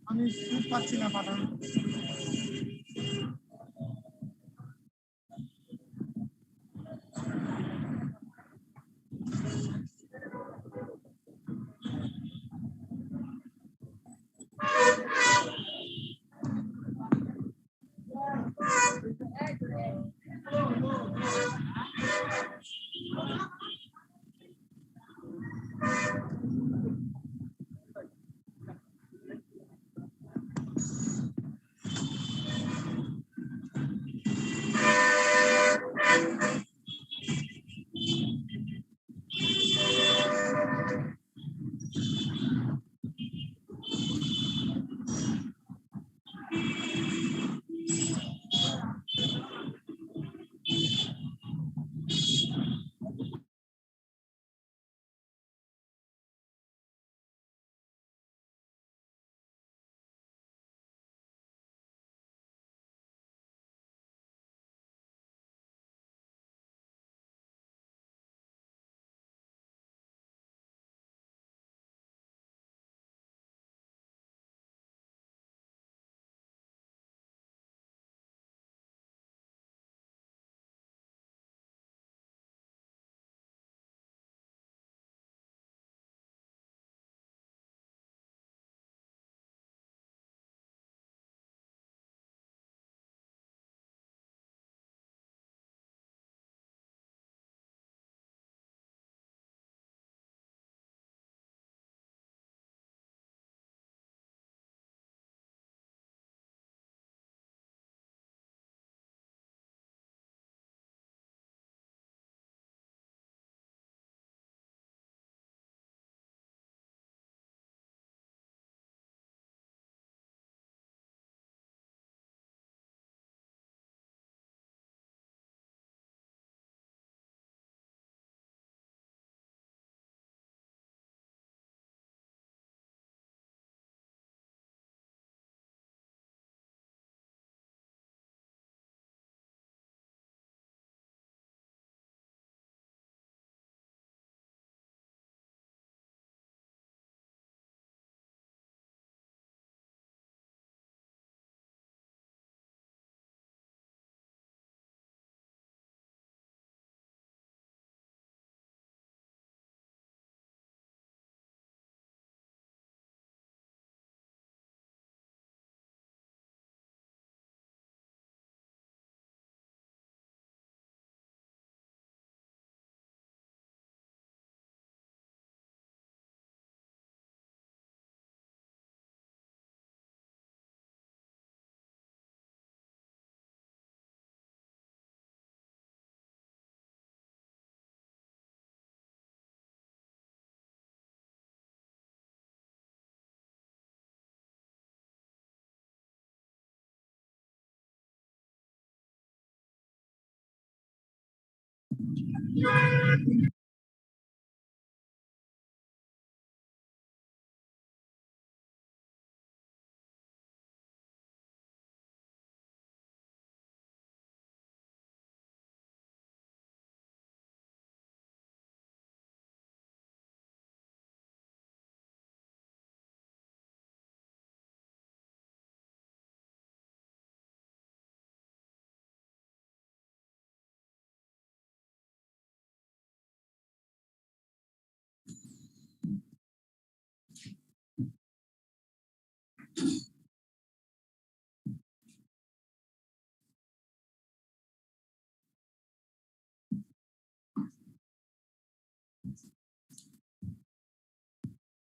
আমি পাচ্ছি না পাঠানো।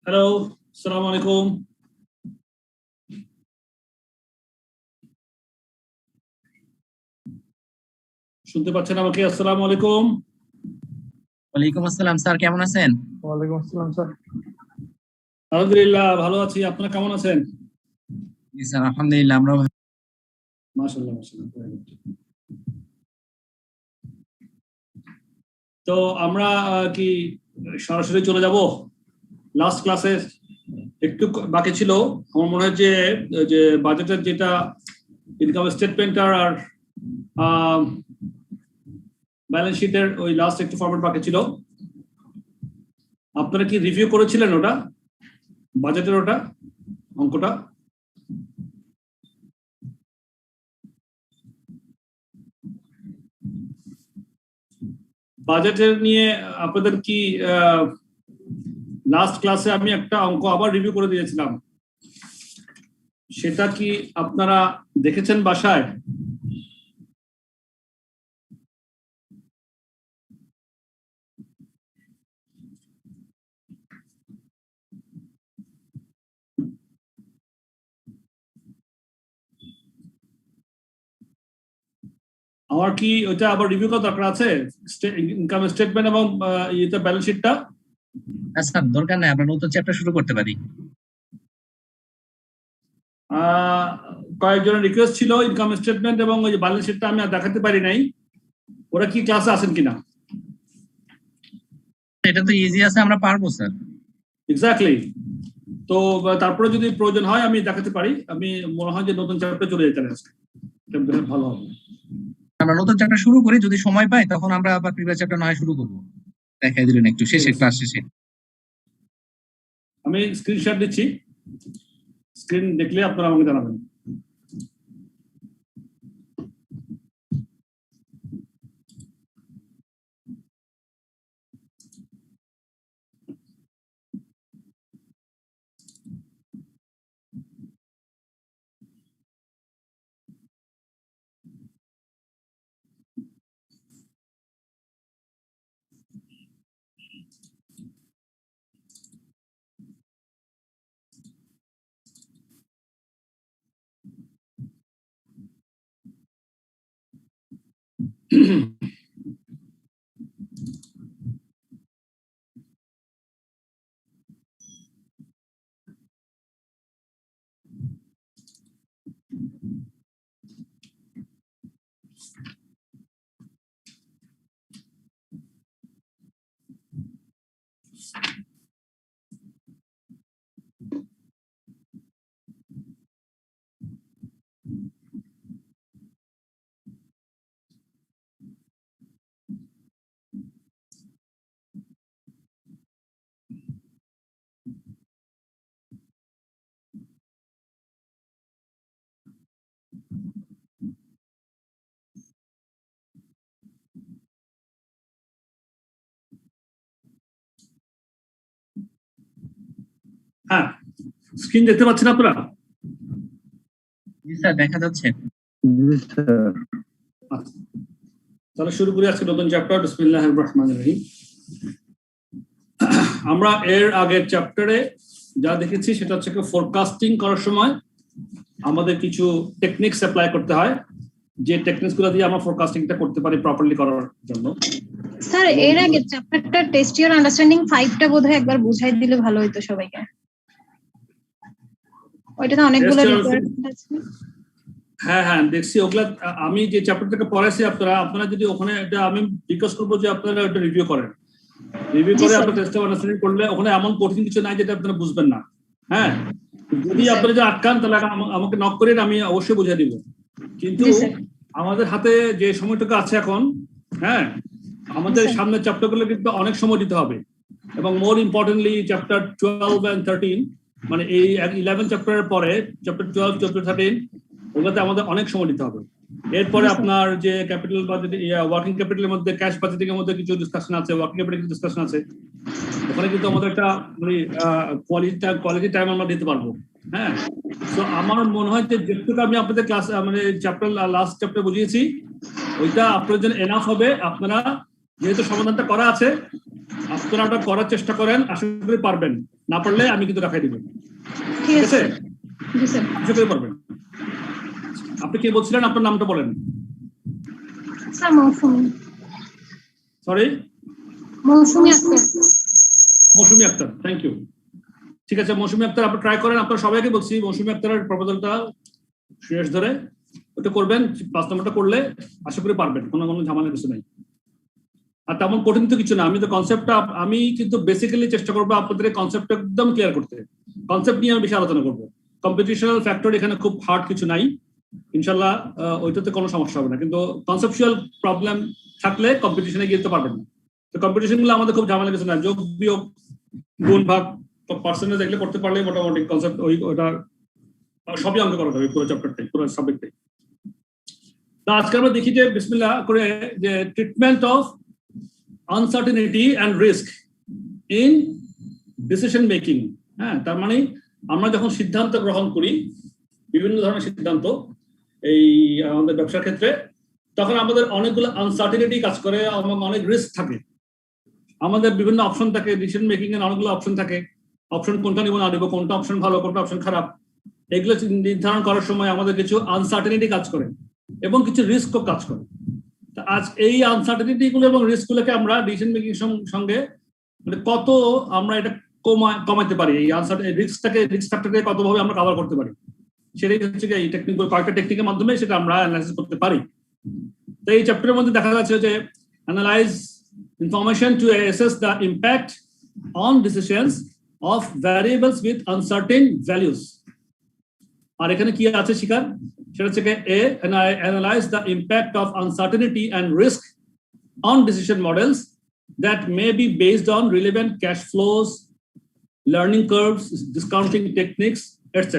হ্যালো, আসসালামু আলাইকুম। শুনতে পাচ্ছেন আমাকে? আসসালামু আলাইকুম। ওয়ালাইকুম আসসালাম স্যার, কেমন আছেন? ওয়ালাইকুম আসসালাম স্যার। আলহামদুলিল্লাহ ভালো আছি, আপনারা কেমন আছেন? জি স্যার, আলহামদুলিল্লাহ আমরা মাশাআল্লাহ মাশাআল্লাহ। তো আমরা কি সরাসরি চলে যাব লাস্ট ক্লাসে? একটু বাকি ছিল, আমার মনে হয় যে বাজেটের যেটা ইনকাম স্টেটমেন্ট আর ব্যালেন্স শিটের ওই লাস্ট একটু ফরম্যাট বাকি ছিল। আপনারা কি রিভিউ করেছিলেন ওটা, বাজেটের ওটা অঙ্কটা? বাজেটের নিয়ে আপনাদের কি লাস্ট ক্লাসে আমি একটা অঙ্ক আবার রিভিউ করে দিয়েছিলাম, সেটা কি আপনারা দেখেছেন বাসায়? আমার কি ওইটা আবার রিভিউ করা দরকার আছে, ইনকাম স্টেটমেন্ট এবং ইয়েটা ব্যালেন্স শিটটা? আচ্ছা দরকার নাই, আমরা নতুন চ্যাপ্টার শুরু করতে পারি। কয়েকজনের রিকোয়েস্ট ছিল ইনকাম স্টেটমেন্ট এবং ওই যে ব্যালেন্স শিটটা আমি আর দেখাতে পারি নাই, ওরা কি ক্লাসে আছেন কিনা? এটা তো ইজি আছে, আমরা পারবো স্যার। এক্স্যাক্টলি। তো তারপরে যদি প্রয়োজন হয় আমি দেখাতে পারি। আমি মনে হয় যে নতুন চ্যাপ্টার চলে যেতে আজকে, ভালো হবে। আমরা নতুন চ্যাপ্টার শুরু করি, যদি সময় পাই তখন আমরা আবার প্রিভিয়াস চ্যাপ্টার নয় শুরু করবো। দেখাই দিলেন একটু শেষে, ক্লাস শেষে। আমি স্ক্রিনশট দিচ্ছি, স্ক্রিন দেখলে আপনারা আমাকে জানাবেন। হ্যাঁ, স্ক্রিন দেখতে পাচ্ছেন আপনারা? জি স্যার, দেখা যাচ্ছে। আচ্ছা, তাহলে শুরু করি আজকে নতুন চ্যাপ্টার। বিসমিল্লাহির রহমানির রহিম। আমরা এর আগের চ্যাপ্টারে যা দেখেছি সেটা হচ্ছে ফোরকাস্টিং করার সময় আমাদের কিছু টেকনিক্স অ্যাপ্লাই করতে হয়, যে টেকনিক্সগুলো দিয়ে আমরা ফোরকাস্টিংটা করতে পারি প্রপারলি করার জন্য। স্যার এর আগে চ্যাপ্টারটা টেস্ট ইওর আন্ডারস্ট্যান্ডিং 5টা বোধহয় একবার বুঝাই দিলে ভালো হতো সবাইকে। ওইটাতে অনেকগুলো রিকোয়ারমেন্ট আছে। হ্যাঁ হ্যাঁ দেখছি ওগুলা। আমি যে চ্যাপ্টারটাকে পড়াইছি আপনারা যদি ওখানে এটা আমি রিকোয়েস্ট করবো যে আপনারা এটা রিভিউ করেন, রিভিউ করে আপনারা টেস্ট আন্ডারস্ট্যান্ডিং করলে ওখানে এমন কঠিন কিছু নাই যেটা আপনারা বুঝবেন না। হ্যাঁ, যদি আপনারা যে আটকান তাহলে আমাকে নক করেন, আমি অবশ্যই বুঝিয়ে দিব। কিন্তু আমাদের হাতে যে সময়টুকু আছে এখন, হ্যাঁ, আমাদের সামনের চ্যাপ্টারগুলো কিন্তু অনেক সময় দিতে হবে, এবং মোর ইম্পর্টেন্টলি চ্যাপ্টার 12 and 13, মানে এই 11 চ্যাপ্টারের পরে চ্যাপ্টার 12, চ্যাপ্টার 13 ওগুলোতে আমাদের অনেক সময় দিতে হবে। এরপরে আপনার যে ক্যাপিটাল বাজেট, ওয়ার্কিং ক্যাপিটালের মধ্যে ক্যাশ বাজেটিং এর মধ্যে কিছু ডিসকাশন আছে, ওয়ার্কিং ক্যাপিটাল কিছু ডিসকাশন আছে, ওখানে কিন্তু আমাদের একটা মানে কোয়ালিটি টাইম আমরা দিতে পারবো। হ্যাঁ, তো আমার মনে হয় যে যেটুকু আমি আপনাদের ক্লাস মানে চ্যাপ্টার লাস্ট চ্যাপ্টার বুঝিয়েছি ওইটা আপনাদের জন্য এনাফ হবে। আপনারা যেহেতু সমাধানটা করা আছে, আপনারা ওটা করার চেষ্টা করেন, আশা করি পারবেন। না পারলে আমি কিন্তু দেখাই দিব। ঠিক আছে, আশা করি পারবেন। আপনি কি বলছিলেন? আপনার নামটা বলেন। Sorry, Mousumi Akter. Thank you. ঠিক আছে মৌসুমী আক্তার, আপনি ট্রাই করেন। আপনার সবাইকে বলছি মৌসুমী আক্তারের প্রপোজালটা শেষ ধরে ওটা করবেন। 5 নম্বরটা করলে আশা করি পারবেন, কোনো ঝামেলা কিছু নাই। আর তেমন কঠিন তো কিছু না। আমি তো কনসেপ্টটা আমি কিন্তু বেসিক্যালি চেষ্টা করবো আপনাদের কনসেপ্টটা একদম ক্লিয়ার করতে। কনসেপ্ট নিয়ে আমি বেশি আলোচনা করবো। কম্পিটিশনাল ফ্যাক্টর এখানে খুব হার্ড কিছু নাই, ইনশাল্লাহ ওইটাতে কোনো সমস্যা হবে না। কিন্তু কনসেপচুয়াল প্রবলেম থাকলে কম্পিটিশনে গিয়ে তো পারবেন না। তো কম্পিটিশন গুলো আমাদের খুব ঝামেলা কিছু না। যোগ বিয়োগ গুণ ভাগ পার্সেন্টেজ এগুলো করতে পারলে মোটামুটি কনসেপ্ট ওটা সবই অঙ্ক করা যাবে পুরো চ্যাপ্টারটাই, পুরো সাবজেক্টটাই। তো আজকে আমরা দেখি যে বিসমিল্লাহ করে যে treatment of uncertainty and risk in decision making. হ্যাঁ, তার মানে আমরা যখন সিদ্ধান্ত গ্রহণ করি, বিভিন্ন ধরনের সিদ্ধান্ত এই আমাদের ব্যবসার ক্ষেত্রে, তখন আমাদের অনেকগুলো আনসার্টেনিটি কাজ করে এবং অনেক রিস্ক থাকে। আমাদের বিভিন্ন অপশন থাকে, ডিসিশন মেকিং এর অনেকগুলো অপশন থাকে। অপশন কোনটা নিব না নিব, কোনটা অপশন ভালো, কোনটা অপশন খারাপ, এগুলো নির্ধারণ করার সময় আমাদের কিছু আনসার্টেনিটি কাজ করে এবং কিছু রিস্কও কাজ করে। আজ এই আনসার্টেনিটি গুলো এবং রিস্ক গুলোকে আমরা ডিসিশন মেকিং সঙ্গে মানে কত আমরা এটা কমাতে পারি, এই রিস্ক ফ্যাক্টরকে কতভাবে আমরা কভার করতে পারি, সেটাই হচ্ছে এই টেকনিক, কয়েকটা টেকনিকের মাধ্যমে সেটা আমরা অ্যানালাইসিস করতে পারি। তো এই চ্যাপ্টারের মধ্যে দেখা যাচ্ছে যে analyse information to assess the impact on decisions of variables with uncertain values. আর এখানে কি আছে শিকার, সেটা হচ্ছে a analyse the impact of uncertainty and risk on decision models that may be based on relevant cash flows, learning curves, discounting techniques, etc.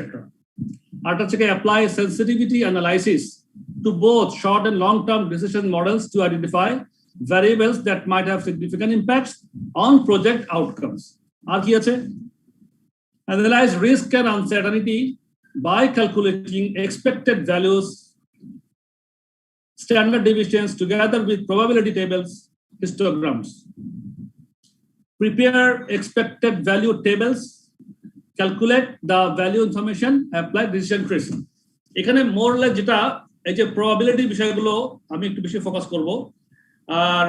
Apply sensitivity analysis to both short and long-term decision models to identify variables that might have significant impacts on project outcomes. Analyze risk and uncertainty by calculating expected values, standard deviations together with probability tables, histograms. Prepare expected value tables, calculate the value information, apply decision trees. এখানে মোরলে যেটা এই যে probability বিষয়গুলো আমি একটু বেশি focus করব। আর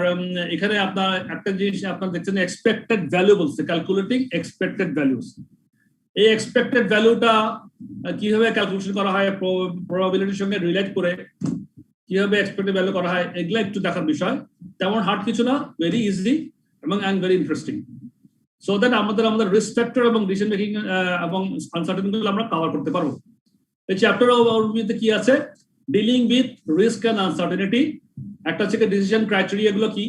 এখানে আপনার একটা জিনিস আপনারা দেখছেন এক্সপেক্টেড ভ্যালু বলছে, ক্যালকুলেটিং এক্সপেক্টেড ভ্যালুস। এই এক্সপেক্টেড ভ্যালুটা কিভাবে ক্যালকুলেশন করা হয়, প্রবাবিলিটির সঙ্গে রিলেট করে কিভাবে এক্সপেক্টেড ভ্যালু করা হয়, এগুলো একটু দেখার বিষয়। তেমন হার্ড কিছু না, ভেরি ইজি এবং ভেরি ইন্টারেস্টিং। সো দ্যাট আমাদের রিস্ক ফ্যাক্টর এবং ডিসিশন মেকিং এবং আনসার্টেনিটি আমরা কভার করতে পারবো। এই চ্যাপ্টার ওভারভিউতে কি আছে, dealing with risk and uncertainty. একটা হচ্ছে ডিসিশন ক্রাইটেরিয়া গুলো কি,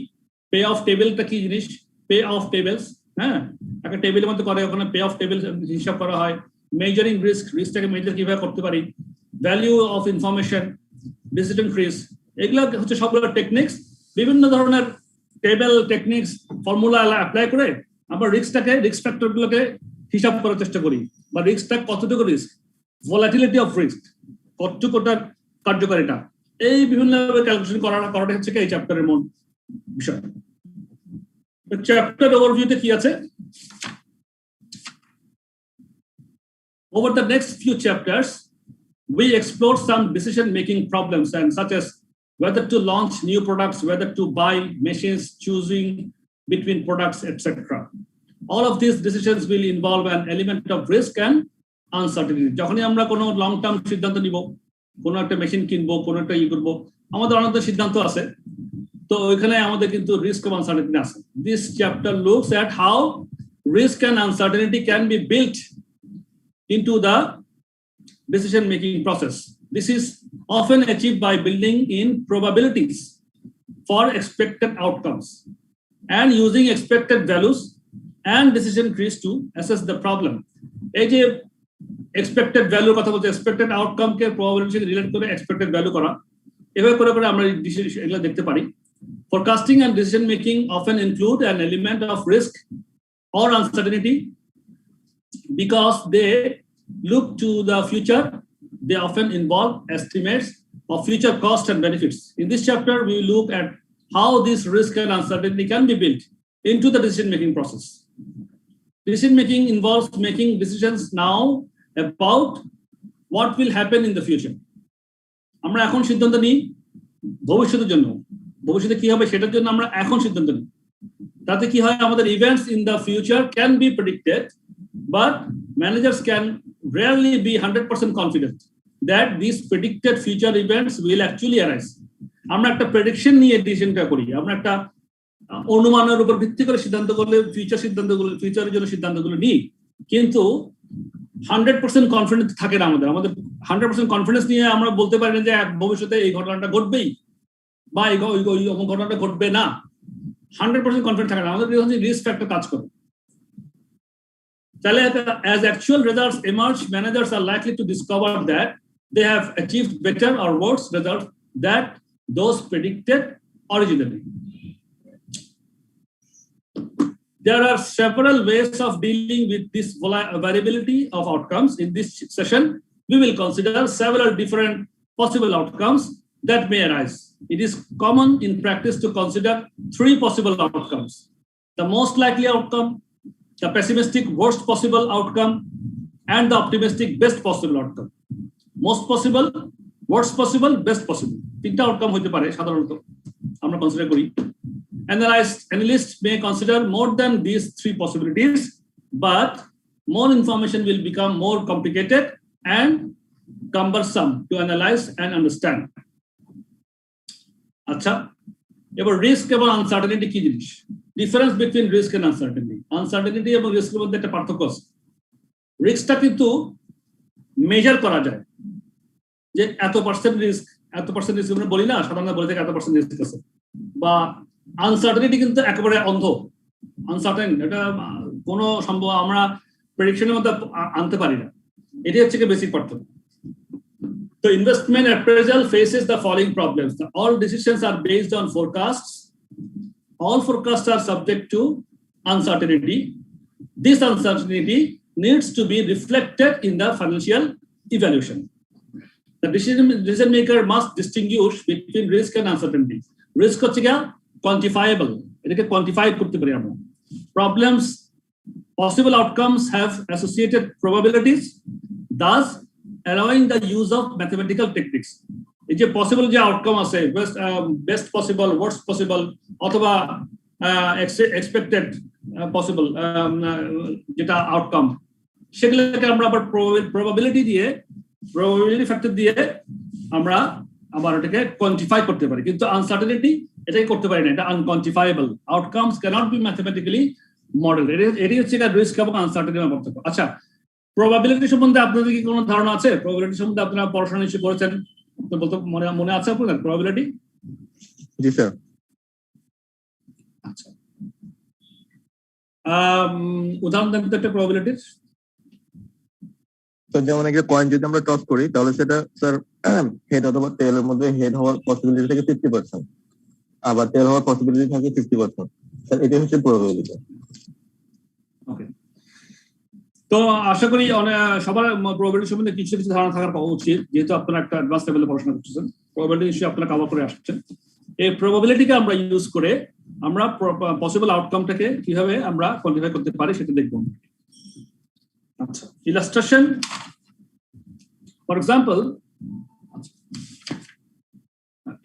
পে অফ টেবিলটা কি জিনিস, পে অফ টেবিলস। হ্যাঁ, একটা টেবিলের মধ্যে করে ওখানে পে অফ টেবিল হিসাব করা হয়। মেজারিং রিস্কটাকে মেজার কিভাবে করতে পারি, value of information, decision trees, এগুলো হচ্ছে সবগুলো টেকনিক্স। বিভিন্ন ধরনের টেবিল টেকনিক্স ফর্মুলা অ্যাপ্লাই করে আমরা রিস্ক ফ্যাক্টর গুলোকে হিসাব করার চেষ্টা করি, বা রিস্কটা কতটুকু রিস্ক, ভলাটিলিটি অফ রিস্ক, কতটুকুটার কার্যকারিতা, এই বিভিন্ন ক্যালকুলেশন করাটা হচ্ছে এই চ্যাপ্টারের মূল বিষয়। চ্যাপ্টার ওভারভিউতে কি আছে, over the next few chapters we explore some decision making problems and such as whether to launch new products, whether to buy machines, choosing between products, etc. All of these decisions will involve an element of risk and uncertainty. যখনই আমরা কোনো long term সিদ্ধান্ত নিব, কোনো একটা machine কিনবো, কোনো একটা করবো, আমাদের অনেক সিদ্ধান্ত আছে, তো ওইখানে আমাদের কিন্তু রিস্ক এবং আনসার্টেনিটি আছে। This chapter looks at how risk and uncertainty can be built into the decision making process. This is often achieved by building in probabilities for expected outcomes and using expected values and decision trees to assess the problem. এই যে expected value কথা বলতে, expected outcome কে probability সাথে relate করে expected value করা, এভাবে করে আমরা এগুলো দেখতে পারি। Forecasting and decision making often include an element of risk or uncertainty because they look to the future. They often involve estimates of future costs and benefits. In this chapter, we look at how this risk and uncertainty can be built into the decision-making process. Decision-making involves making decisions now about what will happen in the future. আমরা এখন সিদ্ধান্ত নিই ভবিষ্যতের জন্য, ভবিষ্যতে কি হবে সেটার জন্য আমরা এখন সিদ্ধান্ত নিই। তাতে কি হয়, আমাদের events in the future can be predicted, but managers can rarely be 100% confident that these predicted future events will actually arise. আমরা একটা প্রেডিকশন নিয়ে ডিসিশনটা করি, আমরা একটা অনুমানের উপর ভিত্তি করে সিদ্ধান্ত করলে ফিউচারের জন্য সিদ্ধান্তগুলো নিই, কিন্তু 100% কনফিডেন্স থাকে না আমাদের 100% কনফিডেন্স নিয়ে আমরা বলতে পারি না যে ভবিষ্যতে এই ঘটনাটা ঘটবেই বা এই ঘটনাটা ঘটবে না। 100% কনফিডেন্স থাকে না, আমাদের রিস্ক ফ্যাক্টর কাজ করে। তাহলে as actual results emerge, managers are likely to discover that they have achieved better or worse results than those predicted originally. There are several ways of dealing with this variability of outcomes. In this session, we will consider several different possible outcomes that may arise. It is common in practice to consider 3 possible outcomes: the most likely outcome, the pessimistic worst possible outcome, and the optimistic best possible outcome. Most possible, worst possible, best possible. 3টা outcome হতে পারে সাধারণত আমরা consider করি। Analysts may consider more than these 3 possibilities, but more information will become more complicated and cumbersome to analyze and understand. আচ্ছা, এবার risk এবং uncertainty কি জিনিস? Difference between risk and uncertainty. Uncertainty এবং রিস্কের মধ্যে একটা পার্থক্য আছে। রিস্কটা কিন্তু মেজার করা যায়, যে এত পার্সেন্ট রিস্ক আমরা বলি না, সাধারণত বলে থাকে এত পার্সেন্ট রিস্ক আছে। বা আনসার্টেনিটি কিন্তু একেবারে অন্ধ, আনসার্টেন, এটা কোনো সম্ভব আমরা প্রেডিকশনের মধ্যে আনতে পারি না। এটি হচ্ছে কি বেসিক পার্থক্য। The investment appraisal faces the following problems. All decisions are based on forecasts. All forecasts are subject to uncertainty. This uncertainty needs to be reflected in the financial evaluation. The decision maker must distinguish between risk and uncertainty. Risk হচ্ছে কি quantifiable, এটাকে quantify করতে পারি আমরা। Problems, possible outcomes have associated probabilities, thus allowing the use of mathematical techniques. এই যে possible যে outcome আছে, বেস্ট পসিবল, ওয়ার্স্ট পসিবল, অথবা এক্সপেক্টেড পসিবল যেটা আউটকাম, সেগুলোকে আমরা আবার প্রবাবিলিটি ফ্যাক্টর দিয়ে আমরা আবার এটাকে কোয়ান্টিফাই করতে পারি। কিন্তু আনসার্টেনিটি এটাকে করতে পারি না, এটা unquantifiable. Outcomes cannot be mathematically model. এটি হচ্ছে রিস্ক এবং আনসার্টেনিটির পার্থক্য। আচ্ছা, প্রবাবিলিটি সম্বন্ধে আপনাদের কি কোনো ধারণা আছে? প্রবাবিলিটি সম্বন্ধে আপনারা পড়াশোনা নিশ্চয়ই করেছেন, বলতে মনে আছে আপনাদের প্রবাবিলিটি? জি স্যার। আচ্ছা, উদাহরণ দেন তো একটা প্রবাবিলিটির। তো যেমন একটা কয়েন যদি আমরা টস করি, তাহলে সেটা স্যার হেড অথবা টেলের মধ্যে হেড হওয়ার পসিবিলিটি থাকে 50%, আবার টেল হওয়ার পসিবিলিটি থাকে 50%। স্যার এটা হচ্ছে প্রবাবিলিটি। ওকে, তো আশা করি সবার প্রবাবিলিটি সম্বন্ধে কিছু কিছু ধারণা থাকার উচিত, যেহেতু আপনারা একটা অ্যাডভান্স লেভেলে পড়াশোনা করতেছেন। প্রবাবিলিটি নিশ্চয়ই আপনারা কভার করে আসছেন। এই প্রবাবিলিটিকে আমরা ইউজ করে আমরা পসিবল আউটকামটাকে কিভাবে আমরা কোয়ান্টিফাই করতে পারি সেটা দেখব। আচ্ছা, illustration. For example,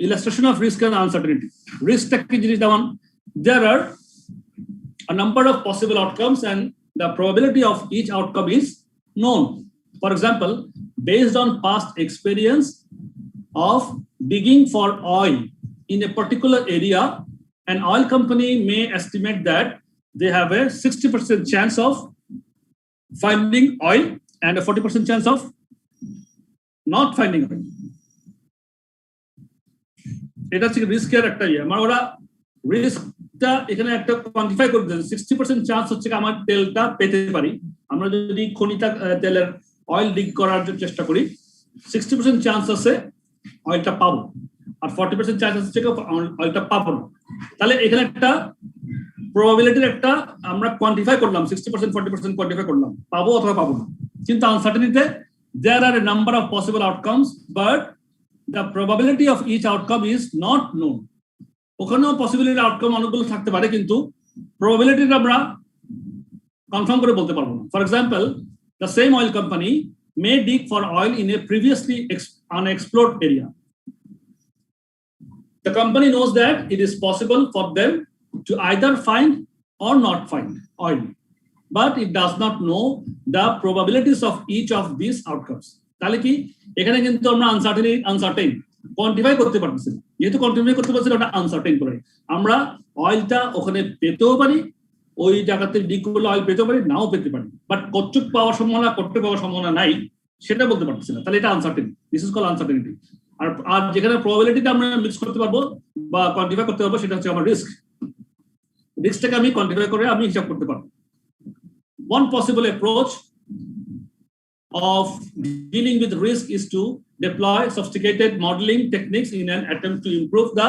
illustration of risk and uncertainty. Risk কি জিনিস? যেমন there are a number of possible outcomes and the probability of each outcome is known. For example, based on past experience of digging for oil in a particular area, an oil company may estimate that they have a 60% chance of finding oil and a 40% chance of not finding oil. এটা হচ্ছে রিস্কের একটা ইয়ে। আমার ওরা রিস্কটা এখানে একটা quantify করে দিয়েছে। 60% চান্স হচ্ছে আমার তেলটা পেতে পারি। আমরা যদি খনিটা তেলের অয়েল ডিগ করার চেষ্টা করি, 60% চান্স আছে অয়েলটা পাবো, আর 40% চান্স আছে অয়েলটা পাবো না। তাহলে এখানে একটা প্রবাবিলিটির একটা আমরা কোয়ান্টিফাই করলাম, 60% 40% কোয়ান্টিফাই করলাম, পাবো অথবা পাবো না। কিন্তু আনসার্টেনিটিতে there are a number of possible outcomes, but the probability of each outcome is not known. ওখানেও পসিবিলিটি আউটকাম অনেকগুলো থাকতে পারে, কিন্তু প্রবাবিলিটিটা আমরা কনফার্ম করে বলতে পারবো না। For example, the same oil company may dig for oil in a previously unexplored area. The company knows that it is possible for them to either find or not find oil, but it does not know the probabilities of each of these outcomes. তাহলে কি এখানে কিন্তু আমরা uncertain quantify করতে পারতেছি না। যেহেতু quantify করতে পারছি না, ওটা আনসার্টেন করে। আমরা অয়েলটা ওখানে পেতেও পারি, ওই জায়গাতে ডিগ করলে অয়েল পেতেও পারি, নাও পেতে পারি, বাট কতটুকু পাওয়ার সম্ভাবনা নাই সেটা বলতে পারতেছি না। তাহলে এটা uncertain, this is called uncertainty. আর যেখানে প্রবাবিলিটিটা আমরা মিক্স করতে পারবো বা কোয়ান্টিফাই করতে পারবো, সেটা হচ্ছে আমার রিস্ক। রিস্কটাকে আমি কোয়ান্টিফাই করে আমি হিসাব করতে পারবো। one possible approach of dealing with risk is to deploy sophisticated modeling techniques in an attempt to improve the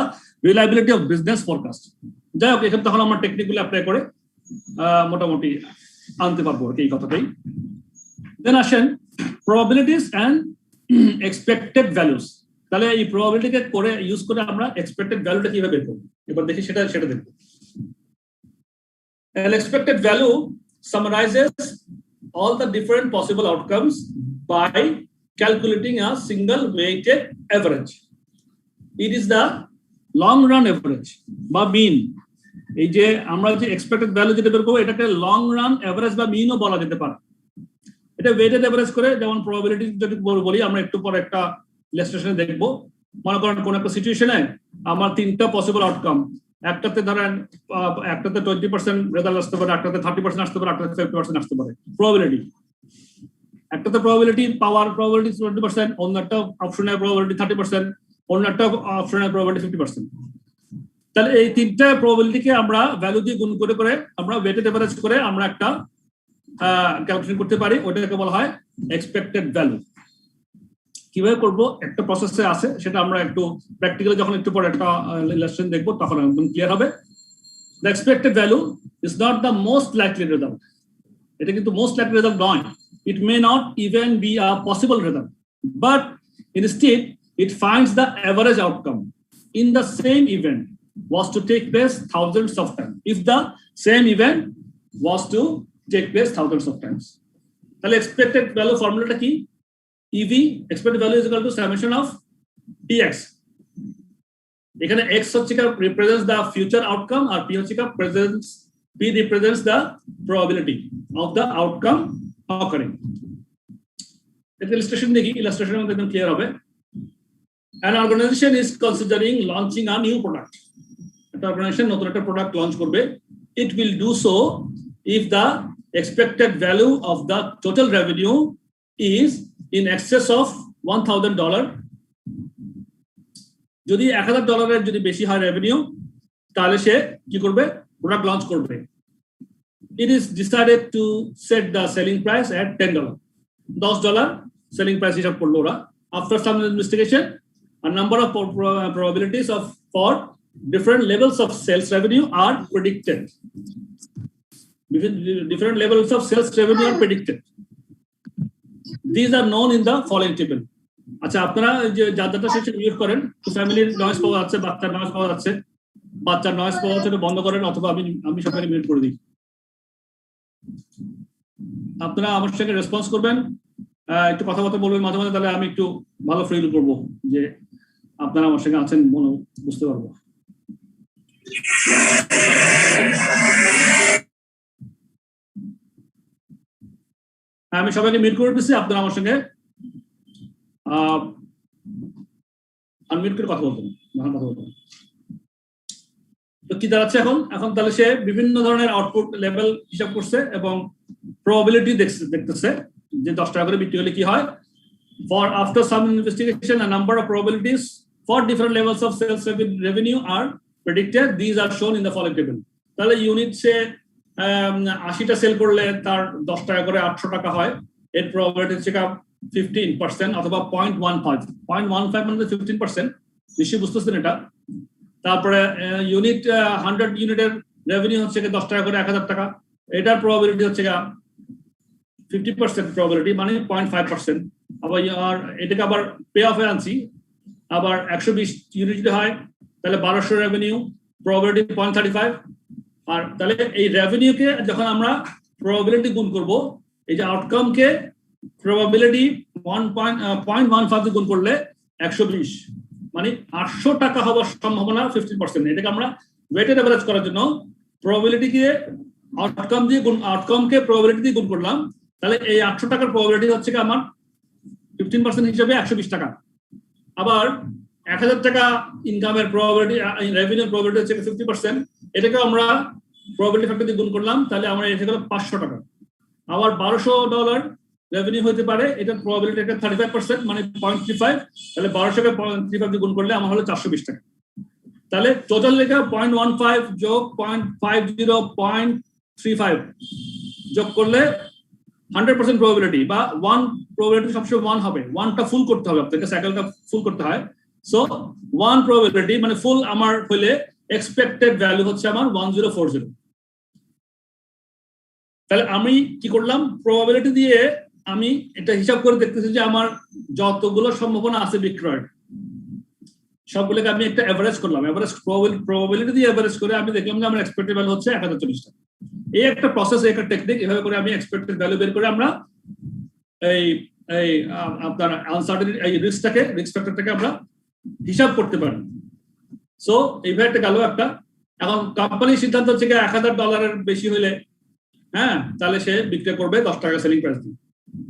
reliability of business forecast. যাই হোক, এখানে তখন আমরা টেকনিকগুলো অ্যাপ্লাই করে মোটামুটি আনতে পারবো এই কথাটাই। দেন আসেন probabilities and expected values। তাহলে এই প্রবাবিলিটিকে করে ইউজ করে আমরা এক্সপেক্টেড ভ্যালুটা কিভাবে বের করব, এবার দেখি সেটা দেখব। An expected value summarizes all the different possible outcomes by calculating a single weighted average. It is the long run average বা mean। এই যে আমরা যে এক্সপেক্টেড ভ্যালু যেটা বের করবো এটাকে লং রান এভারেজ বা মিনও বলা যেতে পারে। এটা ওয়েটেড এভারেজ করে, যেমন প্রবাবিলিটি যদি বলি আমরা একটু পরে একটা ইলাস্ট্রেশনে দেখবো। মনে করেন কোন একটা সিচুয়েশনে আমার 3টা পসিবল আউটকাম, একটাতে ধরেন 20% রেজাল্ট আসতে পারে, একটাতে 30% আসতে পারে, একটাতে 50% আসতে পারে। প্রবাবিলিটি একটাতে প্রবাবিলিটি পাওয়ার প্রবাবিলিটি 20%, অন্য একটা অপশনের প্রবাবিলিটি 30%, অন্য একটা অপশনের প্রবাবিলিটি 50%। তাহলে এই 3টা প্রবাবিলিটিকে আমরা ভ্যালু দিয়ে গুণ করে করে আমরা ওয়েটেড এভারেজ করে আমরা একটা ক্যালকুলেশন করতে পারি, ওটাকে বলা হয় এক্সপেক্টেড ভ্যালু। কিভাবে করব একটা প্রসেসে আছে, সেটা আমরা একটু প্র্যাকটিক্যালি যখন একটু পরে একটা ইলাস্ট্রেশন দেখবো তখন একদম ক্লিয়ার হবে। The expected value is not the most likely result. এটা কিন্তু মোস্ট লাইকলি রেজাল্ট নয়। It may not even be a possible result, but instead it finds the average outcome in the same event was to take place thousands of times. If the same event was to take place thousands of times. তাহলে expected value formula কি? EV expected value is equal to summation of PX. এখানে X হচ্ছে represents the future outcome আর P হচ্ছে P represents the probability of the outcome occurring. এটা illustration দেখি, illustration মধ্যে একদম ক্লিয়ার হবে। An organization is considering launching a new product. একটা অর্গানাইজেশন নতুন একটা প্রোডাক্ট লঞ্চ করবে। It will do so if the expected value of the total revenue is in excess of $1,000. যদি $1,000 যদি বেশি হয় রেভিনিউ, তাহলে সে কি করবে? প্রোডাক্ট লঞ্চ করবে। It is decided to set the selling price at $10. $10 selling price হিসাব করলো ওরা। After some investigation, a number of probabilities for different levels of sales revenue are predicted. Different levels of sales revenue are predicted. These are known in the following table. আচ্ছা, আপনারা যে যাত্রাটা শেষে mute করেন, ফ্যামিলির নয়েজ পাওয়া যাচ্ছে, বাচ্চার নয়েজ পাওয়া যাচ্ছে, বাচ্চার নয়েজ পাওয়া যাচ্ছে বন্ধ করেন, অথবা আমি সবাইকে মিউট করে দিই। আপনারা আমার সঙ্গে রেসপন্স করবেন, একটু কথাবার্তা বলবেন মাঝে মাঝে, তাহলে আমি একটু ভালো ফিল করবো যে আপনারা আমার সঙ্গে আছেন, মনে বুঝতে পারবো। আমি সবাইকে মিউট করে দিচ্ছি, আপনারা আমার সঙ্গে আনমিউট করে কথা বলবেন। তো কি দাঁড়াচ্ছে এখন তাহলে সে বিভিন্ন ধরনের আউটপুট লেভেল হিসাব করছে এবং প্রবাবিলিটি দেখতেছে যে 10 টাকা করে বিক্রি হলে কি হয়। For after some investigation, a number of probabilities for different levels of sales revenue are predicted. These are shown in the following table. তাহলে ইউনিট সে 80টা সেল করলে তার 10 টাকা করে 800 টাকা হয়। এর প্রবাবিলিটি হচ্ছে 15% অথবা 0.15 মানে 15%, নিশ্চয়ই বুঝতেছেন এটা। তারপরে ইউনিট 100 ইউনিটের রেভিনিউ হচ্ছে 10 টাকা করে 1000 টাকা, এটার প্রবাবিলিটি হচ্ছে 50% প্রবাবিলিটি মানে 0.5%। আবার এটাকে আবার পে অফে আনছি, আবার 120 ইউনিট যদি হয় তাহলে 1200 রেভিনিউ, প্রবাবিলিটি 0.35। আর তাহলে এই রেভিনিউকে যখন আমরা প্রবাবিলিটি গুণ করব, এই যে আউটকামকে প্রবাবিলিটি 0.15 গুণ করলে 120 মানে 800 টাকা হওয়ার সম্ভাবনা 15%। এটাকে আমরা ওয়েটেড এভারেজ করার জন্য প্রবাবিলিটিকে আউটকামকে প্রবাবিলিটি দিয়ে গুণ করলাম, তাহলে এই 800 টাকার প্রবাবিলিটি হচ্ছে আমার 15% হিসেবে 120 টাকা। আবার 1000 টাকা ইনকামের প্রবাবিলিটি, রেভিনিউর প্রবাবিলিটি হচ্ছে 50%, এটাকে আমরা প্রবাবিলিটি ফ্যাক্টর দিয়ে গুণ করলাম, তাহলে আমরা এটা হলো 500 টাকা। আবার $1200 রেভিনিউ হতে পারে, এটার প্রবাবিলিটি 35% মানে 0.35, তাহলে 1200কে 0.35 দিয়ে গুণ করলে আমার হলো 420 টাকা। তাহলে টোটাল লেখা 0.15 যোগ 0.50 0.35 যোগ করলে 100% প্রবাবিলিটি বা 1 প্রবাবিলিটি সবসময় 1 হবে, 1টা ফুল করতে হবে, আপনাকে সাইকেলটা ফুল করতে হয়। সো 1 প্রবাবিলিটি মানে ফুল আমার হইলে এক্সপেক্টেড ভ্যালু হচ্ছে আমার 1040। তাহলে আমি কি করলাম, প্রবাবিলিটি দিয়ে আমি এটা হিসাব করে দেখতেছি যে আমার যতগুলো সম্ভাবনা আছে বিক্রয়ের সবগুলোকে আমি একটা এভারেজ করলাম, এভারেজ প্রবাবিলিটি দিয়ে এভারেজ করে আমি দেখলাম যে আমার এক্সপেক্টেড ভ্যালু হচ্ছে 1040 টাকা। এই একটা প্রসেস, একটা টেকনিক, এভাবে করে আমি এক্সপেক্টেড ভ্যালু বের করে আমরা এই আপনার আনসার্টেনিটি এই রিস্ক ফ্যাক্টরটাকে আমরা হিসাব করতে পারি। সো এইভাবে একটা গেল একটা। এখন কোম্পানির সিদ্ধান্ত হচ্ছে $1000 বেশি হইলে হ্যাঁ তাহলে সে বিক্রি করবে 10 টাকা সেলিং প্রাইস দিয়ে।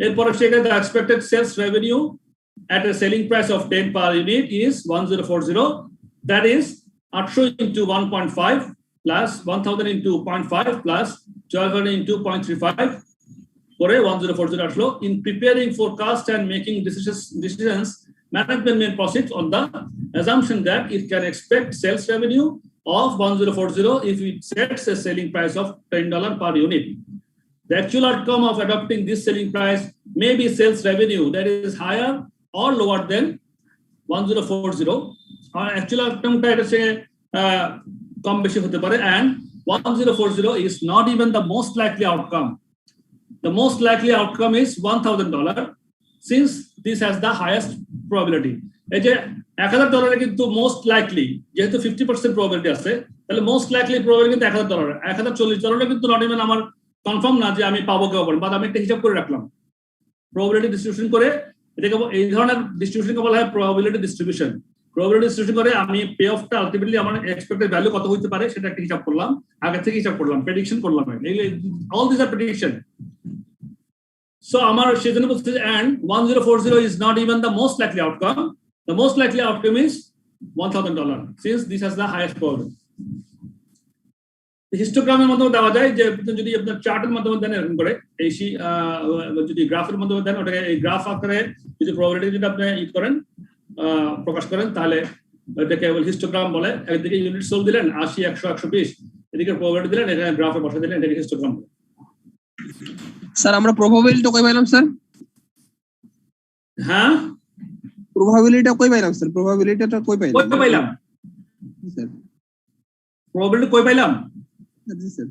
এরপরে সেখানে the expected sales revenue at a selling price of 10 per unit is 1040, that is 800 into 1.5 plus 1000 into 0.5 plus 1200 into 0.35 করে 1040 আসলো। In preparing forecast and making decisions, management may proceed on the assumption that it can expect sales revenue of 1040 if it sets a selling price of $10 per unit. The actual outcome of adopting this selling price may be sales revenue that is higher or lower than 1040. Actual outcome টা এটা সে কম বেশি হতে পারে, and 1040 is not even the most likely outcome. The most likely outcome is $1000 since this has the highest probability. এই যে $1000 কিন্তু most likely, যেহেতু 50% probability আছে, তাহলে মোস্ট লাইকলি প্রবাবিলিটি কিন্তু $1000। $1040 কিন্তু নট ইভেন আমার কনফার্ম না যে আমি পাবো কেউ পাবো, বাট আমি একটা হিসাব করে রাখলাম প্রবাবিলিটি ডিস্ট্রিবিউশন করে। এটাকে এই ধরনের ডিস্ট্রিবিউশনকে বলা হয় প্রবাবিলিটি ডিস্ট্রিবিউশন। প্রবাবিলিটি ডিস্ট্রিবিউশন করে আমি পে অফটা আলটিমেটলি আমার এক্সপেক্টেড ভ্যালু কত হতে পারে সেটা একটা হিসাব করলাম, আগে থেকে হিসাব করলাম, প্রেডিকশন করলাম। All this are prediction. So আমার সেজন্য বলতে and 1040 is not even the most likely outcome. The most likely outcome is $1000 since this has the highest probability. হিস্টোগ্রামের মাধ্যমে দেওয়া যায় যে যদি আপনার চার্টের মাধ্যমে দেন এরকম করে, এই যদি গ্রাফের মাধ্যমে দেন ওটাকে এই গ্রাফ আকারে যদি প্রবাবিলিটি যদি আপনি করেন প্রকাশ করেন তাহলে এটাকে হিস্টোগ্রাম বলে। একদিকে ইউনিট সেল দিলেন 80 100 120, এদিকে প্রবাবিলিটি দিলেন, এখানে গ্রাফে বসা দিলেন, এটাকে হিস্টোগ্রাম বলে। স্যার আমরা প্রবাবিলিটি কই পাইলাম স্যার? হ্যাঁ প্রবাবিলিটিটা কই পাইলাম স্যার? প্রবাবিলিটিটা কই পাইলাম? কই পাইলাম স্যার প্রবাবিলিটি কই পাইলাম? জি স্যার।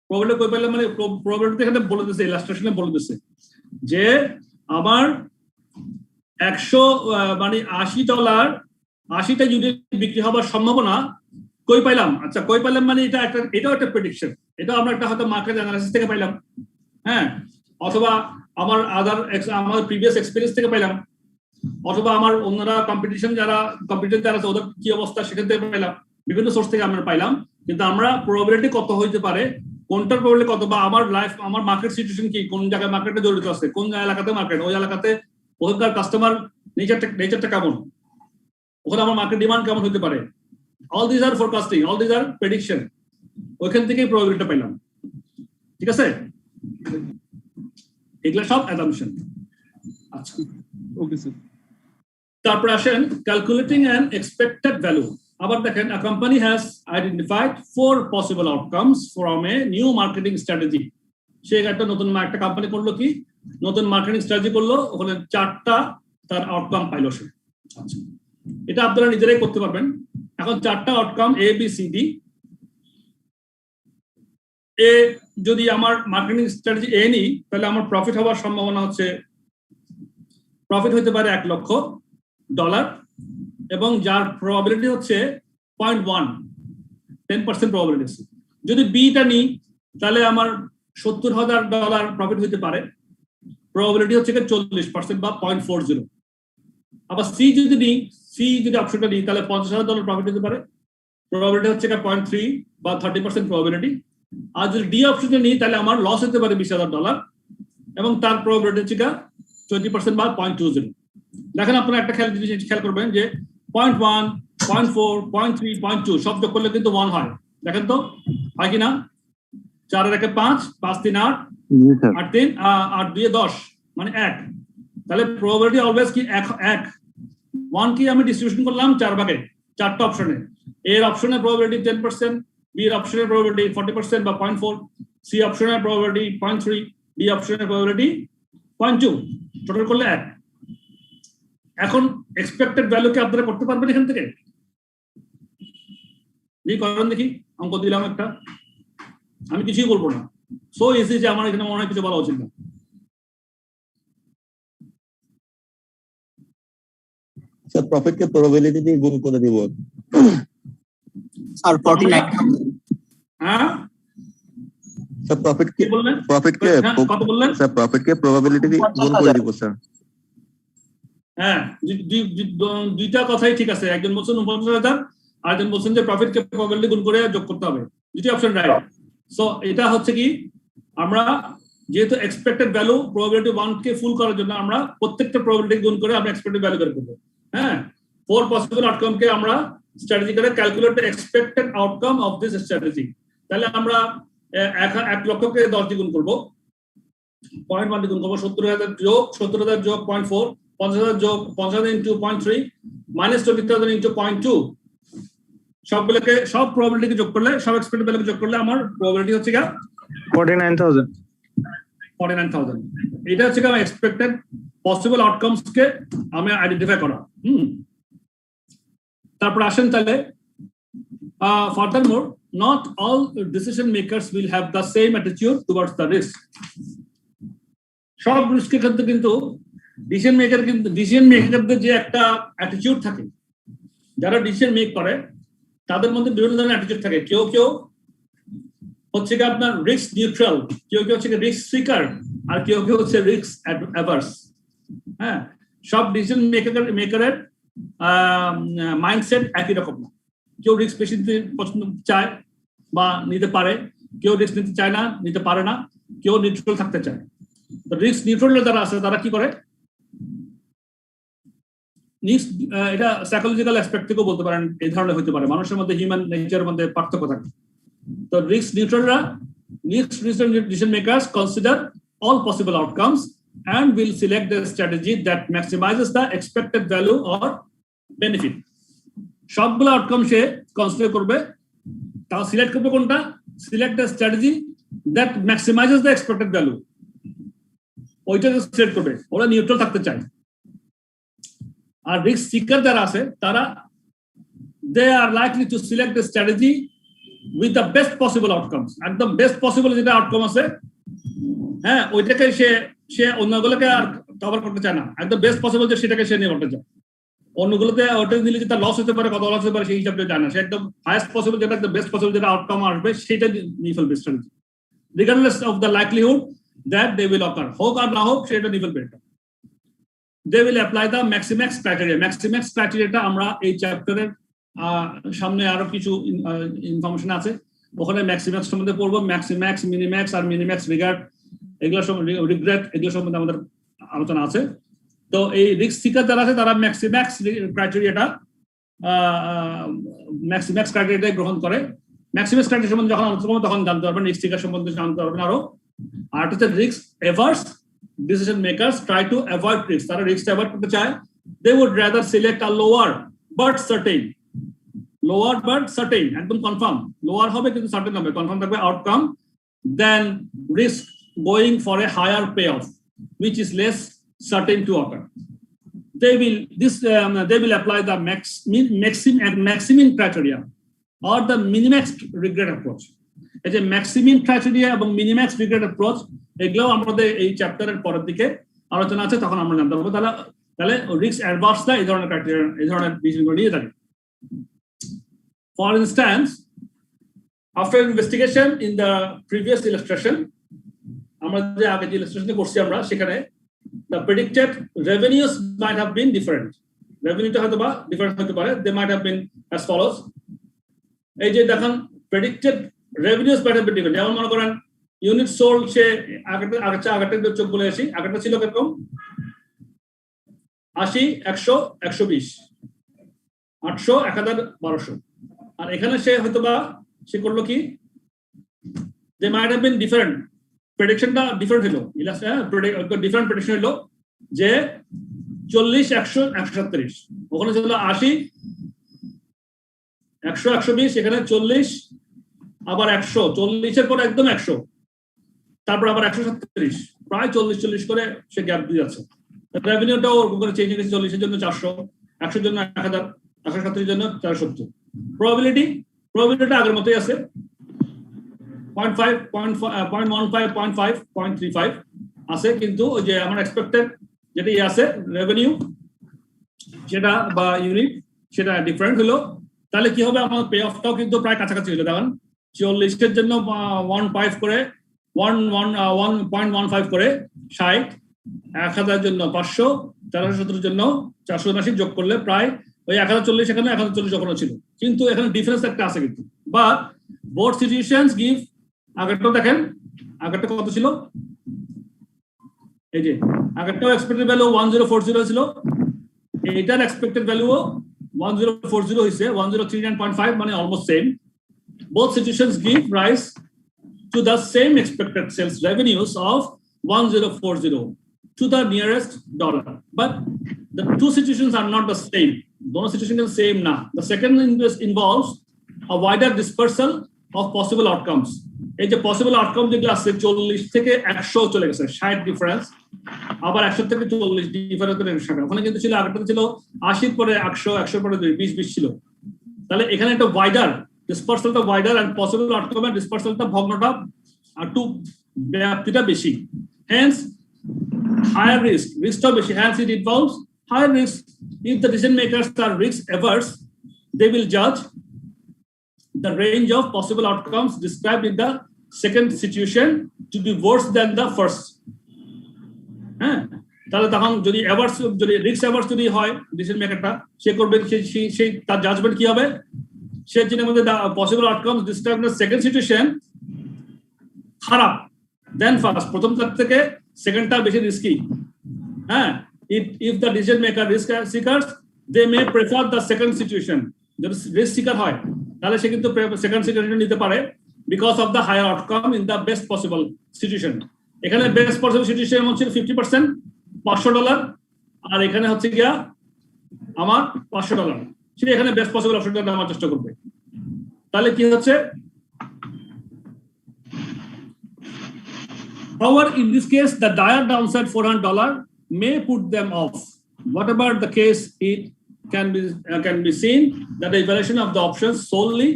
প্রবাবিলিটি কই পাইলাম মানে প্রবাবিলিটি এখানে বলে দিয়েছে, ইলাস্ট্রেশনে বলে দিয়েছে যে আমার 100 মানে $80 80টা ইউনিট বিক্রি হবার সম্ভাবনা কই পাইলাম। আচ্ছা কই পাইলাম মানে এটাও একটা প্রেডিকশন, এটা আমরা একটা হয়তো মার্কেট অ্যানালাইসিস থেকে পাইলাম, হ্যাঁ, অথবা আমার আমার প্রিভিয়াস এক্সপেরিয়েন্স থেকে পাইলাম, অথবা আমার অন্যরা কম্পিটিশন যারা আছে ওদের কি অবস্থা সেখান থেকে পাইলাম, বিভিন্ন সোর্স থেকে আমরা পাইলাম। কিন্তু আমরা প্রবাবিলিটি কত হইতে পারে, কোনটার প্রবাবিলিটি কত, বা আমার লাইফ আমার মার্কেট সিচুয়েশন কি, কোন জায়গায় মার্কেটে জড়িত আছে, কোন এলাকাতে মার্কেট, ওই এলাকাতে ওখানকার কাস্টমার নেচারটা কেমন, ওখানে আমার মার্কেট ডিমান্ড কেমন হতে পারে, all this are forecasting, all this are prediction, ওইখান থেকেই প্রবাবিলিটি পাইলাম। ঠিক আছে, এগুলা সব অ্যাসাম্পশন। আচ্ছা ওকে স্যার। তারপর আসেন ক্যালকুলেটিং অ্যান এক্সপেক্টেড ভ্যালু। আবার দেখেন, a company has identified 4 possible outcomes from a new marketing strategy. সে একটা নতুন একটা কোম্পানি করলো, কি নতুন মার্কেটিং স্ট্র্যাটেজি করলো, ওখানে 4টা তার আউটকাম পাইলো সে। আচ্ছা এটা আপনারা নিজেরাই করতে পারবেন। এখন 4টা outcome A B C D। এ যদি আমার মার্কেটিং স্ট্র্যাটেজি এ নিই তাহলে আমার প্রফিট হওয়ার সম্ভাবনা হচ্ছে, প্রফিট হতে পারে $1,00,000 এবং যার প্রবাবিলিটি হচ্ছে 0.1, 10% প্রবাবিলিটি। যদি বিটা নিই তাহলে আমার $70,000 প্রফিট হতে পারে, প্রবাবিলিটি হচ্ছে 40% বা 0.40। আবার সি যদি নিই, সি যদি অপশনটা নিই তাহলে $50,000 প্রফিট হতে পারে, প্রবাবিলিটি হচ্ছে 0.3 বা 30% প্রবাবিলিটি। আর যদি ডি অপশনটা নিই তাহলে আমার লস হতে পারে $20,000 এবং তার প্রবাবিলিটি হচ্ছে 20% বা 0.20। দেখেন আপনারা একটা খেয়াল করবেন যে 0.1, 0.4, 0.3, 0.2 সব যোগ করলে কিন্তু 1 হয়। দেখেন তো হয় কিনা? 4 আর 1 5, 5 3 8, 8 3 8 2 10 মানে 1। তাহলে প্রবাবিলিটি অলওয়েজ কি 1। 1 কি আমি ডিস্ট্রিবিউশন করলাম 4 ভাগে, 4টা অপশনে। এর অপশনের প্রবাবিলিটি 10%, বি এর অপশনের প্রবাবিলিটি 40% বা 0.4, সি অপশনের প্রবাবিলিটি 0.3, ডি অপশনের প্রবাবিলিটি 0.2, টোটাল করলে 1। এখন এক্সপেক্টেড ভ্যালুকে আপনারা করতে পারবেন এখান থেকে? করেন দেখি, অঙ্ক দিলাম একটা, আমি কিছুই বলবো না, সো ইজি যে আমার এখানে মনে হয় কিছু বলা উচিত না। স্যার প্রফিট কে প্রবাবিলিটি দিয়ে গুণ করে দিব স্যার 49 হ্যাঁ স্যার প্রফিট কি কে বললেন? হ্যাঁ, কত বললেন? স্যার প্রফিট কে প্রবাবিলিটি দিয়ে গুণ করে দিব স্যার। হ্যাঁ, দুইটা কথাই ঠিক আছে, একজন বলছেন 49,000, আরেকজন বলছেন যে প্রফিট কে প্রবাবিলিটি গুণ করে যোগ করতে হবে, দুটি অপশন রাইট। সো এটা হচ্ছে কি, আমরা যেহেতু এক্সপেক্টেড ভ্যালু প্রবাবিলিটি 1 কে ফুল করার জন্য আমরা প্রত্যেকটা প্রবাবিলিটি গুণ করে আমরা এক্সপেক্টেড ভ্যালু বের করব। হ্যাঁ, 4 পসিবল আউটকাম কে আমরা স্ট্র্যাটেজি করে calculate the expected outcome of this strategy. তাহলে আমরা 1 লক্ষকে 10 দিয়ে গুণ করব, 0.1 দিয়ে গুণ করব, 70,000 যোগ 70,000 যোগ 0.4, 50,000 যোগ 50,000 ইনটু 0.3 মাইনাস 20,000 ইনটু 0.2, সবগুলোকে সব প্রবাবিলিটিকে যোগ করলে, সব এক্সপেক্টেড ভ্যালুকে যোগ করলে আমার প্রবাবিলিটি হচ্ছে কি 49,000। 49,000। এটা হচ্ছে কি এক্সপেক্টেড পসিবল আউটকামস কে আমি আইডেন্টিফাই করা। তারপর আসেন তাহলে ফার্দারমোর, not all decision makers will have the same attitude towards the risk. সব রিস্কের ক্ষেত্রে কিন্তু ডিসিশন মেকারদের যে একটা অ্যাটিটিউড থাকে, যারা ডিসিশন মেক করে তাদের মধ্যে বিভিন্ন ধরনের অ্যাটিটিউড থাকে। কেউ কেউ হচ্ছে কি আপনার রিস্ক নিউট্রাল, কেউ কেউ হচ্ছে রিস্ক সিকার, আর কেউ কেউ হচ্ছে রিস্ক অ্যাভার্স। হ্যাঁ, সব ডিসিশন মেকারের মাইন্ডসেট একই রকম না। কেউ রিস্ক বেশি নিতে পছন্দ চায় বা নিতে পারে, কেউ রিস্ক নিতে চায় না, নিতে পারে না, কেউ নিউট্রাল থাকতে চায়। তো রিস্ক নিউট্রাল যারা আছে তারা কি করে, এটা সাইকোলজিক্যাল অ্যাসপেক্ট থেকেও বলতে পারেন, এই ধরনের হতে পারে, মানুষের মধ্যে হিউম্যান নেচারের মধ্যে পার্থক্য থাকে। তো risk নিউট্রালরা, decision makers consider all possible outcomes and will select the strategy that maximizes the expected value or benefit. সবগুলো আউটকাম সে কনসিডার করবে, তা সিলেক্ট করবে কোনটা, select the strategy that maximises the expected value, ওইটা সিলেক্ট করবে। ওরা neutral থাকতে চায়। আর রিস্ক সিকার যারা আছে তারা they are likely to select the strategy with the best possible outcomes, একদম বেস্ট পসিবল যেটা আউটকাম আছে, হ্যাঁ ওইটাকে সে অন্যগুলোকে আর কভার করতে চায় না, একদম বেস্ট পসিবল যে সেটাকে সে নিয়ে করতে চায়। অন্যগুলোতে ওটা দিলে যে তার লস হতে পারে, কত লস হতে পারে সেই হিসাবটা জানে না, সে একদম হাইয়েস্ট পসিবল যেটা, একদম বেস্ট পসিবল যেটা আউটকাম আসবে সেটা নিয়ে ফেলবে strategy, regardless of the likelihood that they will occur, হোক আর না হোক সেটা নিয়ে ফেলবে। They will apply the maximax criteria. Maximax ক্রাইটেরিয়াটা আমরা এই চ্যাপ্টারের সামনে আরো কিছু ইনফরমেশন আছে, ওখানে ম্যাক্সিম্যাক্স সম্বন্ধে পড়বো। ম্যাক্সিম্যাক্স, মিনিম্যাক্স আর মিনিম্যাক্স রিগার্ড, এগুলো রিগ্রেট, এগুলো সম্বন্ধে আমাদের আলোচনা আছে। তো এই রিস্ক সিকার যারা আছে তারা ম্যাক্সিম্যাক্স ক্রাইটেরিয়াটা গ্রহণ করে। ম্যাক্সিম্যাক্স ক্রাইটেরিয়া সম্বন্ধে যখন আলোচনা করবো তখন জানতে পারবেন, রিস্ক সিকার সম্বন্ধে জানতে পারবেন আরো। আর হচ্ছে risk averse decision makers try to avoid risk, তারা রিস্ক অ্যাভয়েড করতে চায়। they would rather select a lower but certain, একদম কনফার্ম, লোয়ার হবে কিন্তু সার্টেন হবে, কনফার্ম থাকবে outcome, then risk going for a higher payoff which is less certain to occur. They will apply the maximum criteria or the minimax regret approach. এই যে maximum criteria এবং minimax regret approach, এগুলো আমাদের এই চ্যাপ্টারের পরের দিকে আলোচনা আছে, তখন আমরা জানতে পারবো। তাহলে রিস্ক অ্যাডভার্সটা এই ধরনের ক্রাইটেরিয়া, এই ধরনের ডিসিশনগুলো নিয়ে থাকে। For instance, after investigation in the previous illustration, আমরা যে আগে যে ইলাস্ট্রেশন করছি আমরা, সেখানে the predicted revenues might have been different, রেভিনিউটা হয়তো বা ডিফারেন্ট হতে পারে। They might have been as follows. এই যে দেখেন predicted revenues might have been different, যেমন মনে করেন ইউনিট সোল্ড, সে আগেরটা চোখ বলে আসি, আগেরটা ছিল কিরকম 80, 100, 120, 800, 1000, 1200। আর এখানে সে হয়তো বা সে করলো কি, যে মাইট হ্যাভ বিন ডিফারেন্ট, প্রেডিকশনটা ডিফারেন্ট হলো, ডিফারেন্ট প্রেডিকশন হলো যে 40, 100, 137, ওখানে ছিল 80, 100, 120, এখানে 40, আবার 100, 40-এর পর একদম 100, তারপর আবার 137, প্রায় 40 করে সে গ্যাপ দিয়ে যাচ্ছে। রেভিনিউটাও ওরকম করে চেঞ্জ হয়ে গেছে, 40-এর জন্য 400, 100-এর জন্য 1000, 170-এর জন্য 470। প্রবাবিলিটি আগের মতোই আছে, 0.5, 0.15, 0.5, 0.35 আছে, কিন্তু ওই যে আমার এক্সপেক্টেড যেটা আছে রেভিনিউ সেটা বা ইউনিট সেটা ডিফারেন্ট হলো। তাহলে কি হবে, আমার পে অফটাও কিন্তু প্রায় কাছাকাছি হলো। দেখেন 40-এর জন্য 1.5 করে 1.15 করে 60, 1000 জন্য 500, 470-এর জন্য 480 যোগ করলে প্রায় ওই 1040, এখানে 1040 যখন ছিল, কিন্তু এখানে ডিফারেন্স একটা আছে কিন্তু। বাট বোথ সিচুয়েশনস গিভ, আগেরটা দেখেন, আগেরটা কত ছিল, এই যে আগেরটাও এক্সপেক্টেড ভ্যালু 1040 ছিল, এটার এক্সপেক্টেড ভ্যালুও 1040 হয়েছে, 1039.5, মানে almost same. Both situations give rise to the same expected sales revenues of 1040 to the nearest dollar. But the two situations are not the same. Both situations are same now. The second involves a wider dispersal of possible outcomes. এই যে possible outcome যেগুলো আছে 40 থেকে 100 চলে গেছে, 60 difference, আবার 100 থেকে 40 difference করে শাখা। ওখানে কিন্তু ছিল, আগেরটা ছিল 80 পরে 100, 100 পরে 20 ছিল। তাহলে এখানে একটা ওয়াইডার ডিসপার্সালটা ওয়াইডার, এন্ড পসিবল আউটকাম এর ডিসপার্সালটা ভগ্নটা একটু ব্যাপ্তিটা বেশি। হেন্স হায়ার রিস্কটা বেশি। Hence it involves higher risk. If the decision makers are risk averse, they will judge the range of possible outcomes described in the second situation to be worse than the first. হ্যাঁ, তাহলে তখন যদি averse, যদি risk averse যদি হয় decision মেকারটা, সে করবে সেই তার জাজমেন্ট কি হবে, সে যিনি মধ্যে possible outcomes described in the second situation খারাপ দেন ফার্স্ট, প্রথমটার থেকে সেকেন্ডটা বেশি রিস্কি। হ্যাঁ, if the decision maker risk seekers, they may prefer the second situation. যদি রিস্ক সিকার হয় তাহলে সে কিন্তু সেকেন্ড সিচুয়েশন নিতে পারে, because of the higher outcome in the best possible situation. এখানে বেস্ট পসিবল সিচুয়েশন হচ্ছে 50%, $500, আর এখানে হচ্ছে গিয়া আমার $500। সে এখানে বেস্ট পসিবল অপশনটা নেওয়ার চেষ্টা করবে। তাহলে কি হচ্ছে, however, in this case, the dire downside $400 may put them off. Whatever the case, it can be seen that the evaluation of the options solely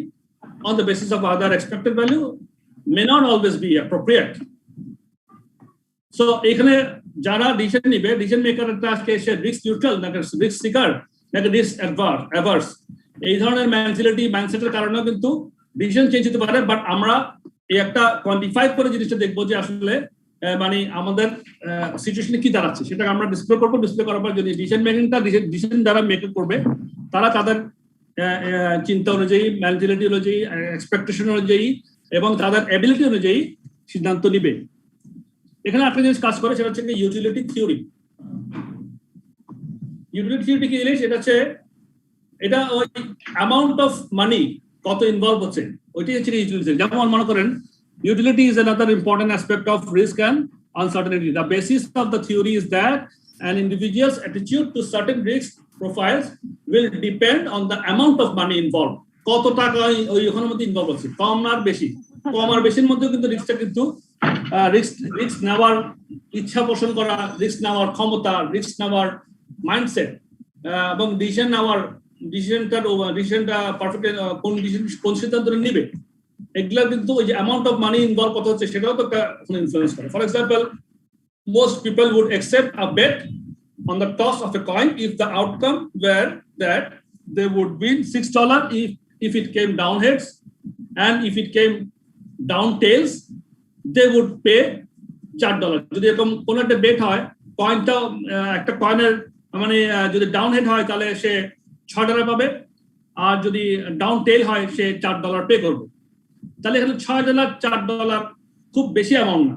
on the basis of other expected value may not always be appropriate. So, এখানে যারা decision নিবে, decision মেকারটা আজকে সে risk neutral নাকি risk seeker নাকি risk averse, এই ধরনের mentality মাইন্ডসেটের কারণেও কিন্তু ডিসিশন চেঞ্জ হতে পারে। বাট আমরা এই একটা কোয়ান্টিফাই করে জিনিসটা দেখবো যে আসলে মানে আমাদের সিচুয়েশনে কি দাঁড়াচ্ছে, সেটা আমরা ডিসপ্লে করবো। ডিসপ্লে করার পর যদি ডিসিশন মেকিংটা ডিসিশন যারা মেক করবে, তারা তাদের চিন্তা অনুযায়ী, মেন্টালিটি অনুযায়ী, এক্সপেকটেশন অনুযায়ী এবং তাদের এবিলিটি অনুযায়ী সিদ্ধান্ত নিবে। এখানে একটা জিনিস কাজ করে, সেটা হচ্ছে ইউটিলিটি থিওরি। ইউটিলিটি থিওরি কি জিনিস, এটা হচ্ছে এটা ওই অ্যামাউন্ট অফ মানি কত ইনভলভ হচ্ছে, ওইটাই হচ্ছে ইউটিলিটি। যেমন মনে করেন, utility is another important aspect of risk and uncertainty. The basis of the theory is that an individual's attitude to certain risk profiles will depend on the amount of money involved. কত টাকা ওই ওখানের মধ্যে involve হচ্ছে, কম আর বেশি। কম আর বেশির মধ্যে কিন্তু রিস্কটা কিন্তু রিস্ক নেওয়ার ইচ্ছা পোষণ করা, রিস্ক নেওয়ার ক্ষমতা, রিস্ক নেওয়ার মাইন্ডসেট এবং ডিসিশনটা পারফেক্ট কোন সিদ্ধান্ত নিবে, এগুলা কিন্তু ওই যে অ্যামাউন্ট অফ মানি ইনভলভ কত হচ্ছে সেটাও তো একটা ইনফ্লুয়েন্স করে। For example, most people would accept a bet on the toss of a coin if the outcome were that they would win $6 if it came down heads, and if it came down tails they would pay $4. যদি এরকম কোন একটা bet হয়, কয়েনটা একটা কয়েনের মানে যদি ডাউন হেড হয় তাহলে সে $6 পাবে, আর যদি ডাউন টেল হয় সে $4 পে করবে। তাহলে এখানে $6 $4 খুব বেশি অ্যামাউন্ট না।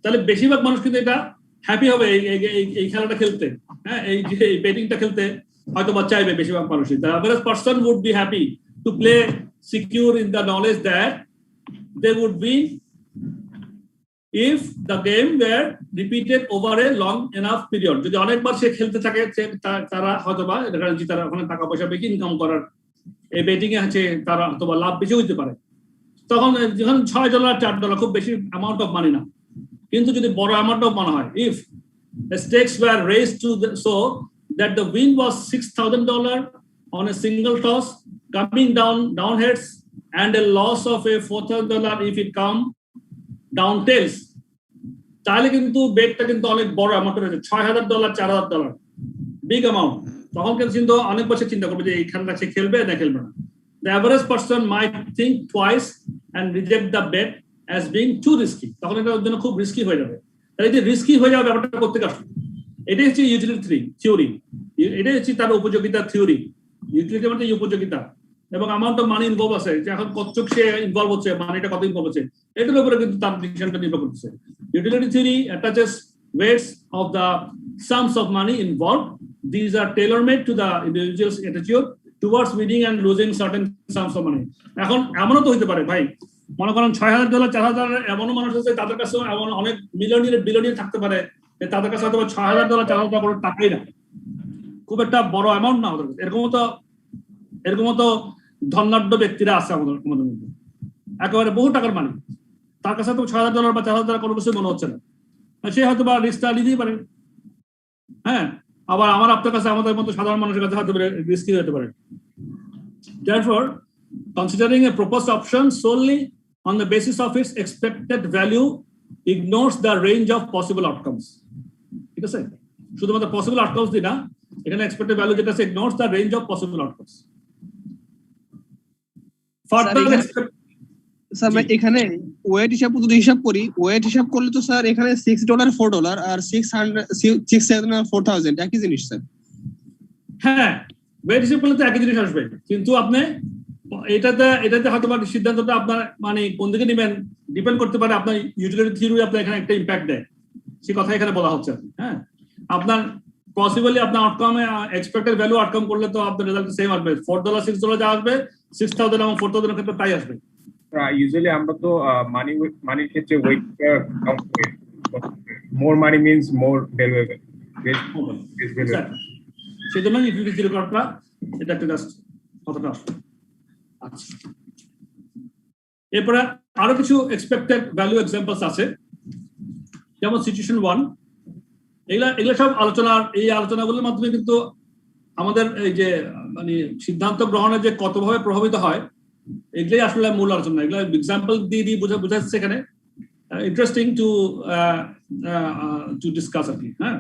তাহলে বেশিরভাগ মানুষ কিন্তু এটা হ্যাপি হবে এই খেলাটা খেলতে, হ্যাঁ, এই যে বেটিংটা খেলতে হয়তো বা চাইবে বেশিরভাগ মানুষই। The average person would be happy to play secure in the knowledge that they would win if the game were repeated over a long enough period. যদি অনেকবার সে খেলতে থাকে, তারা হয়তো বা তারা ওখানে টাকা পয়সা বেশি ইনকাম করার এই বেটিং এ আছে, তারা হয়তো বা লাভ বেশি হইতে পারে। তখন যখন $6 $4 খুব বেশি অ্যামাউন্ট অফ মানি না, কিন্তু যদি বড় অ্যামাউন্টও মনে হয়, if the stakes were raised to so that the win was $6,000 on a single toss coming down heads and a loss of a $4,000 if it come down tails, তাহলে কিন্তু বেটটা কিন্তু অনেক বড় অ্যামাউন্ট রয়েছে, $6,000 $4,000 বিগ অ্যামাউন্ট। তখন কিন্তু অনেক বছর চিন্তা করবে যে এই খেলাটা সে খেলবে না খেলবে না। The average person might think twice and reject the bet as being too risky, তখন এটা ওর জন্য খুব রিস্কি হয়ে যাবে। তাই যে রিস্কি হয়ে যাওয়ার ব্যাপারটা করতে আসবে, এটাই হচ্ছে ইউটিলিটি থিওরি, এটাই হচ্ছে তার উপযোগিতা থিওরি। ইউটিলিটি মানে উপযোগিতা এবং অ্যামাউন্ট অফ মানি ইনভলভ আছে, যে এখন কতটুকু সে ইনভলভ হচ্ছে, মানিটা কত ইনভলভ হচ্ছে, এটার উপরে কিন্তু তার ডিসিশনটা নির্ভর করতেছে। Utility theory attaches weights of the sums of money involved. These are tailor-made to the individual's attitude towards winning and losing certain sums of money. এখন এমনও তো হইতে পারে ভাই, মনে করেন $6,000 $4,000 এমনও মানুষ আছে তাদের কাছে এমন অনেক মিলিয়নিয়ার বিলিয়নিয়ার থাকতে পারে যে তাদের কাছে হয়তো $6,000 $4,000 কোনো টাকাই না, খুব একটা বড় অ্যামাউন্ট না ওদের কাছে। এরকম তো ধনাঢ্য ব্যক্তিরা আছে আমাদের মধ্যে, একেবারে বহু টাকার মালিক, তার কাছে তো $6,000 বা $4,000 কোনো কিছু মনে হচ্ছে না, সে হয়তো বা রিস্কটা নিতেই পারে। হ্যাঁ, আবার আমার আপনার কাছে, আমাদের মতো সাধারণ মানুষের কাছে হয়তো রিস্কি হতে পারে। Therefore, considering a proposed option solely on the basis of its expected value ignores the range of possible outcomes. ঠিক আছে, শুধুমাত্র পসিবল আউটকামস দিই না, এখানে এক্সপেক্টেড ভ্যালু যেটা আছে ignores the range of possible outcomes. Sir এখানে ওয়েট হিসাব যদি হিসাব করি, ওয়েট হিসাব করলে তো স্যার এখানে $6 $4 আর 600 4,000 একই জিনিস স্যার। হ্যাঁ, ওয়েট হিসাব করলে তো একই জিনিস আসবে, কিন্তু আপনি এটাতে হয়তো বা সিদ্ধান্তটা আপনার মানে কোন দিকে নেবেন ডিপেন্ড করতে পারে। আপনার ইউটিলিটি থিওরি আপনার এখানে একটা ইম্প্যাক্ট দেয়, সে কথা এখানে বলা হচ্ছে। হ্যাঁ, আপনার পসিবলি আপনার আউটকামে এক্সপেক্টেড ভ্যালু আউটকাম করলে তো আপনার রেজাল্ট সেম আসবে, $4 $6 যা আসবে 6,000 এবং 4,000 এর ক্ষেত্রে তাই আসবে। ইউজুয়ালি আমরা তো মানির ক্ষেত্রে ওয়েট কাউন্ট করি, মোর মানি মিন্স মোর ভ্যালুয়েবল, সেই জন্য ইউটিলিটি থিওরি করাটা এটা একটা জাস্ট কথাটা আসবে। আচ্ছা, এরপরে আরো কিছু এক্সপেক্টেড ভ্যালু এক্সাম্পলস আছে, যেমন সিচুয়েশন 1। এগুলো সব এই আলোচনাগুলোর মাধ্যমে কিন্তু আমাদের এই যে মানে সিদ্ধান্ত গ্রহণে যে কতভাবে প্রভাবিত হয় এগুলোই আসলে মূল আলোচনা। এগুলো এক্সাম্পল দিয়ে বোঝাচ্ছে এখানে, ইন্টারেস্টিং টু ডিসকাস আর কি। হ্যাঁ,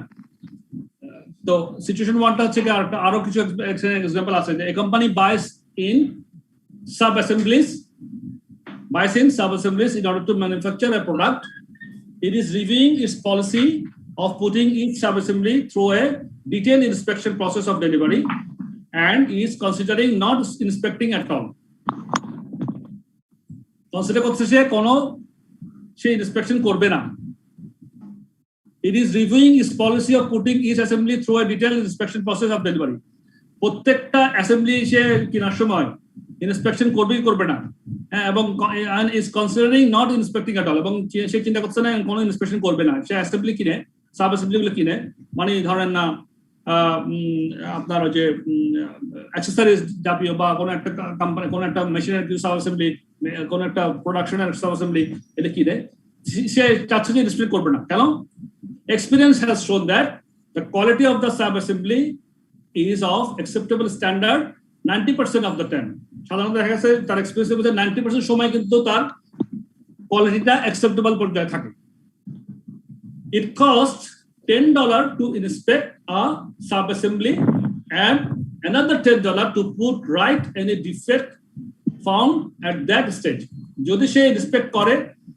তো সিচুয়েশন 1টা হচ্ছে আরো কিছু এক্সাম্পল আছে যে a company buys in sub-assemblies in order to manufacture a product. It is reviewing its policy of putting each sub-assembly through a detailed inspection process of delivery and is considering not inspecting at all. Consider করছে সে কোনো inspection করবে না। It is reviewing its policy of putting each assembly through a detailed inspection process of delivery. প্রত্যেকটা assembly সে কেনার সময় inspection করবে না, এবং is considering not inspecting at all, এবং সে চিন্তা করছে না কোনো ইন্সপেকশন করবে না। সে অ্যাসেম্বলি কিনে, সাব অ্যাসেম্বলি গুলো কিনে, মানে ধরেন না আপনার যে অ্যাক্সেসরিজ জাতীয় বা কোনো একটা কোম্পানি, কোনো একটা মেশিনারি সাব অ্যাসেম্বলি, কোনো একটা প্রোডাকশনের সাব অ্যাসেম্বলি এটা কিনে, সে চাচ্ছে যে ইন্সপেক্ট করবে না। কেন? Experience has shown that the quality of the sub assembly is of acceptable standard 90% of the time. সাধারণত দেখা গেছে তার এক্সপেরিয়েন্সের মধ্যে 90% সময় কিন্তু তার কোয়ালিটিটা অ্যাকসেপ্টেবল পর্যায়ে থাকে। It costs $10 to inspect a sub assembly and another $10 to put right any defect found at that stage. যদি সে ইন্সপেক্ট করে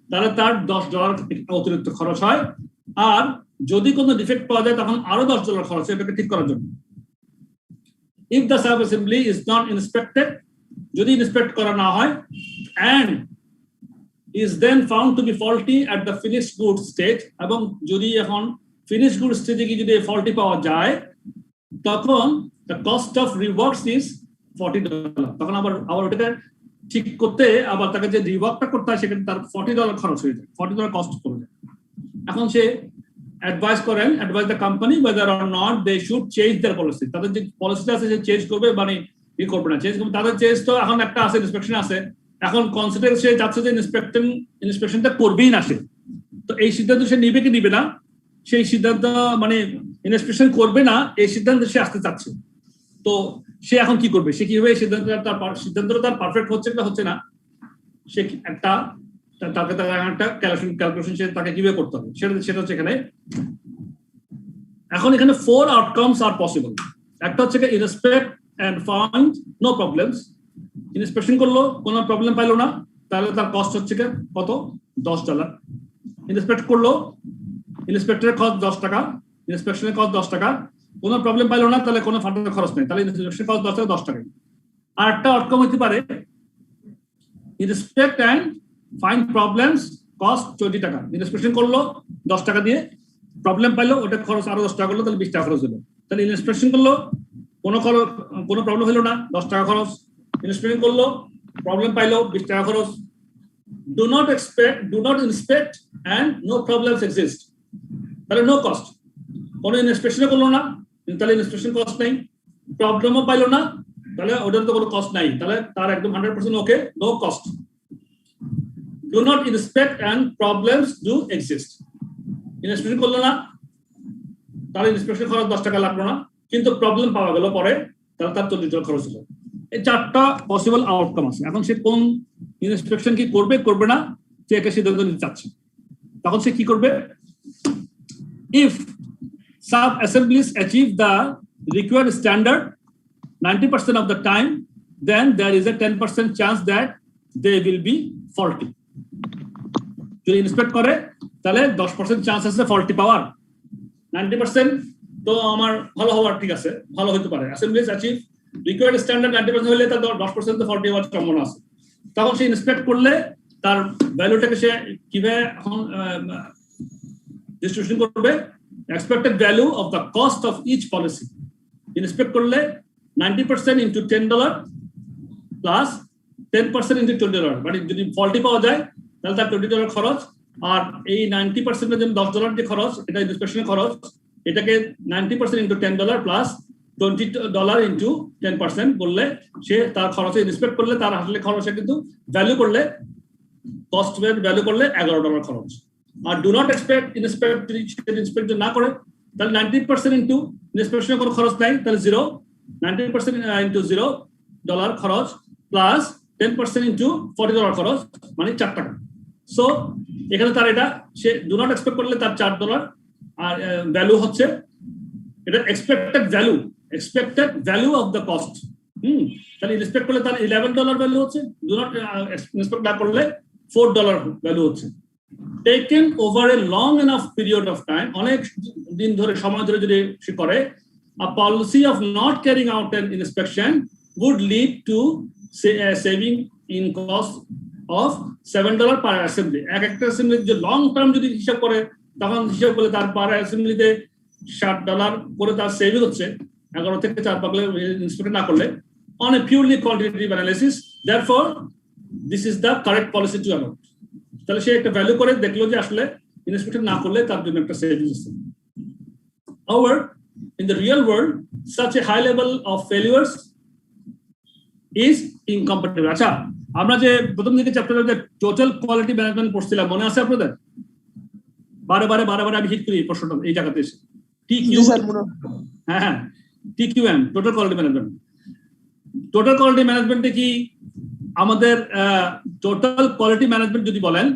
তাহলে তার $10 অতিরিক্ত খরচ হয়, আর যদি কোনো ডিফেক্ট পাওয়া যায় তখন আরো $10 খরচ হয় এটাকে ঠিক করার জন্য। If the sub assembly is not inspected, যদি ইন্সপেক্ট করা না হয়, and is then found to be faulty at the finished goods stage, এবং যদি এখন finished goods stage কি যদি faulty পাওয়া যায় তখন the cost of reworks is $40, তখন আবার ওটাকে ঠিক করতে আবার তাকে যে রিওয়ার্কটা করতে হয় সেখানে তার $40 খরচ হয়ে যায়, $40 কস্ট পড়ে যায়। এখন সে advise the company whether or not they should change their policy, তাদের যে পলিসিটা আছে সে চেঞ্জ করবে মানে কি করবে না, চেঞ্জ করবে। তাদের চেঞ্জ তো এখন একটা আছে, ইন্সপেকশন আছে, এখন কনসিডার সে যাচ্ছে যে ইন্সপেকশনটা করবেই না সে, তো এই সিদ্ধান্ত সে নিবে কি নিবে না, সেই সিদ্ধান্ত মানে ইনস্পেকশন করবে না এই সিদ্ধান্ত সে আসতে চাচ্ছে। তো সে এখন কি করবে, সে কিভাবে সিদ্ধান্তটা তার পারফেক্ট হচ্ছে না হচ্ছে না, সে একটা তাকে একটা ক্যালকুলেশন সে তাকে কিভাবে করতে হবে সেটা হচ্ছে এখানে। এখন এখানে 4 আউটকামস আর পসিবল। একটা হচ্ছে inspect and find no problems, inspection করলো কোনো প্রবলেম পাইলো না, তাহলে তার কস্ট হচ্ছে কত, $10। ইনস্পেক্ট করলো, ইনস্পেক্টরের কস্ট 10 টাকা, ইনস্পেকশনের কস্ট 10 টাকা, কোনো প্রবলেম পাইলো না তাহলে কোনো ফান্ডের খরচ নেই, তাহলে ইনস্পেকশন কস্ট 10 টাকা 10 টাকা। আর একটা আউটকাম হতে পারে inspect and find problems cost 20 টাকা, ইনস্পেকশন করলো 10 টাকা দিয়ে, প্রবলেম পাইলো ওটা খরচ আরো 10 টাকা করলো, তাহলে 20 টাকা খরচ হলো। তাহলে ইনস্পেকশন করলো কোনো প্রবলেম হলো না, 10 টাকা খরচ, ইনস্পেকশন করলো প্রবলেম পাইলো 20 টাকা খরচ। do not inspect and no problems exist, তাহলে নো কস্ট। কোনো ইনস্পেকশন করলো না তাহলে ইনস্পেকশন কস্ট নাই, প্রবলেমও পাইলো না তাহলে ওটার তো কোনো কস্ট নাই, তাহলে তার একদম 100% okay, no cost. do not inspect and problems do exist, inspection করলো না তাহলে ইনস্পেকশন খরচ 10 টাকা লাগলো না, কিন্তু প্রবলেম পাওয়া গেল পরে, তাহলে তার 40 টাকা খরচ হলো। এই 4টা পসিবল আউটকাম আছে। এখন সে কোন ইনস্পেকশন কি করবে করবে না সে একে সিদ্ধান্ত নিতে চাচ্ছে, তখন সে কি করবে, if sub assemblies achieve the required standard 90% of the time, then there is a 10% chance that they will be faulty. যদি ইনস্পেক্ট করে তাহলে 10% চান্স আছে ফল্টি পাওয়ার, 90% তো আমার ভালো হওয়ার, ঠিক আছে ভালো হতে পারে। অ্যাসেম্বলিজ অ্যাচিভ রিকোয়ার্ড স্ট্যান্ডার্ড 90% হলে তার 10% তো ফল্টি হওয়ার সম্ভাবনা আছে। তখন সে ইনস্পেক্ট করলে তার ভ্যালুটাকে সে কিভাবে ডিস্ট্রিবিউশন করবে, expected value of the cost of each policy. Inspect করলে 90% ইন্টু $10 প্লাস 10% ইন্টু $20, মানে যদি ফল্টি পাওয়া যায় তাহলে তার $20 খরচ, আর এই 90% এর জন্য $10 যে খরচ, এটা ইনস্পেকশনের খরচ, এটাকে 90% ইন্টু $10 প্লাস $20 ইন্টু 10% বললে সে তার খরচে ইনস্পেক্ট করলে তার আসলে খরচে কিন্তু ভ্যালু করলে কস্ট ভ্যালু করলে $11 খরচ। আর ডু নট ইনস্পেক্ট না করে তাহলে 90% ইন্টু ইনস্পেকশনের কোনো খরচ নাই, তাহলে 0, 90% ইন্টু $0 খরচ প্লাস 10% ইন্টু $40 খরচ, মানে 4 টাকা। সো এখানে তার এটা সে ডু নট এক্সপেক্ট করলে তার $4 আর ভ্যালু হচ্ছে এটা expected value of the cost. তাহলে ইনস্পেক্ট করলে তার $11 ভ্যালু হচ্ছে, ডু নট ইনস্পেক্ট না করলে $4 ভ্যালু হচ্ছে। Taken over a long enough period of time, অনেক দিন ধরে সময় ধরে যদি সে করে, a policy of not carrying out an inspection would lead to saving in cost of $7 per assembly. একটা অ্যাসেম্বলি যে লং টার্ম যদি হিসাব করে তখন হিসাব করলে তার পার অ্যাসেম্বলিতে $7 করে তার সেভিং হচ্ছে 11 থেকে 4 পাকলে ইন্সপেক্ট না করলে, on a purely quantitative analysis. Therefore this is the correct policy to adopt. তাহলে সে একটা ভ্যালু করে দেখলো যে আসলে ইন্সপেক্টর না করলে তার জন্য একটা সেভিং আছে। However, in the real world such a high level of failures is incompatible. আচ্ছা, আমরা যে প্রথম দিকে চ্যাপ্টারে টোটাল কোয়ালিটি ম্যানেজমেন্ট পড়ছিলাম মনে আছে আপনাদের? বারে বারে আমি হিট করি প্রশ্নটা এই জায়গাতে এসে। হ্যাঁ TQM, total quality management. Total quality ম্যানেজমেন্টে কি আমাদের টোটাল কোয়ালিটি ম্যানেজমেন্ট যদি বলেন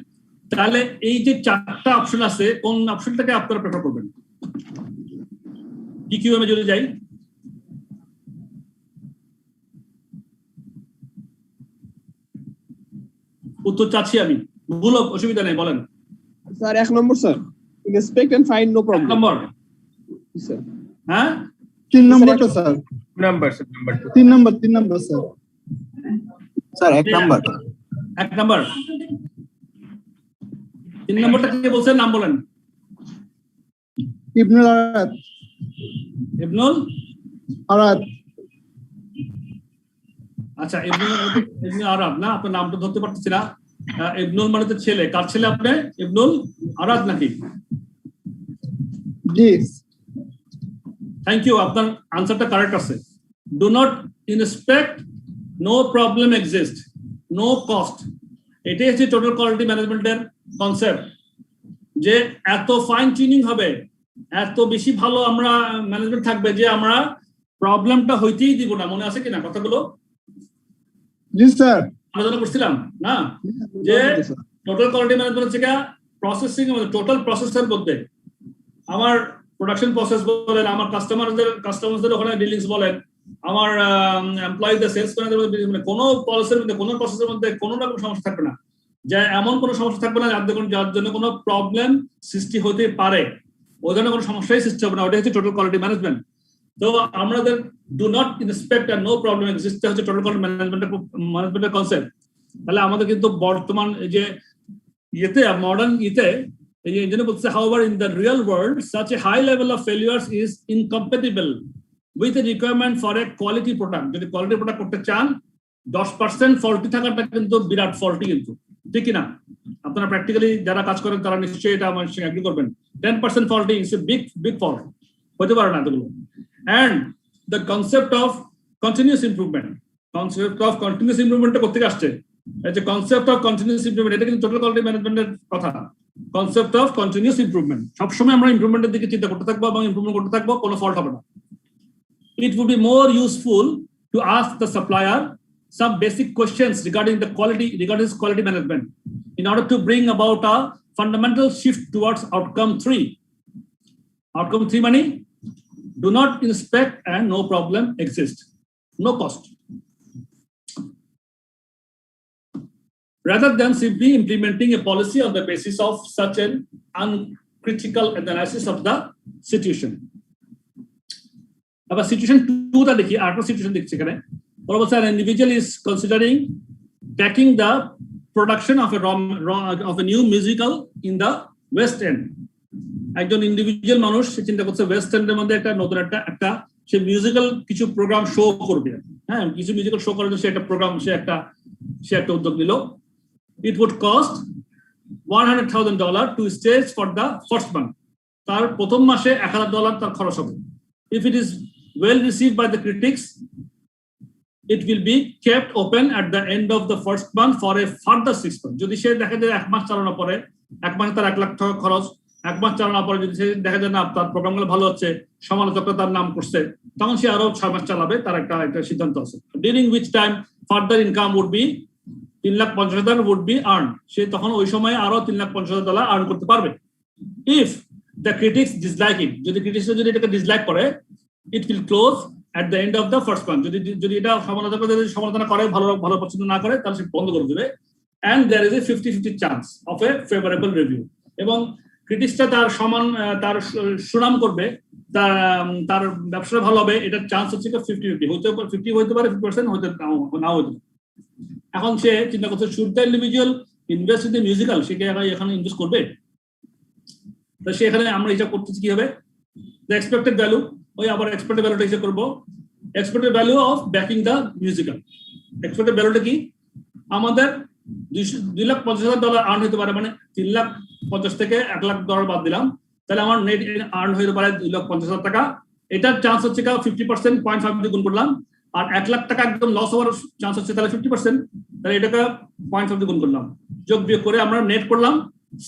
তাহলে এই যে 4টা অপশন আছে কোন অপশনটাকে আপনারা প্রেফার করবেন? TQM এ যদি যাই, উত্তর চাচ্ছি আমি, ভুল অসুবিধা নেই, বলেন sir. 1 number sir, inspect and find no problem. 1 number, sir হ্যাঁ 3 নম্বরটা sir, 3 number sir, 3 number sir. Sir 1 number, 1 number. 3 নম্বরটা কি বলছেন, নাম বলেন। ইবনুল আরাদ। ইবনুল আরাদ। আচ্ছা, ইবনুল আরাদ না, আপনার নামটা ধরতে পারতেছি না। ইবনুল মানে তো ছেলে, কার ছেলে আপনি? ইবনুল আরাদ নাকি? জি, থ্যাংক ইউ, আপনার আনসারটা কারেক্ট আছে। Do not inspect, no problem exist, no cost. এটাই হচ্ছে টোটাল কোয়ালিটি ম্যানেজমেন্টের কনসেপ্ট, যে এত ফাইন টিউনিং হবে, এত বেশি ভালো আমরা ম্যানেজমেন্ট থাকবে যে আমরা প্রবলেমটা হইতেই দিব না। মনে আছে কিনা কথাগুলো জি স্যার। আলোচনা করছিলাম না, যে টোটাল কোয়ালিটি ম্যানেজমেন্ট থেকে প্রসেসিং টোটাল প্রসেসের মধ্যে আমার প্রোডাকশন প্রসেস বলেন, আমার কাস্টমারদের ওখানে ডিলিংস বলেন, আমার এমপ্লয়িদের সেলস ম্যানেজারদের মধ্যে কোনো পলিসির মধ্যে কোনো প্রসেসের মধ্যে কোনো রকম সমস্যা থাকবে না, যে এমন কোনো সমস্যা থাকবে না যার জন্য কোনো প্রবলেম সৃষ্টি হতে পারে, ওই ধরনের কোনো সমস্যাই সৃষ্টি হবে না। ওটা হচ্ছে টোটাল কোয়ালিটি ম্যানেজমেন্ট। তো আমাদের ডু নট ইন্সপেক্ট আর নো প্রবলেম এক্সিস্ট হচ্ছে টোটাল কোয়ালিটি ম্যানেজমেন্টের কনসেপ্ট। তাহলে আমাদের কিন্তু বর্তমান যে ইয়েতে মডার্ন ইতে এই ইঞ্জিনিয়ার বলছে, however in the real world such a high level of failures is incompatible with the requirement for a quality product. যদি কোয়ালিটি প্রোডাক্ট করতে চান 10% ফল্টি থাকাটা কিন্তু বিরাট ফল্টি, কিন্তু ঠিক না? আপনারা প্র্যাকটিক্যালি যারা কাজ করেন তারা নিশ্চয়ই এটা আমার সঙ্গে এগ্রি করবেন। 10% faulty is a big fault, হতে পারে না এতগুলো। And the concept of continuous improvement, করতে আসছে, যে কনসেপ্ট অফ কন্টিনিউয়াস ইমপ্রুভমেন্ট, এটা কিন্তু টোটাল কোয়ালিটি ম্যানেজমেন্টের কথা। কনসেপ্ট অফ কন্টিনিউয়াস ইমপ্রুভমেন্ট, সবসময় আমরা ইমপ্রুভমেন্টের দিকে চিন্তা করতে থাকবো এবং ইমপ্রুভমেন্ট করতে থাকবো, কোনো ফল্ট হবে না। It would be more useful to ask the supplier some basic questions regarding his quality management in order to bring about a fundamental shift towards outcome 3. Outcome 3 money, do not inspect and no problem exists, no cost. Rather than simply implementing a policy on the basis of such an uncritical analysis of the situation. About situation 2 টা দেখি, আরেকটা situation দেখছি এখানে। বলছে an individual is considering taking the production of a new musical in the West End. একজন individual মানুষ সে চিন্তা করছে ওয়েস্ট এন্ডের মধ্যে একটা নতুন একটা সে মিউজিক্যাল কিছু প্রোগ্রাম শো করবে। হ্যাঁ, কিছু মিউজিক্যাল শো করার জন্য সে একটা প্রোগ্রাম সে একটা উদ্যোগ নিল। It would cost $100,000 to stage for the first month. তার প্রথম মাসে $1,000 তার খরচ হবে। If it is well received by the critics, it will be kept open at the end of the first month for a further 6 months. যদি সে দেখা যায় 1 মাস চালানোর পরে, 1 মাসে তার $1,00,000 খরচ, 1 মাস চালানোর পরে যদি সে দেখা যায় না তার প্রোগ্রামগুলো ভালো হচ্ছে, সমালোচকরা তার নাম করছে, তখন সে আরো 6 মাস চালাবে, তার একটা সিদ্ধান্ত আছে। During which time further income would be $3,50,000 would be earned. সে তখন ওই সময় আরো $3,50,000 আর্ন করতে পারবে। If the critics dislike it, যদি ক্রিটিক্সরা যদি এটাকে ডিসলাইক করে, it will close at the end of the first month. যদি এটা সমালোচনা করে, ভালো পছন্দ না করে, তাহলে সে বন্ধ করে দেবে। And there is a 50-50 chance of a favorable review. এবং ক্রিটিক্সটা তার সুনাম করবে, তার ব্যবসা ভালো হবে, এটার চান্স হচ্ছে 50-50 হতে পারে, 50% হতে নাও হতে পারে। এখন সে চিন্তা করছে should the individual invest in the musical, সে কি এখানে ইনভেস্ট করবে? তো সে এখানে আমরা হিসাব করতেছি কি হবে, দ্য এক্সপেক্টেড ভ্যালু, ওই আবার এক্সপেক্টেড ভ্যালুটা হিসাব করবো। Expected value of backing the musical, expected ভ্যালুটা কি? আমাদের $2,50,000 আর্ন হতে পারে, মানে 3,50,000 থেকে $1,00,000 বাদ দিলাম, তাহলে আমার নেট আর্ন হতে পারে $2,50,000 টাকা। এটার চান্স হচ্ছে 50%, 0.5 দিয়ে গুণ করলাম, আর $1,00,000 একদম লস হওয়ার চান্স হচ্ছে তাহলে 50%, তাহলে এটাকে 0.5 দিয়ে গুণ করলাম, যোগ বিয়োগ করে আমরা নেট করলাম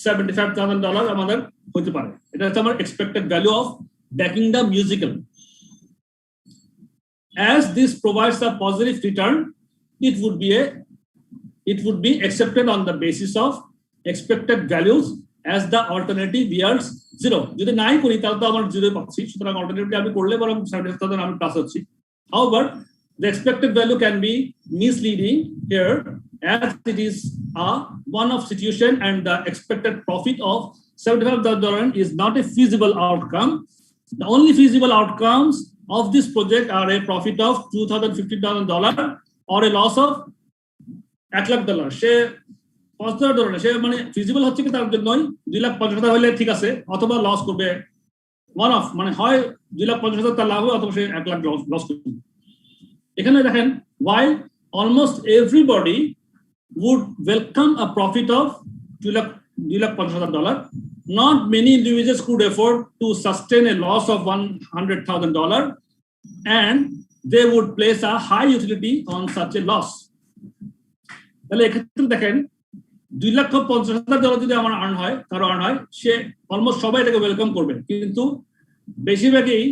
$75,000 আমাদের হতে পারে। এটা হচ্ছে আমার expected value of backing the musical. As this provides a positive return, it would be accepted on the basis of expected values as the alternative yields 0. যদি নাই করি তাহলে তো আমার 0 পাচ্ছি, সুতরাং অল্টারনেটিভলি আমি করলে বরং 75,000 আমি প্লাস হচ্ছি। However, the expected value can be misleading here as it is a one-off situation and the expected profit of $75,000 is not a feasible outcome. The only feasible outcomes of this project are a profit of $250,000 or a loss of $1,00,000. সে $5,000 সে মানে feasible হচ্ছে কি তার জন্যই $2,50,000 হলে ঠিক আছে, অথবা loss করবে ওয়ান অফ, মানে হয় $2,50,000 তার লাভ হবে অথবা সে $1,00,000 লস করবে। এখানে দেখেন, while almost everybody would welcome a profit of $2,50,000, not many individuals could afford to sustain a loss of $100,000 and they would place a high utility on such a loss. তাহলে এক্ষেত্রে দেখেন $2,50,000 যদি আমার আর্ন হয়, কারো আর্ন হয়, সে almost সবাই এটাকে ওয়েলকাম করবে। কিন্তু বেশিরভাগই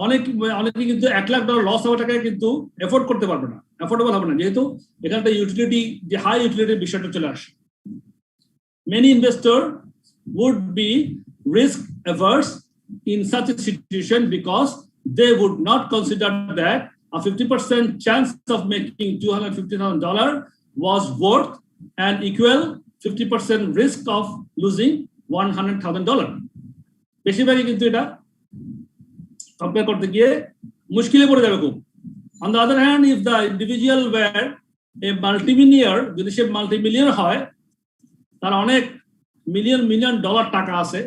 অনেকে কিন্তু $1,00,000 লস হওয়ার টাকায় কিন্তু এফোর্ড করতে পারবে না, এফোর্ডেবল হবে না, যেহেতু এখানে ইউটিলিটি, যে হাই ইউটিলিটির বিষয়টা চলে আসে। Many investors would be risk averse in such a situation because they would not consider that a 50% chance of making $250,000 was worth and equal 50% risk of losing $100,000. বেশিরভাগই কিন্তু এটা কম্পেয়ার করতে গিয়ে মুশকিলে পড়ে যাবে খুব। On the other hand, if the individual were a multimillionaire, যদি সে মাল্টিমিলিয়নার হয়, তার অনেক মিলিয়ন ডলার টাকা আছে,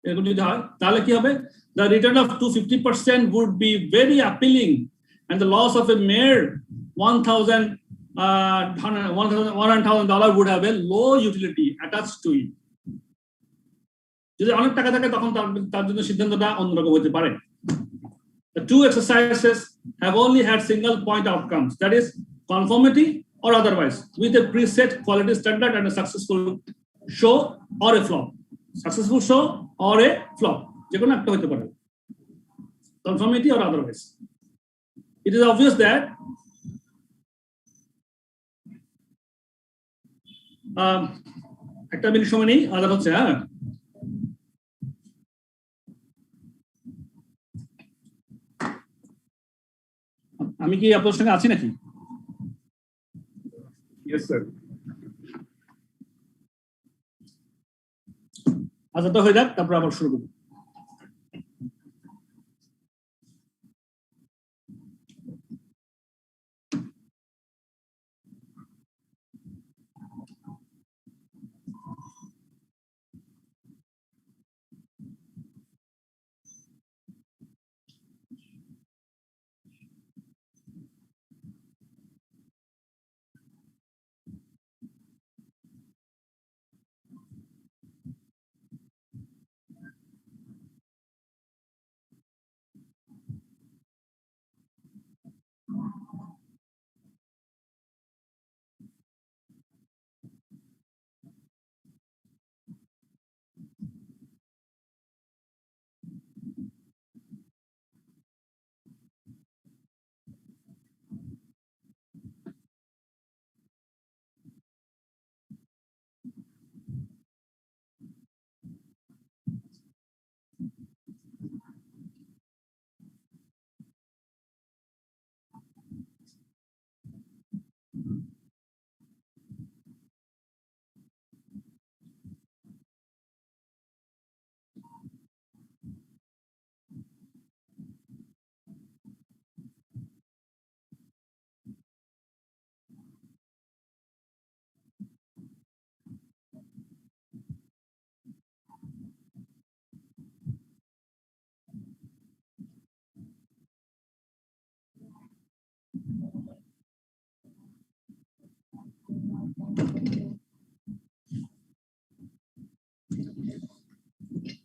এরকম যদি হয়, তাহলে কি হবে? The return of 250% would be very appealing, and the loss of a mere $100,000 would have a low utility attached to it. যদি অনেক টাকা থাকে তখন তার জন্য সিদ্ধান্তটা অন্যরকম হতে পারে। The two exercises have only had single point outcomes, that is conformity or otherwise, with a preset quality standard and a successful show or a flop. Successful show or a flop, যে কোনো একটা হতে পারে, conformity or otherwise. It is obvious that একটা minute সময় নেই, আদার হচ্ছে। হ্যাঁ, আমি কি আপনার সঙ্গে আছি নাকি? Yes, sir. আচ্ছা, তো হয়ে যাক, তারপর আবার শুরু করব।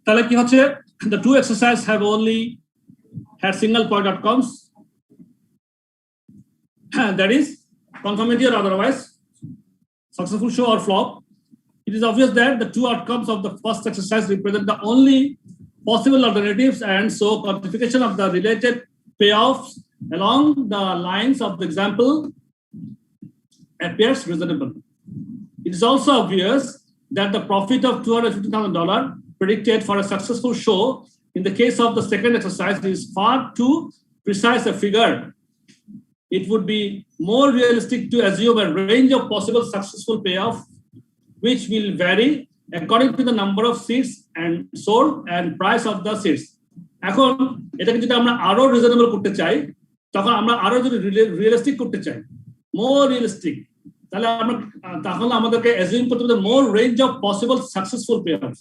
তাহলে কি হচ্ছে? The two exercises have only had single point outcomes, that is conformity or otherwise, successful show or flop. It is obvious that the two outcomes of the first exercise represent the only possible alternatives, and so quantification of the related payoffs along the lines of the example appears reasonable. It is also obvious that the profit of $250,000 predicted for a successful show in the case of the second exercise is far too precise a figure. It would be more realistic to assume a range of possible successful payoff, which will vary according to the number of seats and sold and price of the seats. এখন এটাকে যদি আমরা আরো reasonable করতে চাই, তখন আমরা আরো যদি রিয়েলিস্টিক করতে চাই, মোর রিয়েলিস্টিক, তাহলে আমাদেরকে অ্যাজিউম করতে হবে মোর রেঞ্জ অফ পসিবল সাকসেসফুল পেঅফস,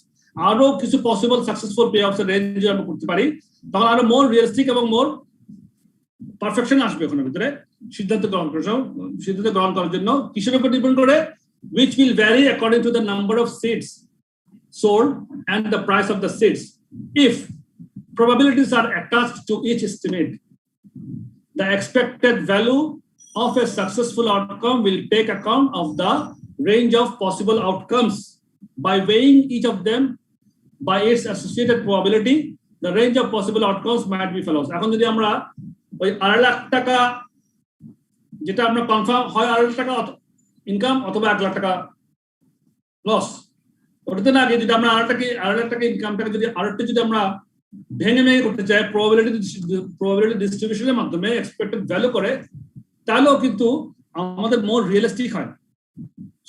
আরো কিছু পসিবল সাকসেসফুল পেঅফস এর রেঞ্জ আমরা করতে পারি, তখন আরো মোর রিয়েলিস্টিক এবং মোর পারফেকশন আসবে ওখানে ভিতরে সিদ্ধান্ত গ্রহণ করার জন্য। কিসের উপর ডিপেন্ড করে? which will vary according to the number of seats sold and the price of the seats. If probabilities are attached to each estimate, the expected value of a successful outcome will take account of the range of possible outcomes. By weighing each of them by its associated probability, the range of possible outcomes might be follows. এখন যদি আমরা ওই 2.5 লাখ টাকা যেটা আমরা confirm হয় 2.5 লাখ টাকা income অথবা 1 লাখ টাকা লস, ওটাতে না আগে যদি আমরা 2.5 লাখ টাকা ইনকামটাকে যদি আরেকটু যদি আমরা ভেঙে করতে চাই প্রবাবিলিটি ডিস্ট্রিবিউশনের মাধ্যমে এক্সপেক্টেড ভ্যালু করে, তাহলেও কিন্তু আমাদের মোর রিয়েলিস্টিক হয়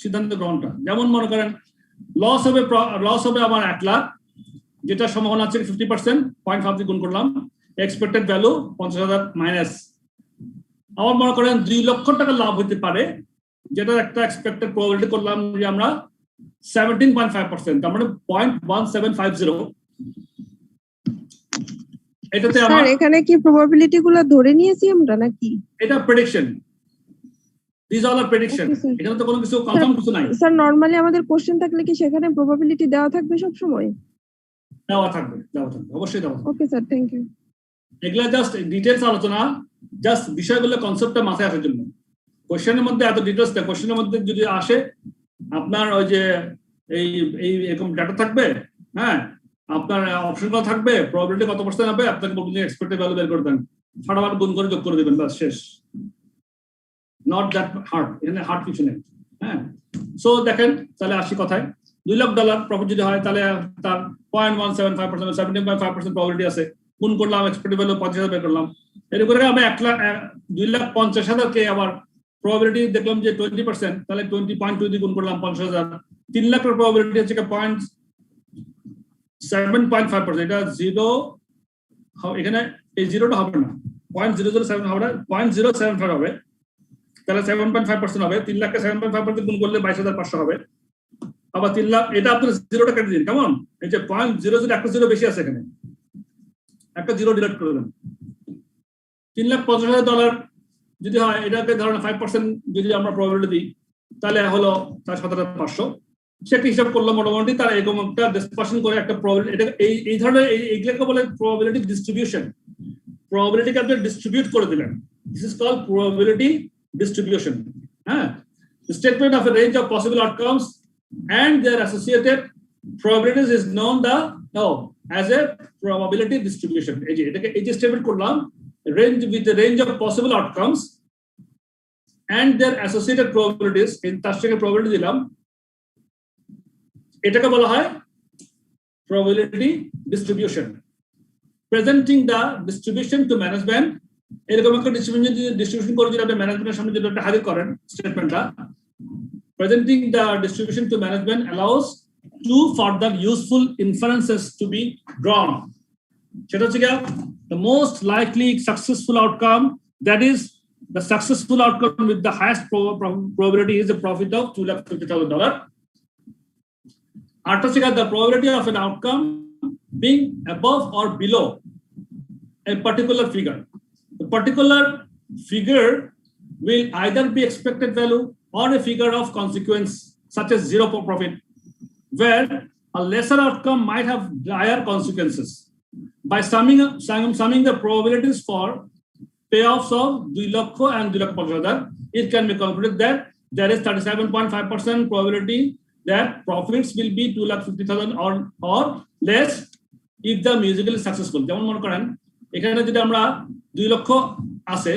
সিদ্ধান্ত গ্রহণটা। যেমন মনে করেন লস হবে আমার 1 লাখ, যেটা সম্ভাবনা আছে 50%, 0.5 দিয়ে গুণ করলাম, এক্সপেক্টেড ভ্যালু 50,000 মাইনাস। আবার মনে করেন 2 লক্ষ টাকা লাভ হতে পারে, যেটা একটা এক্সপেক্টেড প্রবাবিলিটি করলাম যে আমরা 17.5%, তার মানে 0.1750। এটাতে স্যার এখানে কি প্রবাবিলিটি গুলো ধরে নিয়েছি আমরা নাকি? এটা prediction, this all are prediction, এখানে তো কোনো কিছু কনফার্ম কিছু নাই। স্যার নরমালি আমাদের কোশ্চেন থাকলে কি সেখানে প্রবাবিলিটি দেওয়া থাকবে সব সময়? দেওয়া থাকবে অবশ্যই দেওয়া থাকবে। Okay sir, thank you. এগুলা জাস্ট ডিটেইলস আলোচনা, জাস্ট বিষয়গুলো কনসেপ্টটা মাথায় আসার জন্য। কোশ্চেনের মধ্যে এত ডিটেইলস না, কোশ্চেনের মধ্যে যদি আসে আপনার ওই যে এই এরকম ডাটা থাকবে, হ্যাঁ আপনার অপশনগুলো থাকবে, প্রবাবিলিটি কত পার্সেন্ট হবে, আপনাকে বলবেন এক্সপেক্টেড ভ্যালু বের করে দেন, ফাটাফাট গুণ করে যোগ করে দিবেন, বাস শেষ। নট দ্যাট হার্ড, এখানে হার্ড কিছু নেই। হ্যাঁ, সো দেখেন তাহলে আসি কথায়, $2 লাখ প্রফিট যদি হয় তাহলে তার 0.175%, 17.5% প্রবাবিলিটি আছে, গুণ করলাম এক্সপেক্টেড ভ্যালু 50,000 বের করলাম। এরকম করে আমি 2,50,000কে আবার প্রবাবিলিটি দেখলাম যে 20%, তাহলে 20.2 দিয়ে গুণ করলাম 50,000। 3 লাখের প্রবাবিলিটি হচ্ছে 0.7.5%, এটা জিরো, এখানে এই জিরোটা হবে না, 0.007 হবে, 0.075 হবে, তাহলে 7.5% হবে। 3 লাখকে 7.5% গুণ করলে 22,500 হবে। আবার 3 লাখ, এটা আপনার জিরোটা কেটে দিন, কেমন? এই যে 0.00 একটা জিরো বেশি আছে, এখানে একটা জিরো ডিলিট করে দেন। $3,50,000 যদি হয়, এটাকে ধরেন 5% যদি আমরা প্রবাবিলিটি দিই, তাহলে হলো তার 17,500। সে একটা হিসাব করলো মোটামুটি, তার এরকম একটা ডিসপারশন করে একটা প্রবাবিলিটি, এটা এই ধরনের এইগুলোকে বলে প্রবাবিলিটি ডিস্ট্রিবিউশন। প্রবাবিলিটিকে আপনি ডিস্ট্রিবিউট করে দিলেন, this is called probability distribution. The statement of a range of possible outcomes and their associated probabilities is known as a probability distribution. এই যে স্টেটমেন্ট করলাম, range with the range of possible outcomes and their associated probabilities, তার সঙ্গে probability দিলাম, এটাকে বলা হয় probability distribution. Presenting the distribution to management, এরকম একটা ডিস্ট্রিবিউশন করে যদি আপনি ম্যানেজমেন্টের সামনে যদি একটা হাজির করেন স্টেটমেন্টটা, presenting the distribution to management allows to further useful inferences to be drawn. সেটা হচ্ছে the most likely successful outcome, that is the successful outcome with the highest probability is the profit of $2,50,000। আর হচ্ছে the probability of an outcome being above or below a particular figure. The particular figure will either be expected value or a figure of consequence, such as zero profit, where a lesser outcome might have dire consequences. By summing the probabilities for payoffs of 2 lakh and 2,50,000, it can be concluded that there is 37.5% probability that profits will be 2,50,000 or less if the musical is successful. যেমন মনে করেন এখানে যদি আমরা 2 লক্ষ আছে,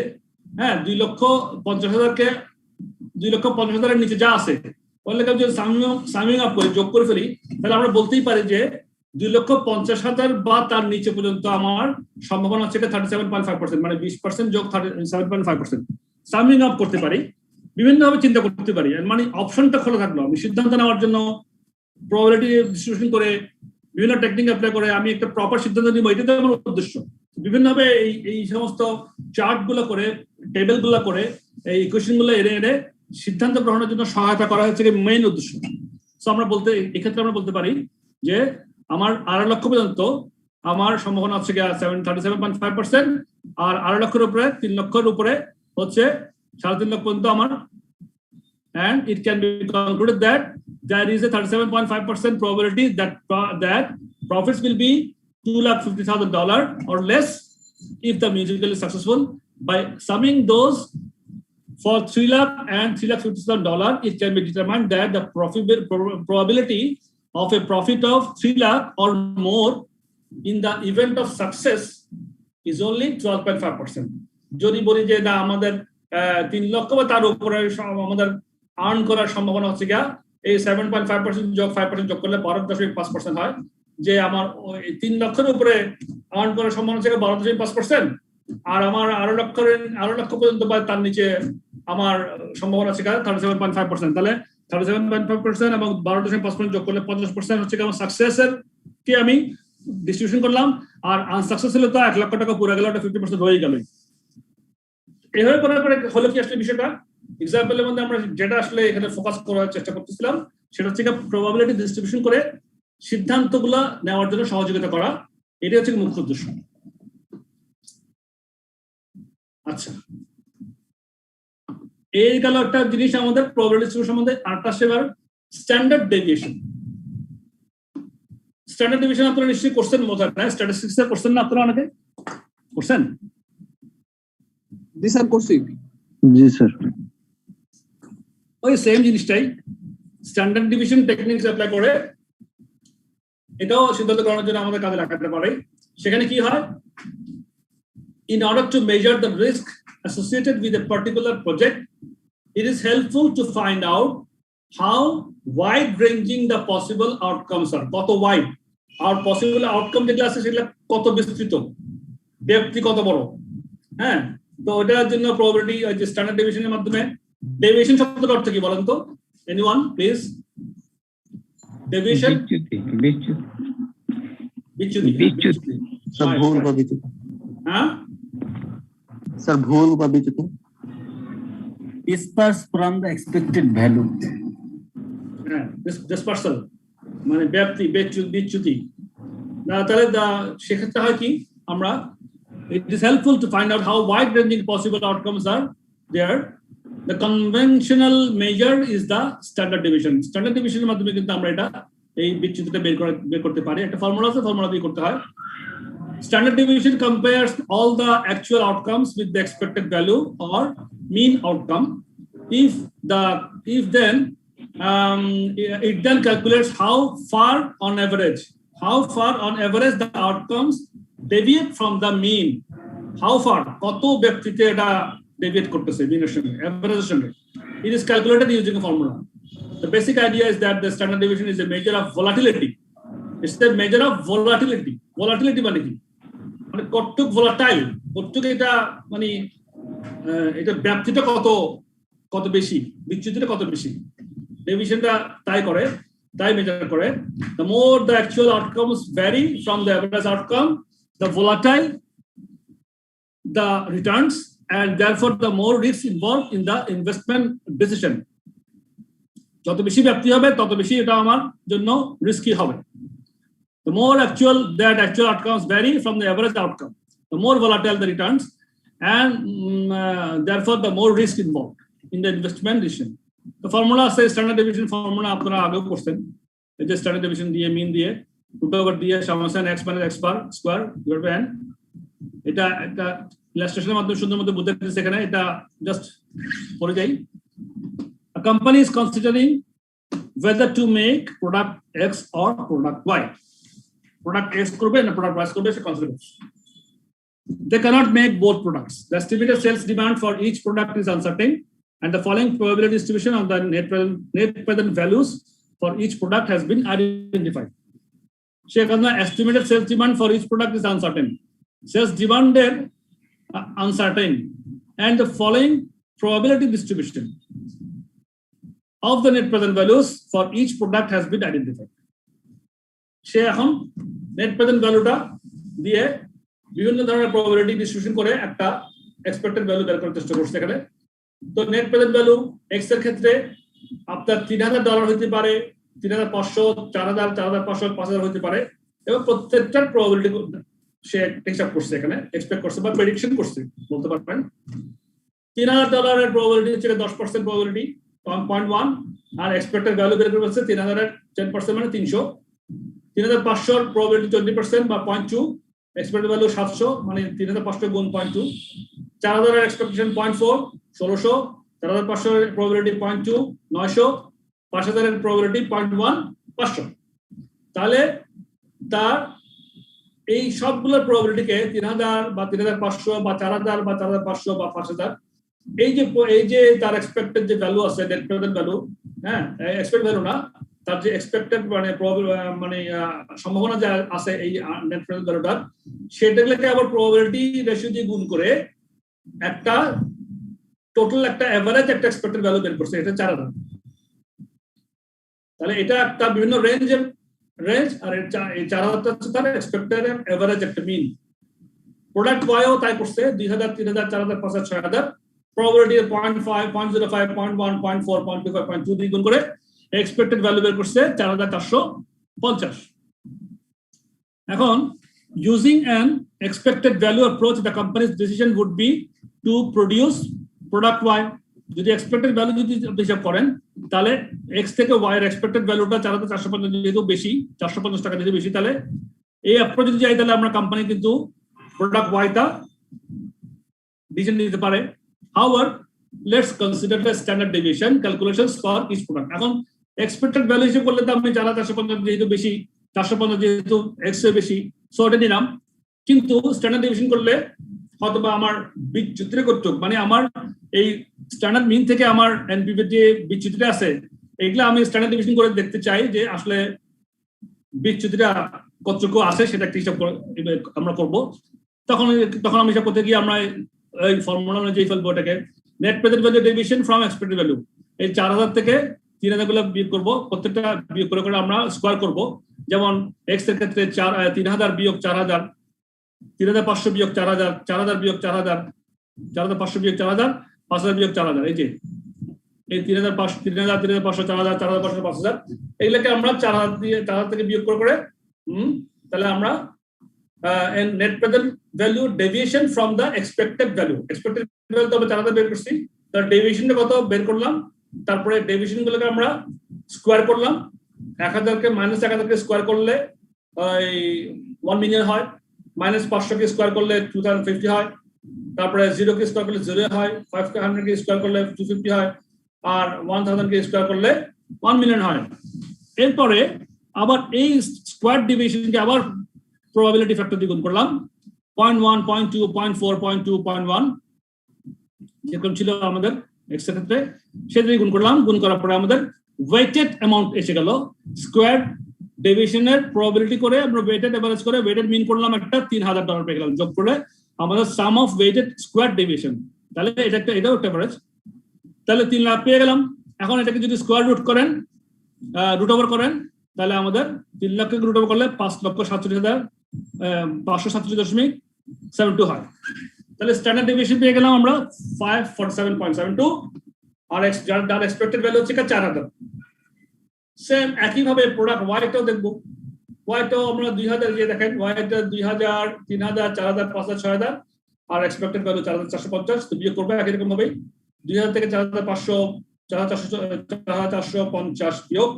হ্যাঁ 2,50,000কে 2,50,000 নিচে যা আছে বললে যদি সামিং আপ করে যোগ করে ফেলি, তাহলে আমরা বলতেই পারি যে 2,50,000 বা তার নিচে পর্যন্ত আমার সম্ভাবনা হচ্ছে 37.5%, মানে 20% যোগ 37.5%। সামিং আপ করতে পারি, বিভিন্নভাবে চিন্তা করতে পারি, মানে অপশনটা খোলা থাকলো। আমি সিদ্ধান্ত নেওয়ার জন্য প্রবাবিলিটি ডিস্ট্রিবিউশন করে বিভিন্ন টেকনিক অ্যাপ্লাই করে আমি একটা প্রপার সিদ্ধান্ত নিব, এটাই তো আমার উদ্দেশ্য। বিভিন্নভাবে এই সমস্ত চার্ট গুলো করে, টেবিল গুলো করে, এই ইকুয়েশন গুলো এনে সিদ্ধান্ত গ্রহণের জন্য সহায়তা করা হচ্ছে মেইন উদ্দেশ্য। সো আমরা এক্ষেত্রে আমরা বলতে পারি যে আমার 2.5 লক্ষ পর্যন্ত আমার সম্ভাবনা হচ্ছে 37.5%, আর 2.5 লক্ষের উপরে 3 লক্ষের উপরে হচ্ছে 3.5 লক্ষ পর্যন্ত আমার, and it can be concluded that there is a 37.5% probability that profits will be $2,50,000 or less if the musical is successful. By summing those for 3 lakh and $350,000, it can be determined that the probability of a profit of 3 lakh or more in the event of success is only 12.5%. যদি বলি যে না আমাদের 3 লক্ষ বা তার উপরে আমাদের আর্ন করার সম্ভাবনা হচ্ছে কি এই 7.5% যোগ 5% যোগ করলে 12.5% হয়, যে আমার 3 লক্ষের উপরে আর্ন করার সম্ভাবনা হচ্ছে 12.5%, আর আমার আরো লক্ষ পর্যন্ত বা তার নিচে আমার সম্ভাবনা আছে 37.5%। তাহলে 37.5% এবং 12.5% যোগ করলে 50% হচ্ছে আমার সাকসেসের কি আমি ডিস্ট্রিবিউশন করলাম, আর আনসাকসেস হলে তো 1 লক্ষ টাকা পুরো গেল, ওটা 50% হয়ে গেল। এভাবে করার পরে হলো কি আসলে বিষয়টা এক্সাম্পলের মধ্যে আমরা যেটা আসলে এখানে ফোকাস করার চেষ্টা করতেছিলাম সেটা হচ্ছে প্রবাবিলিটি ডিস্ট্রিবিউশন করে সিদ্ধান্তগুলো নেওয়ার জন্য সহযোগিতা করা, এটাই হচ্ছে মুখ্য উদ্দেশ্য। আচ্ছা, এই গেল একটা জিনিস আমাদের প্রবাবিলিটি ডিস্ট্রিবিউশন সম্বন্ধে। আরেকটা সেবার স্ট্যান্ডার্ড ডেভিয়েশন। স্ট্যান্ডার্ড ডেভিয়েশন আপনারা নিশ্চয়ই করছেন, মনে হয় স্ট্যাটিস্টিক্স এর করছেন না আপনারা? অনেকে করছেন? জি স্যার করছি। জি স্যার। ওই সেম জিনিসটাই স্ট্যান্ডার্ড ডিভিশন টেকনিক্স অ্যাপ্লাই করে এটাও সিদ্ধান্ত করার জন্য আমাদের কাজে লাগাতে পারে। সেখানে কি হয়, in order to measure the risk associated with a particular project, it is helpful to find out how wide-ranging the possible outcomes are. কত wide আর possible outcome যেগুলো আছে সেগুলো কত বিস্তৃত, ডেপথ কত বড়। হ্যাঁ, তো ওটার জন্য প্রবাবিলিটি যে স্ট্যান্ডার্ড ডেভিয়েশনের মাধ্যমে, ডেভিয়েশন শব্দটার অর্থ কি বলেন তো? Anyone please? ডেভিয়েশন বিচ্যুতি। স্যার ভুল বা বিচ্যুতি। হ্যাঁ স্যার ভুল বা বিচ্যুতি। disperse from the expected value. হ্যাঁ, ডিসপার্সাল মানে ব্যাপ্তি, বিচ্যুতি। তাহলে সেক্ষেত্রে হয় কি, আমরা it is helpful to find out how wide-ranging possible outcomes are there. The conventional measure is the standard deviation. Standard deviation এর মাধ্যমে কিন্তু আমরা এটা এই বিচ্যুতিটা বের করতে পারি। একটা ফর্মুলা আছে, ফর্মুলা দিয়ে করতে হয়। Standard deviation compares all the actual outcomes with the expected value or mean outcome. If then it then calculates how far on average the outcomes deviate from the mean. How far, কত ব্যক্তিতে এটা deviate করতেছে mean-এর সঙ্গে, average-এর সঙ্গে। It is calculated using a formula. The basic idea is that the standard deviation is a measure of volatility. It's the measure of volatility. Volatility মানে কি? মানে কতটুক volatile, কতটুক এটা মানে এটা ব্যাপ্তিটা কত বেশি, বিচ্যুতিটা কত বেশি। ডেভিয়েশনটা তাই মেজার করে। The more the actual outcomes vary from the average outcome, the volatile the returns, and therefore the more risks involved in the investment decision. যত বেশি ব্যাপ্তি হবে তত বেশি এটা আমার জন্য রিস্কি হবে। The more actual outcomes vary from the average outcome, the more volatile the returns, and therefore the more risk involved in the investment decision. The formula says standard deviation formula আপনারা আগেও করছেন, এই যে standard deviation দিয়ে মিন দিয়ে root over দিয়ে summation x minus x bar square divided by n, এটা একটা ইলাস্ট্রেশনের মাধ্যমে সুন্দর মতো বুঝতে দিচ্ছে এখানে। এটা জাস্ট পড়ে যাই। A company is considering whether to make product X or product Y. Product X করবে না product Y করবে, সে কনসিডার করছে। They cannot make both products. The estimated sales demand for each product is uncertain, and the following probability distribution of the net present values for each product has been identified. সেখানে estimated sales demand for each product is uncertain. Sales demanded uncertain, and the following probability distribution of the net present values for each product has been identified. সে এখন net present ভ্যালুটা দিয়ে বিভিন্ন ধরনের probability distribution করে একটা expected value বের করার চেষ্টা করছে এখানে। তো নেট প্রেজেন্ট ভ্যালু এক্স এর ক্ষেত্রে আপনার $3,000 হতে পারে, 3,500, 4,000, 4,500, 5,000 হতে পারে, এবং প্রত্যেকটার প্রবাবিলিটি সে হিসাব করছে এখানে, এক্সপেক্ট করছে বা প্রেডিকশন করছে বলতে পারবেন। $3,000 এর প্রবাবিলিটি হচ্ছে 10% প্রবাবিলিটি 1.1, আর এক্সপেক্টেড ভ্যালু বের করে বলছে 3,000 এর 10% মানে 300। 3,500 প্রবাবিলিটি 20% বা 0.2, এক্সপেক্টেড ভ্যালু 700 মানে 3,500 গুণ 0.2। 4,000 এর এক্সপেকটেশন 0.4, 1,600, 4,500 এর প্রবাবিলিটি 0.2, 900, 5,000 এর প্রবাবিলিটি 0.1, 500। তাহলে তার এই সবগুলোর প্রবাবিলিটিকে 3,000 বা 3,500 বা 4,000 বা 4,500 বা 5,000, এই যে তার এক্সপেক্টেড যে ভ্যালু আছে, নেট প্রেজেন্ট ভ্যালু, হ্যাঁ এক্সপেক্ট ভ্যালু না, তার যে এক্সপেক্টেড মানে সম্ভাবনা যা আছে এই নেট প্রেজেন্ট ভ্যালুটার, সেটাকে আবার প্রবাবিলিটি রেশিও দিয়ে গুণ করে একটা টোটাল একটা এভারেজ একটা এক্সপেক্টেড ভ্যালু বের করছে, এটা 4,000। তাহলে এটা একটা বিভিন্ন রেঞ্জ আর এই 4,000টা হচ্ছে তার এক্সপেক্টেড এভারেজ একটা মিন। প্রোডাক্ট ওয়াইও তাই করছে, 2,000, 3,000, 4,000, 5,000, 6,000 প্রবাবিলিটি 0.5, 0.05, 0.1, 0.4, 0.25, 0.2 দিয়ে গুণ করে এক্সপেক্টেড ভ্যালু বের করছে 4,450। এখন using an expected value approach, the company's decision would be to produce product Y. যদি এক্সপেক্টেড ভ্যালু যদি হিসাব করেন, তাহলে x থেকে y এর এক্সপেক্টেড ভ্যালুটা 4,450 যেহেতু বেশি, 450 টাকা যেহেতু বেশি, তাহলে এই অ্যাপ্রোচ যদি যাই তাহলে আমরা কোম্পানি কিন্তু প্রোডাক্ট Y টা ডিসিশন নিতে পারে। However, let's consider the standard deviation calculations for each product. এখন এক্সপেক্টেড ভ্যালু হিসেব করলে তো আমি 4,450 যেহেতু বেশি, 450 যেহেতু x এর বেশি, সো এটা নিলাম। কিন্তু স্ট্যান্ডার্ড ডেভিয়েশন করলে হয়তো বা আমার বিচ্যুতি কতটুক, মানে আমার এই স্ট্যান্ডার্ড মিন থেকে আমার এনপিভি যে বিচ্যুতিটা আছে, এগুলা আমি স্ট্যান্ডার্ড ডেভিয়েশন করে দেখতে চাই যে আসলে বিচ্যুতিটা কতটুকু আছে, সেটা একটা হিসাব আমরা করব। তখন আমি হিসাব করতে গিয়ে আমরা এই ফর্মুলা অনুযায়ী ফেলবো এটাকে net present value deviation from expected value. এই 4,000 থেকে 3,000 গুলো বিয়োগ করবো, প্রত্যেকটা বিয়োগ করে আমরা স্কোয়ার করব। যেমন এক্স এর ক্ষেত্রে 3,000 বিয়োগ 4,000, 3,500 বিয়োগ 4,000, 4,000 বিয়োগ 4,000, 4,500 বিয়োগ 4,000, 5,000 বিয়োগ 4,000। এই যে এই 3,500, 4,000, 4,500, 5,000 এইগুলোকে আমরা 4,000 থেকে বিয়োগ করে তাহলে আমরা net present value deviation from the expected value. Expected value তো আমরা 4,000 বের করছি, তার ডেভিয়েশনটা কত বের করলাম, তারপরে ডেভিয়েশন গুলোকে আমরা স্কোয়ার করলাম। 1,000 কে -1,000 কে স্কোয়ার করলে 1 মিলিয়ন হয়, -500 কে স্কোয়ার করলে 2,050 হয়, তারপরে 0 কে স্কোয়ার করলে 0 হয়, 500 কে স্কোয়ার করলে 250 হয়, আর 1,000 কে স্কোয়ার করলে 1 মিলিয়ন হয়। এরপরে আবার এই স্কোয়ার ডেভিয়েশনকে আবার প্রবাবিলিটি ফ্যাক্টর দিয়ে গুণ করলাম, 0.1, 0.2, 0.4, 0.2, 0.1 যেরকম ছিল আমাদের এক্স এর ক্ষেত্রে, সেটা গুণ করলাম। গুণ করার পরে আমাদের ওয়েটেড অ্যামাউন্ট এসে গেল। স্কোয়ার ডেভিয়েশনের প্রবাবিলিটি করে আমরা ওয়েটেড এভারেজ করে ওয়েটেড মিন করলাম, একটা $3,000 পেয়ে গেলাম, যোগ করে আমাদের সাম অফ ওয়েটেড স্কোয়ার ডেভিয়েশন। তাহলে এটাও একটা এভারেজ, তাহলে 3 লাখ পেয়ে গেলাম। এখন এটাকে যদি স্কোয়ার রুট করেন, রুট ওভার করেন, তাহলে আমাদের 3 লাখকে রুট ওভার করলে 5,47,547.72 হয়। তাহলে স্ট্যান্ডার্ড ডেভিয়েশন পেয়ে গেলাম আমরা 547.72, আর যার এক্সপেক্টেড ভ্যালু হচ্ছে 4,000। সেম একইভাবে প্রোডাক্ট ওয়াইটাও দেখবো। ওয়াইটাও আমরা 2,000 দিয়ে দেখেন, ওয়াইটা 2,000, 3,000, 4,000, 5,000, 6,000 আর এক্সপেক্টেড ভ্যালু 4,450। তো বিয়োগ করবে একই রকম ভাবে 2,000 থেকে 4,500, 4,450 বিয়োগ,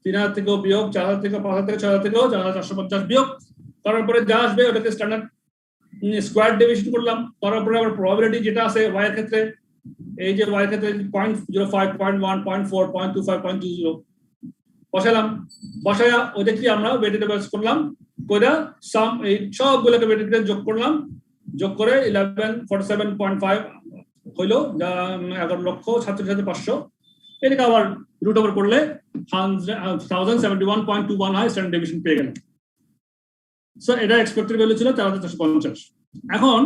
3,000 থেকেও বিয়োগ, 4,000 থেকে 5,000 থেকে 6,000 থেকেও 4,450 বিয়োগ করার পরে যা আসবে ওটাকে স্ট্যান্ডার্ড স্কোয়ার ডেভিয়েশন করলাম। করার পরে আবার প্রবাবিলিটি যেটা আছে ওয়াই এর ক্ষেত্রে, এই যে ওয়াই এর ক্ষেত্রে 0.05, 0.1, 0.4, 0.25, 0.20 বসালাম। বসায়া ওইটা কি আমরা ওয়েটেড এভারেজ করলাম, কইরা সাম এই সবগুলোকে ওয়েটেড যোগ করলাম, যোগ করে 1147.5 হইলো, যা 11,37,500। এটাকে আবার রুট ওভার করলে 1071.21 হয়, স্ট্যান্ডার্ড ডেভিয়েশন পেয়ে গেলাম। সো এটা এক্সপেক্টেড ভ্যালু ছিল 4,450। এখন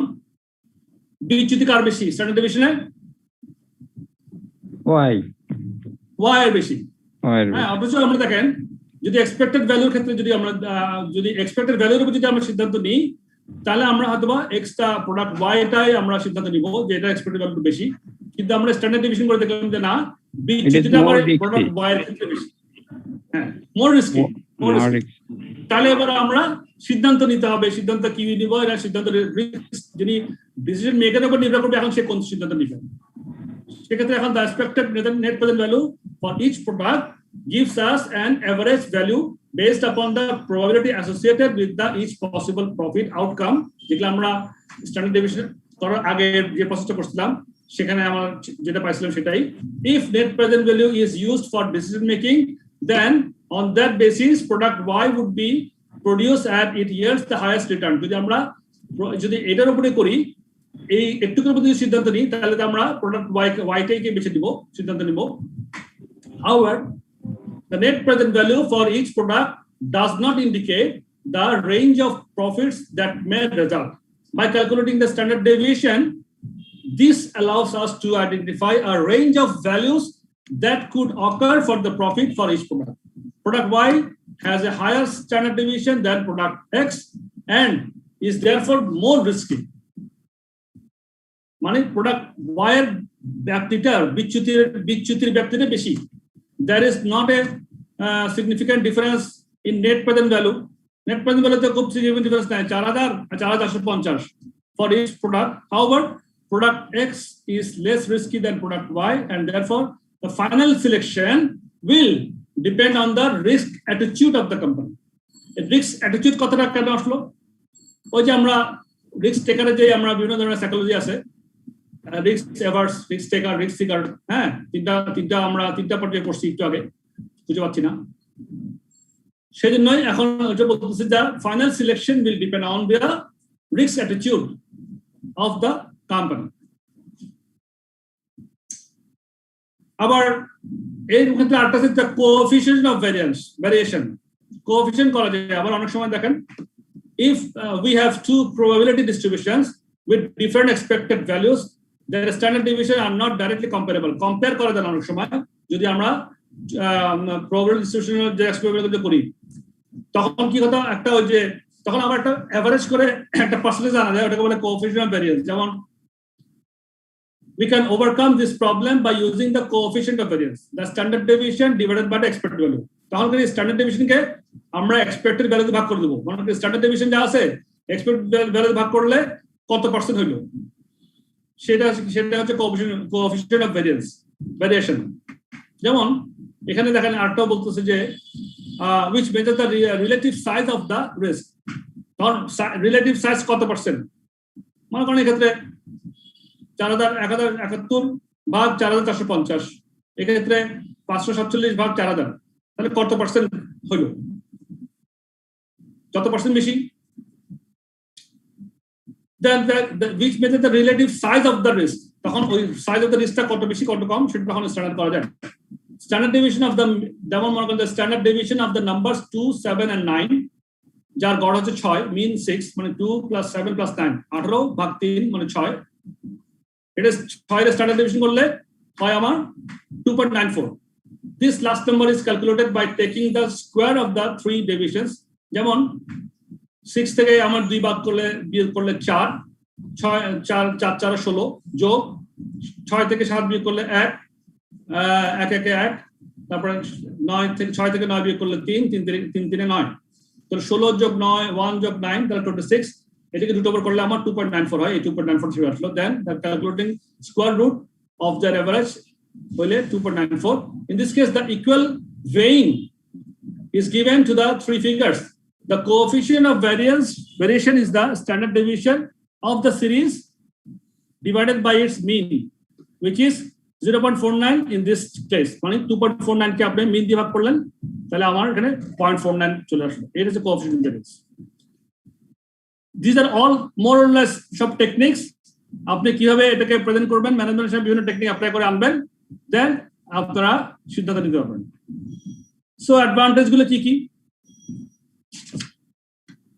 বিচ্যুতি কার বেশি স্ট্যান্ডার্ড ডেভিয়েশনে? ওয়াই এর বেশি। হ্যাঁ, অবশ্যই আমরা দেখেন যদি এক্সপেক্টেড ভ্যালুর ক্ষেত্রে যদি আমরা এক্সপেক্টেড ভ্যালুর উপর যদি আমরা সিদ্ধান্ত নিই, তাহলে আমরা হয়তোবা এক্সট্রা প্রোডাক্ট ওয়াইটাই আমরা সিদ্ধান্ত নিব যে এটা এক্সপেক্টেড ভ্যালু বেশি। কিন্তু আমরা স্ট্যান্ডার্ড ডেভিয়েশন করে দেখলাম যে না, বিচ্যুতিটা আবার প্রোডাক্ট ওয়াই এর ক্ষেত্রে বেশি। হ্যাঁ, মোর রিস্কি। তাহলে এবার আমরা সিদ্ধান্ত নিতে হবে, সিদ্ধান্ত কি নিব, এটা সিদ্ধান্ত যিনি ডিসিশন মেকারের উপর নির্ভর করবে এখন সে কোন সিদ্ধান্ত নিবে। সেক্ষেত্রে এখন the expected net present value for each product gives us an average value based upon the probability associated with the each possible profit outcome, যেগুলো আমরা স্ট্যান্ডার্ড ডেভিয়েশন করার আগে যে প্রসেসটা করছিলাম সেখানে আমার যেটা পাইছিলাম সেটাই, if net present value is used for decision making, then on that basis product Y would be produced at it yields the highest return. যদি এটার উপরে করি, এই একটুকুর উপর যদি সিদ্ধান্ত নিই, তাহলে তো আমরা প্রোডাক্ট Y টাকে বেছে দিব, সিদ্ধান্ত নিব। However, the net present value for each product does not indicate the range of profits that may result. By calculating the standard deviation, this allows us to identify a range of values that could occur for the profit for each product. Product Y has a higher standard deviation than product X and is therefore more risky. মানে product Y এর ব্যাপ্তিটার বিচ্যুতির ব্যাপ্তিটা বেশি। There is not a significant difference in net present value. Net present value তে খুব significant difference নাই, 4000 আর 4450 for each product. However, product X is less risky than product Y, and therefore the final selection will depend on the risk attitude of the company. Risk attitude কথাটা কেন আসলো? ওই যে আমরা risk টেকারে যে আমরা বিভিন্ন ধরনের সাইকোলজি আছে, রিস্ক এভার্স, রিস্ক টেকার, রিস্ক সিকার, হ্যাঁ, তিনটা আমরা তিনটা পর্যায়ে পড়ছি একটু আগে, বুঝতে পারছি না। সেই জন্যই এখন এটা বলতেছি যে final selection will depend on the risk attitude of the company. আবার এই ক্ষেত্রে আরেকটা হচ্ছে কোএফিশিয়েন্ট অফ ভেরিয়েশন। কোএফিশিয়েন্ট করা যায় আবার অনেক সময় দেখেন, if we have two probability distributions with different expected values, their standard deviation are not directly comparable. Compare করা যায় অনেক সময় যদি আমরা probability distribution যে এক্সপেরিমেন্ট করি, তখন কি কথা, একটা ওই যে তখন আবার একটা এভারেজ করে একটা পার্সেন্টেজ আনা যায়, ওটাকে বলে কোএফিশিয়েন্ট অফ ভেরিয়েন্স। যেমন we can overcome this problem by using the coefficient of variance, the standard deviation divided by the expected value. তখন কি স্ট্যান্ডার্ড ডেভিয়েশনকে আমরা এক্সপেক্টেড ভ্যালুতে ভাগ করে দেব। মানে স্ট্যান্ডার্ড ডেভিয়েশন যা আছে এক্সপেক্টেড ভ্যালুতে ভাগ করলে কত পার্সেন্ট হইলো, সেটা হচ্ছে কোএফিশিয়েন্ট অফ ভেরিয়েশন। যেমন এখানে দেখেন আরেকটাও বলতেছে যে which measures the relative size of the risk. তখন রিলেটিভ সাইজ কত পার্সেন্ট, মনে করেন এক্ষেত্রে 1071 ভাগ 4450, এক্ষেত্রে 547 ভাগ 4000, তাহলে কত পার্সেন্ট হলো, যত পার্সেন্ট বেশি। then which measures the relative size of the risk, তখন ওই সাইজ অফ দ্য রিস্কটা কত বেশি কত কম সেটা তখন স্ট্যান্ডার্ড করা যায়। স্ট্যান্ডার্ড ডেভিয়েশন অফ দ্য, যেমন মনে করেন standard deviation of the numbers 2, 7 and 9, যার গড় হচ্ছে 6, মিন 6, মানে 2 + 7 + 9, 18 ভাগ 3 মানে 6। এটা 6 এর স্ট্যান্ডার্ড ডেভিয়েশন করলে হয় আমার 2.94. This last number is calculated by taking the square of the 3 deviations. যেমন 6 থেকে আমার 2 ভাগ করলে বিয়োগ করলে 4, 4 4 16 যোগ 6 থেকে 7 বিয়োগ করলে 1, 1 1 1, তারপরে 6 থেকে 9 বিয়োগ করলে 3 3 3 9, তো 16 যোগ 9 1 যোগ 9 তাহলে 26। এটাকে রুট ওভার করলে আমার 2.94 হয়, এই 2.94 আসলো। Then calculating square root of the average হইলে 2.94. In this case, the equal weighing is given to the 3 figures. The coefficient of variation is the standard deviation of the series divided by its mean, which is 0.49 in this case. মানে 2.49 কে আপনি মিন দিয়ে ভাগ করলেন, তাহলে আমার এখানে 0.49 চলে আসলো। এটা হচ্ছে coefficient of variance. These are all more or less সব টেকনিক্স। আপনি কিভাবে এটাকে প্রেজেন্ট করবেন, ম্যানেজমেন্ট হিসেবে বিভিন্ন টেকনিক অ্যাপ্লাই করে আনবেন, দেন আপনারা সিদ্ধান্ত নিতে পারবেন। সো অ্যাডভান্টেজ গুলো কি কি,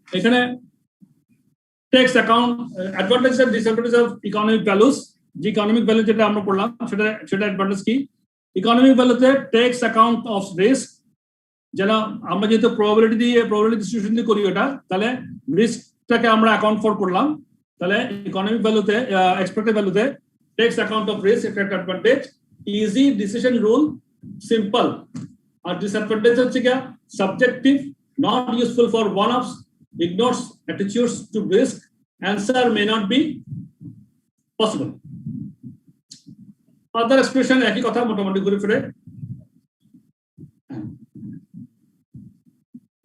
এখানে takes account, advantage and disadvantage of economic values. যে ইকোনমিক ভ্যালু যেটা আমরা পড়লাম সেটা অ্যাডভান্টেজ কি, ইকোনমিক ভ্যালুতে টেক্স অ্যাকাউন্ট অফ রিস্ক, যেন আমরা যেহেতু প্রবাবিলিটি ডিস্ট্রিবিউশন দিয়ে করি ওটা, তাহলে রিস্কটাকে আমরা অ্যাকাউন্ট ফর করলাম, তাহলে ইকোনমিক ভ্যালুতে এক্সপেক্টেড ভ্যালুতে টেক্স অ্যাকাউন্ট অফ রিস্ক একটা advantage. Easy decision rule, simple. আর ডিসঅ্যাডভান্টেজ হচ্ছে কি subjective, not useful for one-offs, ignores attitudes to risk, answer may not be possible. Other expression একই কথা মোটামুটি ঘুরে ফিরে।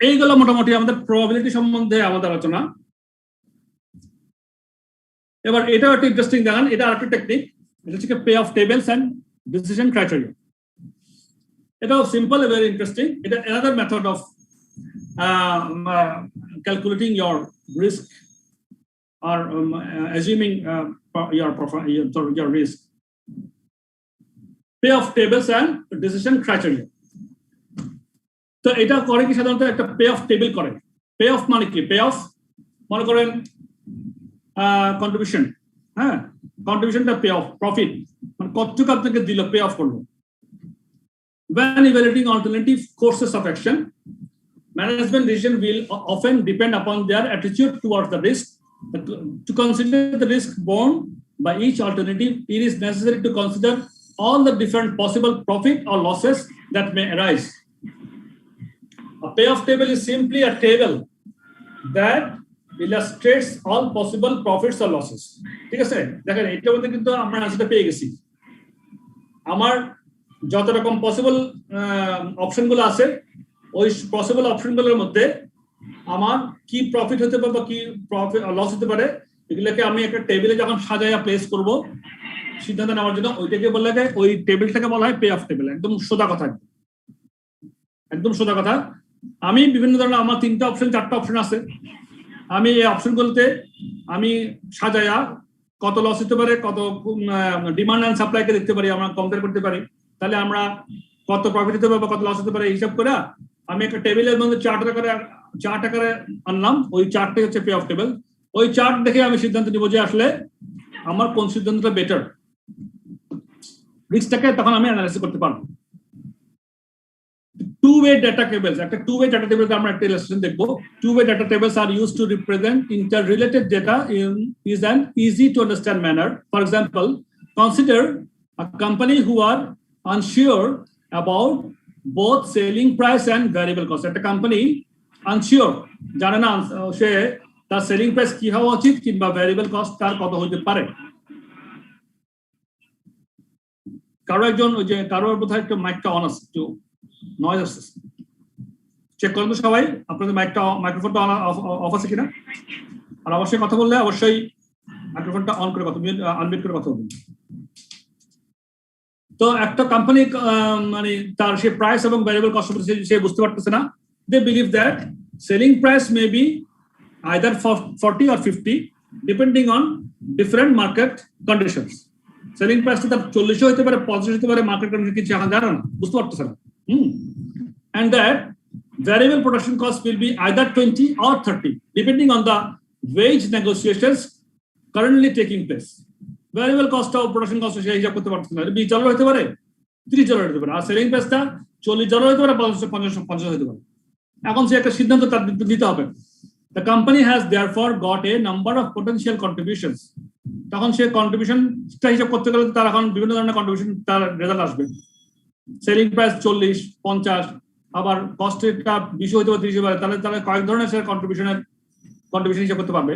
এইগুলো মোটামুটি আমাদের প্রবাবিলিটি সম্বন্ধে আমাদের আলোচনা। এবার এটাও একটা ইন্টারেস্টিং দেখেন, এটা আরেকটা টেকনিক। এটা হচ্ছে pay off tables and decision criteria. এটাও সিম্পল, ভেরি ইন্টারেস্টিং। এটা another method of calculating your risk or assuming your risk. Pay off tables and decision criteria. তো এটা করে কি সাধারণত একটা পে অফ টেবিল করে। পে অফ মানে কি? পে অফ মনে করেন কন্ট্রিবিউশন, হ্যাঁ, কন্ট্রিবিউশনটা পে অফ, প্রফিট মানে কতটুকু আপনাকে দিল, পে অফ করলো। When evaluating alternative courses of action, management decision will often depend upon their attitude towards the risk. To consider the risk borne by each alternative, it is necessary to consider all the different possible profit or losses that may arise. A payoff table is simply a table that illustrates all possible profits or losses. ঠিক আছে, দেখেন এটার মধ্যে কিন্তু আমরা আনসারটা পেয়ে গেছি। আমার যত রকম পসিবল অপশনগুলো আছে, ওই পসিবল অপশনগুলোর মধ্যে আমার কি প্রফিট হতে পারে বা কি প্রফিট লস হতে পারে, এগুলোকে আমি একটা টেবিলে যখন সাজাইয়া প্লেস করব সিদ্ধান্ত নেওয়ার জন্য, ওইটাকে বলা যায়, ওই টেবিলটাকে বলা হয় পে অফ টেবিল। একদম সোজা কথা, একদম সোজা কথা। আমি বিভিন্ন ধরনের, আমার 3টা অপশন 4টা অপশন আছে, আমি এই অপশনগুলোতে আমি সাজাইয়া কত লস হতে পারে, কত ডিমান্ড অ্যান্ড সাপ্লাইকে দেখতে পারি, আমরা কম্পেয়ার করতে পারি, তাহলে আমরা কত প্রফিট হতে পারে বা কত লস হতে পারে হিসাব করে আমি একটা টেবিলের মধ্যে চার্ট আকারে আনলাম। ওই চার্টটাই হচ্ছে পে অফ টেবিল। ওই চার্ট দেখে আমি সিদ্ধান্ত নিব যে আসলে আমার কোন সিদ্ধান্তটা বেটার, রিস্কটাকে তখন আমি অ্যানালাইসিস করতে পারবো। Two-way data tables, একটা two-way data table আমরা একটা ইলাস্ট্রেশন দেখবো। Two-way data tables are used to represent interrelated data is an easy to understand manner. For example, consider a company who are unsure about both selling price and variable cost. একটা company unsure, জানে না সে তার selling price কি হওয়া উচিত কিংবা variable cost তার কত হতে পারে। কারো একজন, ওই যে কারোর বোধহয় একটু মাইকটা অন আছে, একটু নয়েজ আসছে, চেক করুন তো সবাই আপনাদের মাইক্রোফোনটা অফ আছে কিনা। আর অবশ্যই কথা বললে অবশ্যই মাইক্রোফোনটা অন করে কথা, আনমিউট করে কথা বলবেন। তো একটা কোম্পানি মানে তার সে প্রাইস এবং ভ্যারিয়েবল কস্ট সে বুঝতে পারতেছে না। They believe that selling price may be either 40 or 50 depending on different market conditions. Selling price টা 40 হতে পারে, 50 হতে পারে, মার্কেট কন্ডিশন কিছু এখন জানো না, বুঝতে পারতেছে না। And that variable production cost will be either 20 or 30 depending on the wage negotiations currently taking place. Variable cost of production cost সে হিসাব করতে পারতেছে না, $20 হতে পারে, $30 হতে পারে, আর সেলিং প্রাইসটা $40 হতে পারে, 50 হতে পারে। এখন সে একটা সিদ্ধান্ত তার নিতে হবে। The company has therefore got a number of potential contributions. তখন সে কন্ট্রিবিউশনটা হিসাব করতে গেলে তার এখন বিভিন্ন ধরনের কন্ট্রিবিউশন তার রেজাল্ট আসবে। সেলিং প্রাইস 40, 50, আবার কস্টটা 20 হতে পারে, 30 হতে পারে, তাহলে কয়েক ধরনের সে কন্ট্রিবিউশন হিসাব করতে পারবে।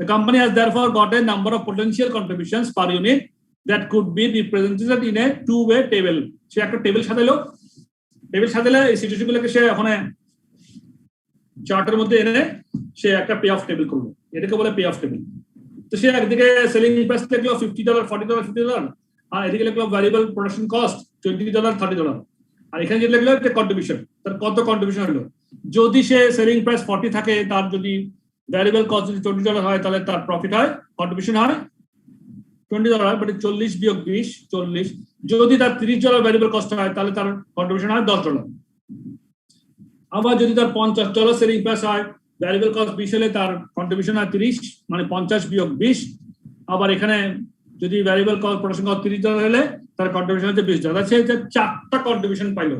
The company has therefore got a number of potential contributions per unit that could be represented in a two-way table. সে একটা টেবিল সাজালে এই সিচুয়েশনগুলোকে সে ওখানে চার্টের মধ্যে এনে সে একটা পে অফ টেবিল করবে, এটাকে বলে পে অফ টেবিল। তো সে একদিকে সেলিং প্রাইস লিখলো $50, $40, $50, আর এদিকে লিখলো ভ্যারিয়েবল প্রোডাকশন কস্ট $20, $30, আর এখানে যে লিখলো একটা কন্ট্রিবিউশন, তার কত কন্ট্রিবিউশন হলো। যদি সে সেলিং প্রাইস 40 থাকে, তার যদি ভ্যারিয়েবল কস্ট যদি $20 হয়, তাহলে তার প্রফিট হয়, কন্ট্রিবিউশন হয় $20, বাট 40 বিয়োগ 20 40। যদি তার $30 ভ্যারিয়েবল কস্ট হয়, তাহলে তার কন্ট্রিবিউশন হয় $10। আবার যদি তার $50 সেলিং প্রাইস হয়, ভ্যারিয়েবল কস্ট 20 হলে তার কন্ট্রিবিউশন হয় 30, মানে 50 বিয়োগ 20। আবার এখানে যদি ভ্যারিয়েবল কস্ট প্রোডাকশন কস্ট $30 হলে তার কন্ট্রিবিউশন হচ্ছে $20। সে 4টা কন্ট্রিবিউশন পাইল।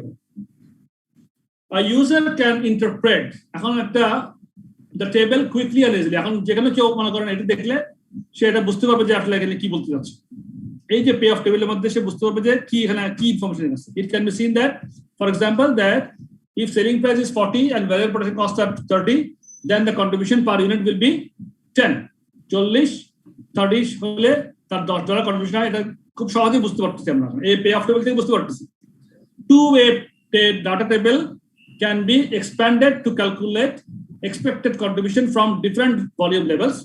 A user can interpret এখন একটা the table quickly and easily। এখন যেখানে কেউ মনে করেন এটা দেখলে সে এটা বুঝতে পারবে যে আসলে এখানে কি বলতে যাচ্ছে। এই যে পে অফ টেবিলের মধ্যে সে বুঝতে পারবে যে কি এখানে কি ইনফরমেশন আছে। It can be seen that, for example, that if selling price is 40 and variable production cost are 30, then the contribution per unit will be 10. 40, 30 হলে তার $10 কন্ট্রিবিউশন হয়। এটা খুব সহজেই বুঝতে পারতেছি আমরা, এই পে অফ টেবিল থেকে বুঝতে পারতেছি। Two-way data table can be expanded to calculate expected contribution from different volume levels.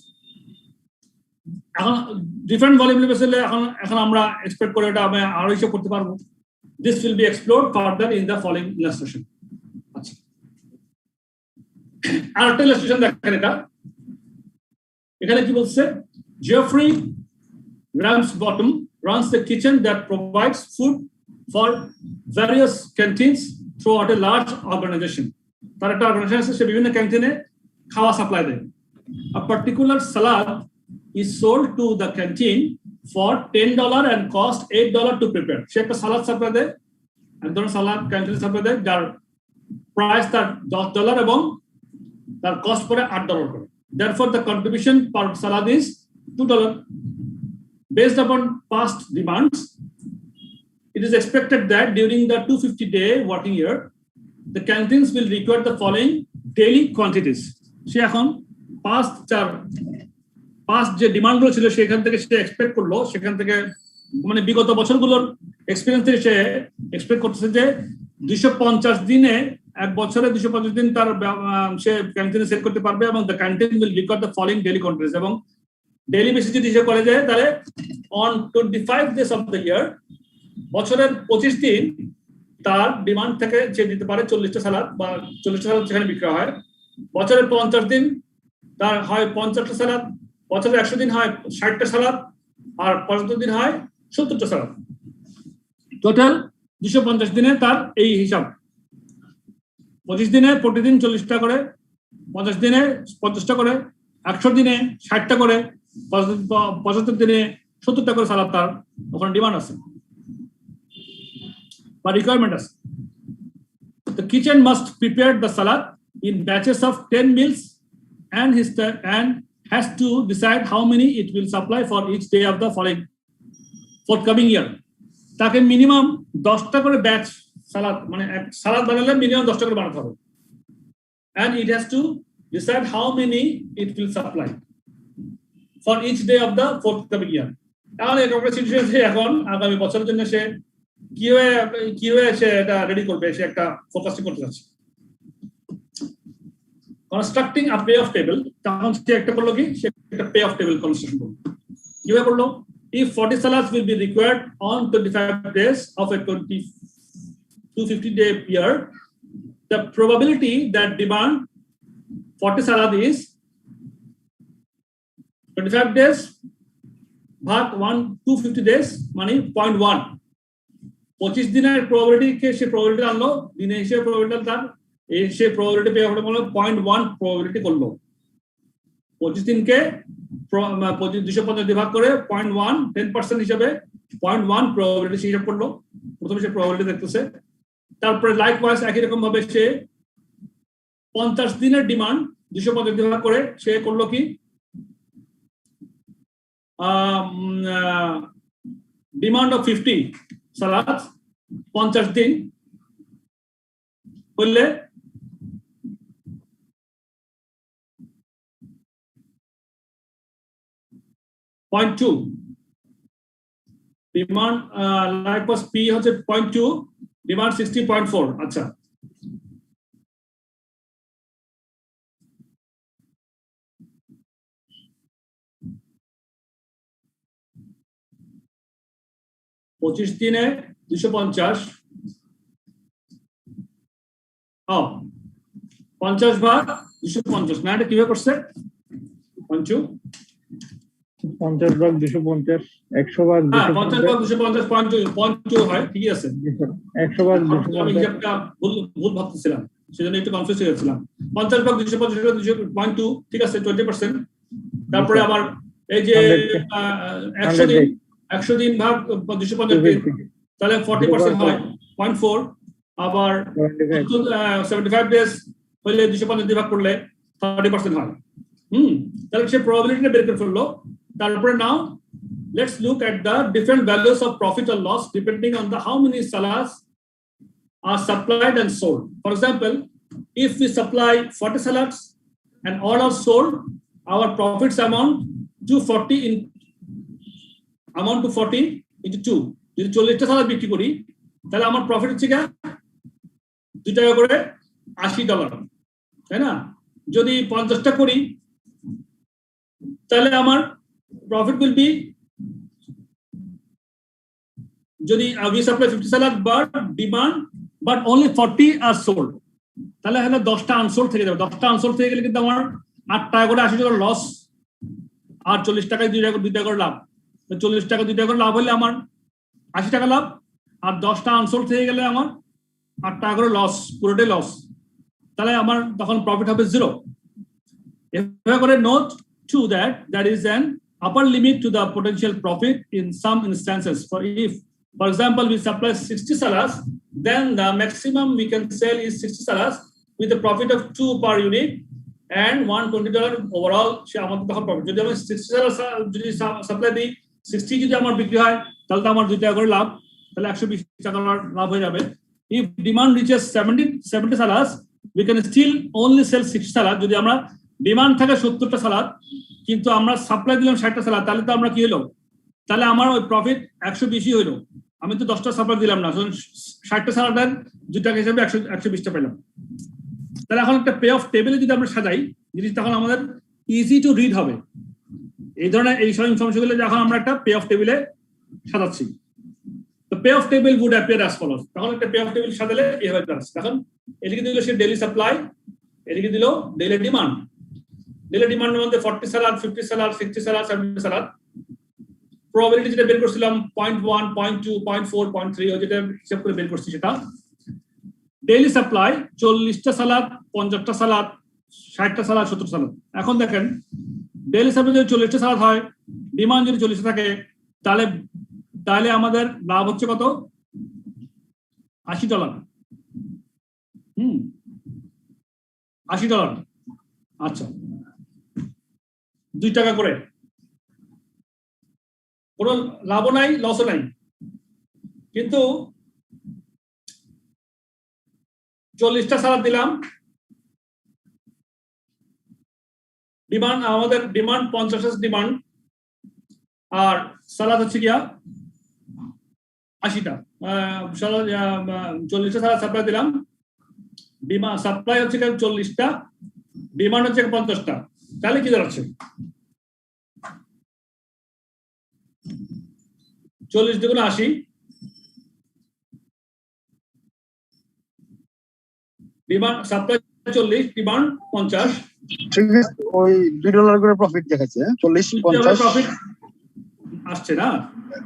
এখন ডিফারেন্ট ভলিউম লেভেলে এখন আমরা এক্সপেক্ট করে এটা আমরা আরো হিসাব করতে পারবো। This will be explored further in the following illustration. আচ্ছা, আরেকটা ইলাস্ট্রেশন দেখেন, এটা এখানে কি বলছে, Geoffrey Ramsbottom runs the kitchen that provides food for various canteens throughout a large organization. তার একটা অর্গানাইজেশন আছে, সে বিভিন্ন ক্যান্টিনে খাওয়া সাপ্লাই দেয়। A particular salad is sold to the canteen for $10 and cost $8 to prepare. সে একটা সালাদ সাপ্লাই দেয়, এক ধরনের সালাদ ক্যান্টিনে সাপ্লাই দেয়, যার প্রাইস তার $10 এবং তার কস্ট করে $8 করে। Therefore, the contribution per salad is $2. Based upon past demands, it is expected that during the 250-day working year, the canteens will require the following daily quantities. সে এখন পাস্ট যে ডিমান্ডগুলো ছিল সেখান থেকে সে এক্সপেক্ট করলো, সেখান থেকে মানে বিগত বছরগুলোর এক্সপিরিয়েন্স থেকে সে এক্সপেক্ট করতেছে যে 250 দিনে, এক বছরে 250 দিন তার সে ক্যান্টিনে সেল করতে পারবে এবং the canteen will require the following daily quantities. এবং ডেইলি বেসিস যদি হিসাব করে যায় তাহলে on 25 days of the year, বছরের 25 দিন তার ডিমান্ড থেকে সে দিতে পারে 40টা সালাদ বা 40টা সালাদ যেখানে বিক্রি হয়। বছরের 50 দিন তার হয় 50টা সালাদ, বছরের 100 দিন হয় 60টা সালাদ, আর 75 দিন হয় 70টা সালাদ। টোটাল 250 দিনে তার এই হিসাব। 25 দিনে প্রতিদিন 40টা করে, 50 দিনে 50টা করে, 100 দিনে 60টা করে, 75 দিনে 70টা করে সালাদ তার ওখানে ডিমান্ড আছে বা রিকোয়ারমেন্ট আছে। The kitchen must prepare the salad in batches of 10 meals and has to decide how many it will supply for each day of the forthcoming year. তাকে মিনিমাম 10টা করে ব্যাচ সালাদ, মানে সালাদ বানালে মিনিমাম 10টা করে বানাতে হবে, and it has to decide how many it will supply for each day of the forthcoming year. তাহলে এরকম সিচুয়েশনে এখন আগামী বছরের জন্য সে কিভাবে সে এটা রেডি করবে, সে একটা ফোকাসিং করতে যাচ্ছে। কনস্ট্রাক্টিং আ পে অফ টেবল, তখন সে একটা করলো কি, সে একটা পে অফ টেবল কনস্ট্রাকশন করলো। কিভাবে করলো, if 40 salads will be required on 25 days of a 250-day year, the probability that demand 40 salad is 25 days ভাগ 250 days মানে 0.1। 25 দিনের প্রবাবিলিটিকে সে প্রবাবিলিটি আনলো, দিনে হিসেবে প্রবাবিলিটি তার এই সে প্রবাবিলিটি পেয়ে হলো 0.1 প্রবাবিলিটি করলো। 25 দিনকে 250 দিয়ে ভাগ করে 0.1 10% হিসাবে 0.1 প্রবাবিলিটি হিসাব করলো। প্রথমে সে প্রবাবিলিটি দেখতেছে, তারপরে লাইকওয়াইজ একই রকম ভাবে সে 50 দিনের ডিমান্ড 250 দিয়ে ভাগ করে সে করলো কি, ডিমান্ড অফ 50 সালাদ 50 দিন করলে 0.2 ডিমান্ড, লাইকওয়াইজ পি হচ্ছে 0.2, ডিমান্ড 60.4। আচ্ছা, পঁচিশ দিনে 250, 50 ভাগ 250, না এটা কিভাবে করছে, 50 ভাগ 250, 100 ভাগ 50 ভাগ 250 0.2 হয়, ঠিকই আছে। 100 ভাগ আমি হিসাবটা ভুল ভাবতেছিলাম, সেজন্য একটু কনফিউজ হয়ে গেছিলাম। 50 ভাগ 250 0.2, ঠিক আছে, 20%। তারপরে আবার এই যে 100 দিন ভাগ 250 দিন, তাহলে 40% হয় 0.4। আবার 75 ডেজ হইলে 250 দিয়ে ভাগ করলে 30% হয়। তাহলে সে প্রবাবিলিটিটা বের করে ফেললো। তারপরে নাও let's look at the different values of profit or loss depending on the how many salads are supplied and sold. For example, if we supply 40 salads and all are sold, our profits amount to 40 into 2। যদি 40টা সালাদ বিক্রি করি তাহলে আমার profit হচ্ছে কি 2 টাকা করে $80, তাই না? যদি 50টা করি তাহলে আমার profit will be যদি we supply 50 salad but demand but only 40 are sold, তাহলে হলো 10টা আনসোল্ড থেকে যাবে। 10টা আনসোল্ড থেকে গেলে কিন্তু আমার 8 টাকা করে 80 টাকা লস, আর 40 টাকায় 2 টাকা করে লাভ। তো 40 টাকা 2 টাকা করে লাভ হলে আমার 80 টাকা লাভ, আর 10টা আনসোল্ড থেকে গেলে আমার 8 টাকা করে লস, পুরোটাই লস। তাহলে আমার তখন প্রফিট হবে 0। এভাবে করে note to that there is an upper limit to the potential profit in some instances. For example, we supply 60 salads, then the maximum we can sell is 60 salads with a profit of 2 per unit and $120 overall. সে আমাদের তখন profit. যদি আমি 60 salads যদি supply দিই, 60 যদি আমার বিক্রি হয় তাহলে তো আমার 2 টাকা করে লাভ, তাহলে 120 টাকা লাভ হয়ে যাবে। If demand reaches 70 salads, we can still only sell 60 salads. যদি আমরা ডিমান্ড থাকে 70টা সালাদ কিন্তু আমরা সাপ্লাই দিলাম 60টা সালাদ, তাহলে তো আমরা কি হলো, তাহলে আমার ওই প্রফিট 120 হইলো। আমি তো 10টা সাপ্লাই দিলাম না, 60টা সালাদের 2 টাকা হিসেবে 120টা পেলাম। তাহলে এখন একটা পে অফ টেবিলে যদি আমরা সাজাই জিনিস, তখন আমাদের ইজি টু রিড হবে। এই ধরনের এই সব ইনফরমেশনগুলো যখন আমরা একটা পে অফ টেবিলে সাজাচ্ছি, তো pay off table would appear as follows. তখন একটা পে অফ টেবিল সাজালে এইভাবে দাঁড়াচ্ছে। তখন এদিকে দিল সে ডেইলি সাপ্লাই, এদিকে দিল ডেইলি ডিমান্ড। ডেইলি ডিমান্ডের মধ্যে 40 সালাদ, 50 সালাদ, 60 সালাদ, 70 সালাদ, প্রবাবিলিটি যেটা বের করছিলাম 0.1, 0.2, 0.4, 0.3 যেটা হিসাব করে বের করছি সেটা। ডেইলি সাপ্লাই 40টা সালাদ, 50টা সালাদ, 60টা সালাদ, 70 সালাদ। এখন দেখেন ডেইলি সাপ্লাই যদি 40টা সালাদ হয়, ডিমান্ড যদি 40 থাকে, তাহলে আমাদের লাভ হচ্ছে কত? $80। $80। আচ্ছা, 2 টাকা করে, কোনো লাভও নাই লসও নাই। কিন্তু 40টা সালাদ দিলাম, ডিমান্ড আমাদের ডিমান্ড 50 ডিমান্ড, আর সালাদ হচ্ছে গিয়া 80টা। 40টা সালাদ সাপ্লাই দিলাম, ডিমান্ড সাপ্লাই হচ্ছে 40টা, ডিমান্ড হচ্ছে 50টা। তাহলে কি দাঁড়াচ্ছে? 40 × 80, ডিমান্ড সাপ্লাই 40, ডিমান্ড 50। ঠিক আছে, ওই $2 করে প্রফিট দেখাচ্ছে। 40 50 প্রফিট আসছে না,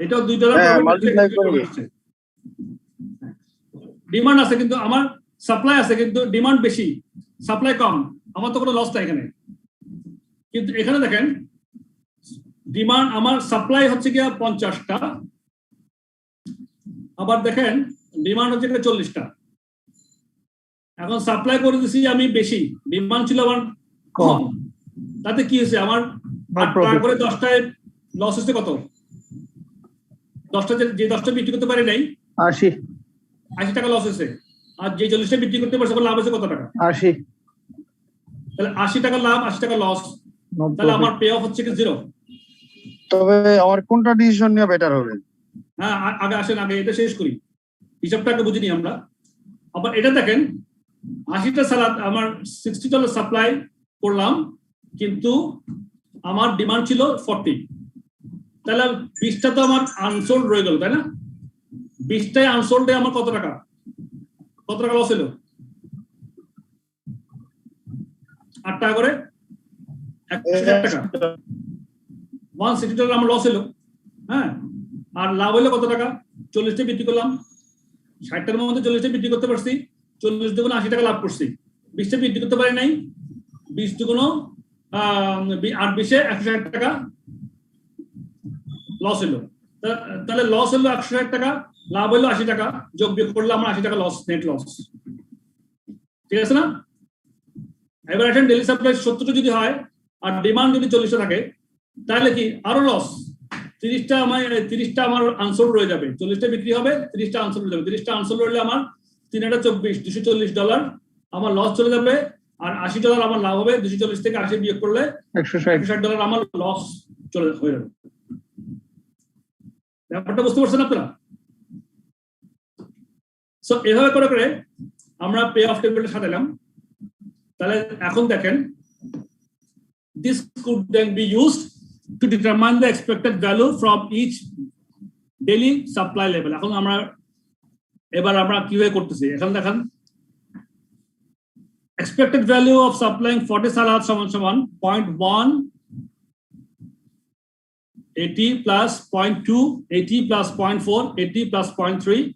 এটাও $2 মাল্টিপ্লাই করবে। ডিমান্ড আছে কিন্তু আমার সাপ্লাই আছে, কিন্তু ডিমান্ড বেশি সাপ্লাই কম, আমার তো কোনো লস নাই এখানে। কিন্তু এখানে দেখেন ডিমান্ড আমার সাপ্লাই হচ্ছে গিয়া 50টা, আবার দেখেন ডিমান্ড হচ্ছে 40টা। এখন সাপ্লাই করে দিছি আমি বেশি, ডিমান্ড ছিল আমার কম, তাতে কি হয়েছে আমার 8 টাকা করে 10টায় লস হচ্ছে কত? 10টা যে 10টা বিক্রি করতে পারি নাই 80 টাকা লস হয়েছে, আর যে 40টা বিক্রি করতে পারছে লাভ হয়েছে কত টাকা? 80। তাহলে 80 টাকা লাভ, 80 টাকা লস, তাহলে আমার পে অফ হচ্ছে কি 0। তবে আমার কোনটা ডিসিশন নেওয়া বেটার হবে? হ্যাঁ, আগে আসেন, আগে এটা শেষ করি, হিসাবটাকে বুঝে নিই আমরা। আবার এটা দেখেন 80টা সালাদ আমার $60 সাপ্লাই করলাম, কিন্তু আমার ডিমান্ড ছিল 40, তাহলে 20টা তো আমার আনসোল্ড রয়ে গেল, তাই না? 20টাই আনসোল্ডে আমার কত টাকা লস হলো? 8 টাকা করে, 160 টাকা, $160 আমার লস হলো। হ্যাঁ, আর লাভ হলো কত টাকা? 40টা বিক্রি করলাম, 60টার মধ্যে 40টা বিক্রি করতে পারছি, 40 × 80 টাকা লাভ করছি। 20টা বিক্রি করতে পারি নাই, 20 × 8 = 160 টাকা লস হলো। তাহলে লস হলো 160 টাকা, লাভ হলো 80 টাকা, যোগ বিয়োগ করলে আমার 80 টাকা লস, নেট লস। ঠিক আছে না? এবার এখন ডেইলি সাপ্লাই 70টা যদি হয় আর ডিমান্ড যদি 40টা থাকে, তাহলে কি আরো লস। 30টা আমার আনসোল্ড রয়ে যাবে, 40টা বিক্রি হবে, 30টা আনসোল্ড হয়ে যাবে। 30টা আনসোল্ড হলে আমার 3/24 $240 আমার লস চলে যাবে, আর $80 আমার লাভ হবে। 240 থেকে 80 বিয়োগ করলে $160 আমার লস হয়ে যাবে। ব্যাপারটা বুঝতে পারছেন আপনারা? সো এভাবে করে করে আমরা পে অফ টেবিলটা সাজালাম। তাহলে এখন দেখেন, this could then be used to determine the expected value from each daily supply level. এখন আমরা কিভাবে করতেছি এখন দেখেন expected value of supplying 40 salads সমান 0.1 80 plus 0.2 80 plus 0.4 80 plus 0.3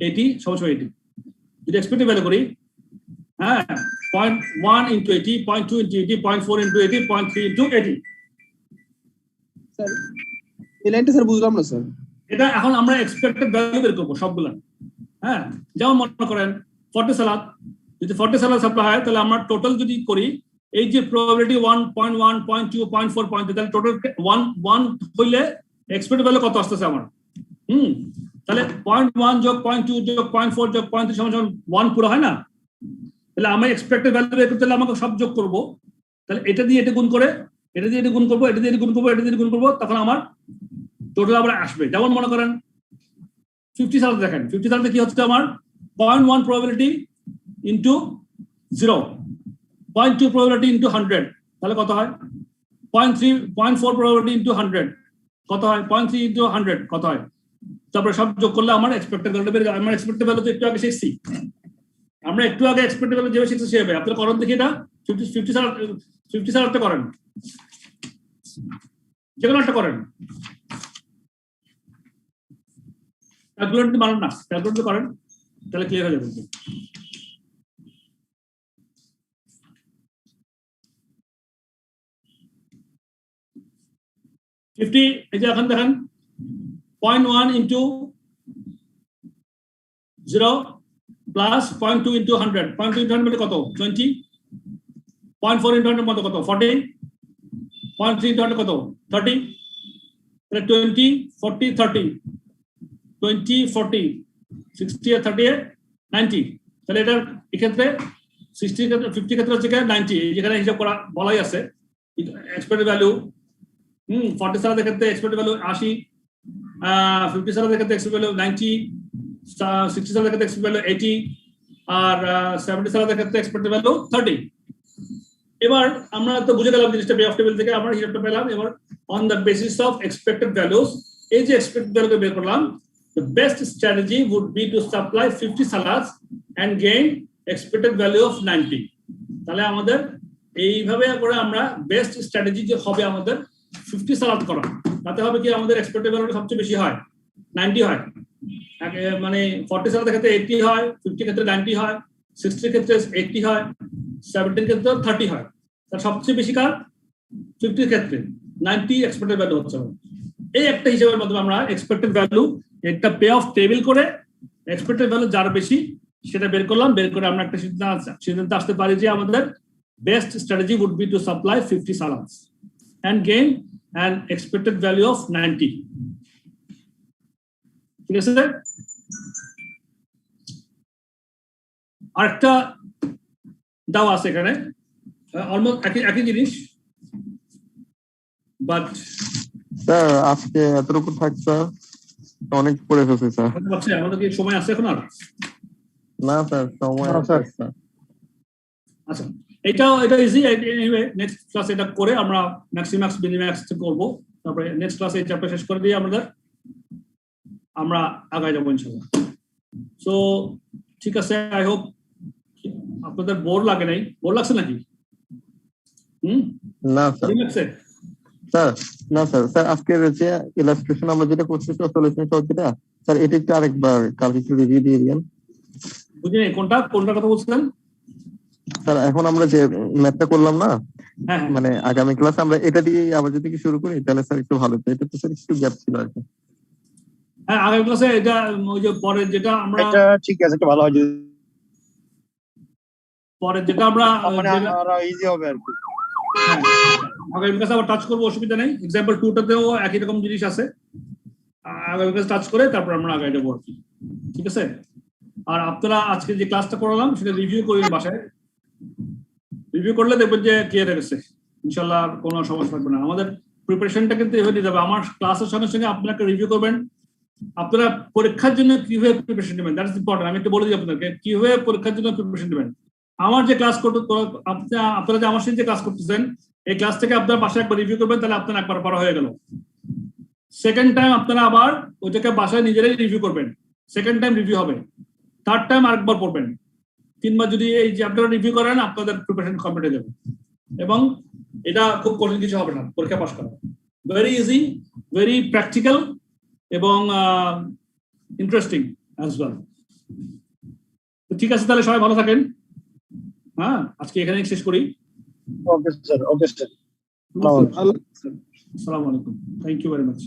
80 সমান 80 যদি expected value করি হ্যাঁ 0.1 into 80 0.2 into 80 0.4 into 80 0.3 into 80 sir এই লাইনটা স্যার বুঝলাম না স্যার এটা এখন আমরা এক্সপেক্টেড ভ্যালু বের করব সবগুলা হ্যাঁ যেমন মনে করেন 40 সালাদ যদি 40 সালাদ সাপ্লাই হয় তাহলে আমরা টোটাল যদি করি এই যে প্রবাবিলিটি 1.1 0.2 0.4 0.3 তাহলে টোটাল 1 হইলে এক্সপেক্টেড ভ্যালু কত আসছে আমার তাহলে 0.1 যোগ 0.2 যোগ 0.4 যোগ 0.3 সমান 1 পুরো হয় না তাহলে আমি এক্সপেক্টেড ভ্যালু বের করতে হলে আমাকে সব যোগ করব তাহলে এটা দিয়ে এটা গুণ করে এটা দিয়ে এটা গুণ করব এটা দিয়ে এটা গুণ করব এটা দিয়ে গুণ করব তখন আমার টোটাল আবার আসবে যেমন মনে করেন 50 সাল দেখেন 50 সালতে কি হচ্ছে আমার 0.1 probability into 0 0.2 probability into 100 তাহলে কত হয় 0.4 probability into 100 কত হয় 0.3 into 100 কত হয় তারপরে সব যোগ করলে আমার এক্সপেক্টেড ভ্যালু বের হয় আমার এক্সপেক্টেড ভ্যালু তো একটু আগে শিখছি আমরা একটু আগে এক্সপেক্টেড ভ্যালু যেভাবে শিখছি সেভাবে আপনারা করেন দেখি এটা 50 সালতে করেন যেকোনো একটা করেন ক্যালকুলেটর মানেন না ক্যালকুলেটর করেন তাহলে ক্লিয়ার হয়ে যাবে 50 এই যে এখন দেখেন 0.1 into 0 plus 0.2 into 100 0.2 into 100 মানে কত 20 0.4 into 100 কত 40 0.3 into 100 কত 30 তাহলে 20 40 30 20 40 60 আর 30 90 তাহলে এটার এক্ষেত্রে 60 ক্ষেত্রে 50 ক্ষেত্রে হচ্ছে 90 যেখানে হিসাব করা বলাই আছে এক্সপেক্টেড ভ্যালু 40 সালের ক্ষেত্রে এক্সপেক্টেড ভ্যালু 80 50 সালের ক্ষেত্রে এক্সপেক্টেড ভ্যালু 90 60 সালের ক্ষেত্রে এক্সপেক্টেড ভ্যালু 80 আর 70 সালের ক্ষেত্রে এক্সপেক্টেড ভ্যালু 30 এবার আমরা তো বুঝে গেলাম জিনিসটা পে অফ টেবিল থেকে আমরা হিসাবটা পেলাম এবার on the basis of expected values এই যে এক্সপেক্টেড ভ্যালুকে বের করলাম the best strategy would be to supply 50 salads and gain expected value of 90 তাহলে আমাদের এইভাবে করে আমরা বেস্ট স্ট্র্যাটেজি যে হবে আমাদের 50 সালাদ করা তাতে হবে কি আমাদের এক্সপেক্টেড ভ্যালুটা সবচেয়ে বেশি হয় 90 হয় মানে 40 সালাদের ক্ষেত্রে 80 হয় 50 ক্ষেত্রে 90 হয় 60 ক্ষেত্রে 80 হয় 70 ক্ষেত্রে 30 হয় তার সবচেয়ে বেশি কার 50 ক্ষেত্রে 90 এক্সপেক্টেড ভ্যালু হচ্ছে এই একটা হিসাবের মাধ্যমে আমরা এক্সপেক্টেড ভ্যালু একটা পে অফ টেবিল করে এক্সপেক্টেড ভ্যালু যার বেশি সেটা বের করলাম বের করে আমরা একটা সিদ্ধান্তে আসতে পারি যে আমাদের best strategy would be to supply 50 salads and gain an expected value of 90 ঠিক আছে আরেকটা দাও আছে এখানে অলমোস্ট একই জিনিস বাট স্যার আজকে এতটুকু থাক স্যার অনেক পড়ে ফেলছি স্যার আমাদের কি সময় আছে এখন আর না স্যার সময় আছে স্যার আচ্ছা এটা ইজি এনিওয়ে নেক্সট ক্লাস এটা করে আমরা ম্যাক্সিমাক্স মিনিম্যাক্স করব তারপরে নেক্সট ক্লাসে এই চ্যাপ্টার শেষ করে দিয়ে আমরা আগায় যাবো ইনশাআল্লাহ সো ঠিক আছে আই হোপ আপনাদের বোর লাগে নাই বোর লাগছে নাকি না স্যার স্যার না স্যার আজকের যে ইলাস্ট্রেশন আমরা যেটা করছি সলিউশন সহজটা স্যার এটা একটু আরেকবার কালকে একটু রিভিউ দিয়ে দিবেন বুঝিনি কোনটা কথা বলছেন স্যার এখন আমরা যে ম্যাথটা করলাম না মানে আগামী ক্লাস আমরা এটা দিয়ে আবার যদি কি শুরু করি তাহলে স্যার একটু ভালো হতো এটা তো স্যার একটু গ্যাপ ছিল আর কি হ্যাঁ আগামী ক্লাসে এটা ওই যে পরে যেটা আমরা এটা ঠিক আছে একটু ভালো হয় পরে যেটা আমরা ইজি হবে আর কি আগামী ক্লাসে আবার টাচ করবো অসুবিধা নেই এক্সাম্পল 2টাতেও একই রকম জিনিস আছে আগামী ক্লাস টাচ করে তারপর আমরা আগায় যাবো আর কি ঠিক আছে আর আপনারা আজকে যে ক্লাসটা করলাম সেটা রিভিউ করবেন বাসায় রিভিউ করলে দেখবেন যে ক্লিয়ার হয়ে গেছে ইনশাআল্লাহ কোনো সমস্যা থাকবে না আমাদের প্রিপারেশনটা কিন্তু এভাবে নিতে হবে আমার ক্লাসের সঙ্গে সঙ্গে আপনাকে রিভিউ করবেন আপনারা পরীক্ষার জন্য কিভাবে প্রিপারেশন নেবেন দ্যাট ইজ ইম্পর্টেন্ট আমি একটু বলে দিই আপনাদেরকে কিভাবে পরীক্ষার জন্য প্রিপারেশন নেবেন আমার যে ক্লাস করতে আপনারা যে আমার সাথে যে ক্লাস করতেছেন এই ক্লাস থেকে আপনার বাসায় একবার রিভিউ করবেন, তাহলে আপনার একবার পড়া হয়ে গেল। সেকেন্ড টাইম আপনারা আবার ওইটাকে বাসায় নিজেরাই রিভিউ করবেন, সেকেন্ড টাইম রিভিউ হবে, থার্ড টাইম আরেকবার পড়বেন। 3 বার যদি এই চ্যাপ্টার রিভিউ করেন আপনাদের প্রিপারেশন কমপ্লিট হয়ে যাবে, এবং এটা খুব কঠিন কিছু হবে না পরীক্ষা পাস করা। ভেরি ইজি, ভেরি প্র্যাকটিক্যাল এবং ইন্টারেস্টিং অ্যাজ ওয়েল। ঠিক আছে, তাহলে সবাই ভালো থাকেন। হ্যাঁ, আজকে এখানে শেষ করি। Okay sir, okay sir. আসসালামু আলাইকুম, থ্যাংক ইউ ভেরি মাচ।